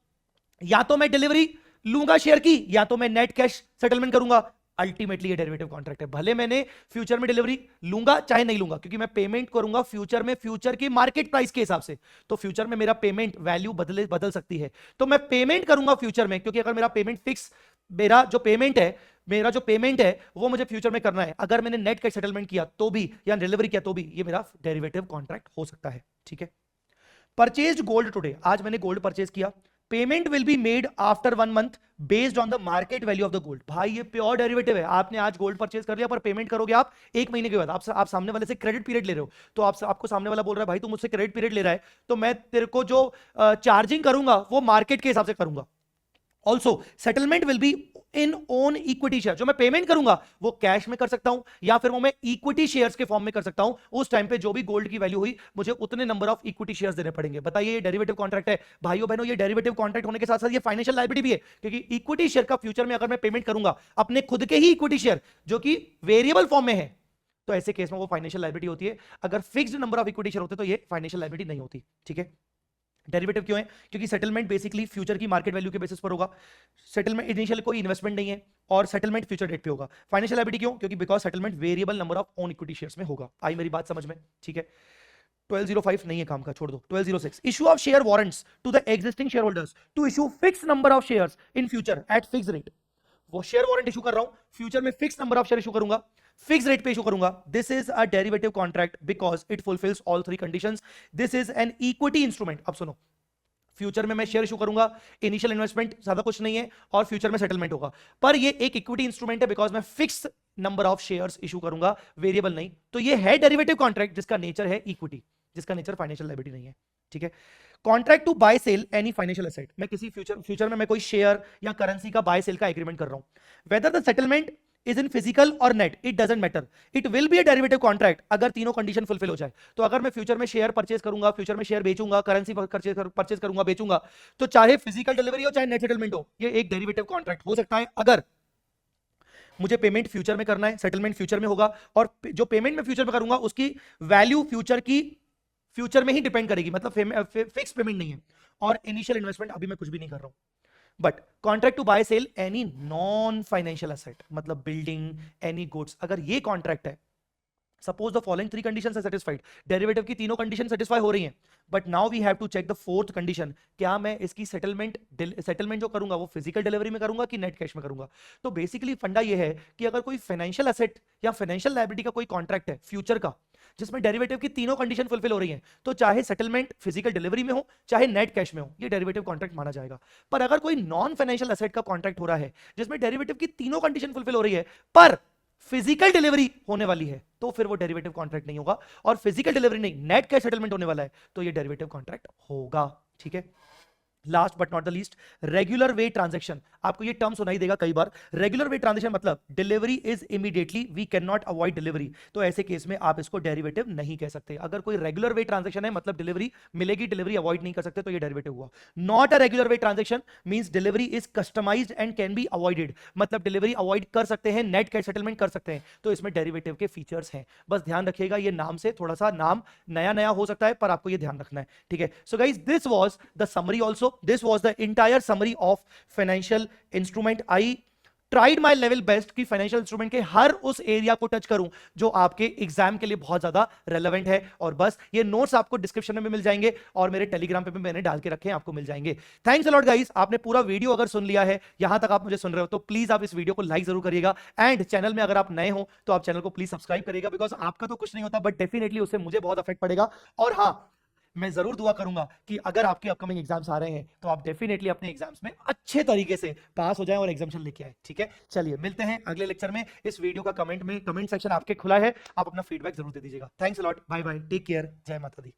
या तो मैं डिलीवरी लूंगा शेयर की या तो मैं नेट कैश सेटलमेंट करूंगा। अल्टीमेटली ये डेरिवेटिव कॉन्ट्रैक्ट है, भले मैंने फ्यूचर में डिलीवरी लूंगा चाहे नहीं लूंगा, क्योंकि मैं पेमेंट करूंगा फ्यूचर में फ्यूचर की मार्केट प्राइस के हिसाब से। तो फ्यूचर में मेरा पेमेंट वैल्यू बदल सकती है, तो मैं पेमेंट करूंगा फ्यूचर में, क्योंकि अगर मेरा पेमेंट फिक्स, मेरा जो पेमेंट है वो मुझे फ्यूचर में करना है। अगर मैंने नेट कैश सेटलमेंट किया तो भी या डिलीवरी किया तो भी ये मेरा डेरिवेटिव कॉन्ट्रैक्ट हो सकता है। ठीक है, परचेज्ड गोल्ड टुडे, आज मैंने गोल्ड परचेज किया, payment will be made after 1 month based on the market value of the gold. भाई ये प्योर डेरिवेटिव है, आपने आज गोल्ड परचेज कर लिया पर पेमेंट करोगे आप 1 महीने के बाद। आप सामने वाले से क्रेडिट पीरियड ले रहे हो, तो आपको सामने वाला बोल रहा है भाई तू मुझसे क्रेडिट पीरियड ले रहा है तो मैं तेरे को जो चार्जिंग करूंगा वो मार्केट के हिसाब से करूंगा। Also settlement will be in own equity share, जो मैं पेमेंट करूंगा वो कैश में कर सकता हूं या फिर वो मैं इक्विटी शेयर्स के फॉर्म में कर सकता हूं। उस टाइम पे जो भी गोल्ड की वैल्यू हुई मुझे उतने नंबर ऑफ इक्विटी शेयर्स देने पड़ेंगे। बताइए ये डेरिवेटिव कॉन्ट्रैक्ट है भाइयों बहनों, ये डेरिवेटिव कॉन्ट्रैक्ट होने के साथ साथ ये फाइनेंशियल लायबिलिटी भी है, क्योंकि इक्विटी शेयर का फ्यूचर में अगर मैं पेमेंट करूंगा अपने खुद के ही इक्विटी शेयर जो कि वेरिएबल फॉर्म में है, तो ऐसे केस में वो फाइनेंशियल लायबिलिटी होती है। अगर fixed number of equity share होते तो ये फाइनेंशियल लायबिलिटी नहीं होती। ठीक है, डेरिवेटिव क्यों है? क्योंकि सेटलमेंट बेसिकली फ्यूचर की मार्केट वैल्यू के बेसिस पर होगा। सेटलमेंट इनिशियल कोई इन्वेस्टमेंट नहीं है और सेटलमेंट फ्यूचर डेट पे होगा। फाइनेंशियल लायबिलिटी क्यों? क्योंकि because settlement variable number of own equity shares में होगा। आई मेरी बात समझ में? ठीक है, 1205 नहीं है काम का, छोड़ दो। 1206 issue of share warrants to the existing shareholders to issue fix number of shares in future at fix rate. वो शेयर वारंट इशू कर रहा हूं, फ्यूचर में fix number of share issue करूंगा, फिक्स रेट पे issue करूंगा। This is a derivative contract because it fulfils all 3 conditions. This is an equity instrument. अब सुनो, फ्यूचर में मैं शेयर इशू करूंगा, इनिशियल इन्वेस्टमेंट ज्यादा कुछ नहीं है और फ्यूचर में सेटलमेंट होगा, पर ये एक इक्विटी इंस्ट्रूमेंट है बिकॉज मैं fix number of shares issue करूंगा, वेरिएबल नहीं। तो ये है डेरिवेटिव कॉन्ट्रैक्ट जिसका नेचर है इक्विटी, जिसका नेचर फाइनेंशियल लायबिलिटी नहीं है, ठीक है। Contract to buy sell any financial asset, मैं किसी फ्यूचर में मैं कोई शेयर या करेंसी का बाय सेल का एग्रीमेंट कर रहा हूं, whether the settlement is in physical और net, it doesn't matter, it will be a derivative contract अगर तीनों कंडीशन फुलफिल हो जाए। तो अगर मैं फ्यूचर में शेयर परचेज करूंगा, फ्यूचर में शेयर बेचूंगा, करेंसी परचेज करूंगा, बेचूंगा, तो चाहे फिजिकल डिलीवरी हो चाहे नेट सेटलमेंट हो, ये एक डेरिवेटिव कॉन्ट्रैक्ट हो सकता है। अगर मुझे पेमेंट फ्यूचर में करना है, सेटलमेंट फ्यूचर में होगा, और जो पेमेंट मैं फ्यूचर में करूंगा उसकी वैल्यू फ्यूचर में ही डिपेंड करेगी, मतलब फिक्स पेमेंट नहीं है, और इनिशियल इन्वेस्टमेंट अभी मैं कुछ भी नहीं कर रहा हूं। But contract to buy sell any non financial asset, मतलब बिल्डिंग, एनी गुड्स, अगर ये कॉन्ट्रैक्ट है, suppose the following 3 conditions are satisfied, derivative की तीनों कंडीशन सेटिस्फाई हो रही हैं, but now we have to check the fourth condition, क्या मैं इसकी सेटलमेंट जो करूंगा वो फिजिकल डिलीवरी में करूंगा कि नेट कैश में करूंगा। तो बेसिकली फंडा ये है कि अगर कोई फाइनेंशियल एसेट या फाइनेंशियल लायबिलिटी का कोई कॉन्ट्रैक्ट है फ्यूचर का, जिसमें डेरिवेटिव की तीनों कंडीशन फुलफिल हो रही हैं, तो चाहे सेटलमेंट फिजिकल डिलीवरी में हो चाहे नेट कैश में हो, ये डेरिवेटिव कॉन्ट्रैक्ट माना जाएगा। पर अगर कोई नॉन फाइनेंशियल एसेट का कॉन्ट्रैक्ट हो रहा है जिसमें डेरिवेटिव की तीनों कंडीशन फुलफिल हो रही है पर फिजिकल डिलीवरी होने वाली है, तो फिर वो डेरिवेटिव कॉन्ट्रैक्ट नहीं होगा, और फिजिकल डिलीवरी नहीं, नेट कैश सेटलमेंट होने वाला है, तो ये डेरिवेटिव कॉन्ट्रैक्ट होगा, ठीक है। Last but not the least, regular way transaction, आपको ये टर्म सुनाई देगा कई बार। रेगुलर वे ट्रांजैक्शन मतलब delivery is immediately, we can not avoid delivery, तो ऐसे केस में आप इसको डेरिवेटिव नहीं कह सकते। अगर कोई रेगुलर वे ट्रांजैक्शन है मतलब डिलीवरी मिलेगी, डिलीवरी अवॉइड नहीं कर सकते, तो ये डेरिवेटिव हुआ। Not a regular way transaction means delivery is customised and can be avoided, मतलब डिलीवरी अवॉइड कर सकते हैं, नेट कैश सेटलमेंट कर सकते हैं, तो इसमें डेरिवेटिव के फीचर्स हैं। बस ध्यान रखिएगा, ये नाम से थोड़ा सा नाम नया नया हो सकता है, पर आपको ये ध्यान रखना है, ठीक है। So guys, this was the summary, also this was the entire summary of financial instrument. I tried my level best कि फाइनेंशियल इंस्ट्रूमेंट के हर उस एरिया को टच करूं जो आपके एग्जाम के लिए बहुत ज्यादा रेलेवेंट है, और बस ये नोट्स आपको डिस्क्रिप्शन में मिल जाएंगे और मेरे टेलीग्राम पे भी मैंने डाल के रखे हैं, आपको मिल जाएंगे। थैंक्स अ लॉट गाइस, आपने पूरा वीडियो अगर सुन लिया है, यहां तक आप मुझे सुन रहे हो, तो प्लीज आप इस वीडियो को लाइक जरूर करिएगा, एंड चैनल में अगर आप नए हो तो आप चैनल को प्लीज सब्सक्राइब करिएगा, बिकॉज आपका तो कुछ नहीं होता बट डेफिनेटली उससे मुझे बहुत अफेक्ट पड़ेगा। और हाँ, मैं जरूर दुआ करूंगा कि अगर आपके अपकमिंग एग्जाम्स आ रहे हैं तो आप डेफिनेटली अपने एग्जाम्स में अच्छे तरीके से पास हो जाएं और एग्जामिशन लेके आए, ठीक है। चलिए मिलते हैं अगले लेक्चर में। इस वीडियो का कमेंट सेक्शन आपके खुला है, आप अपना फीडबैक जरूर दे दीजिएगा। Thanks a lot, bye bye, take care, जय माता दी।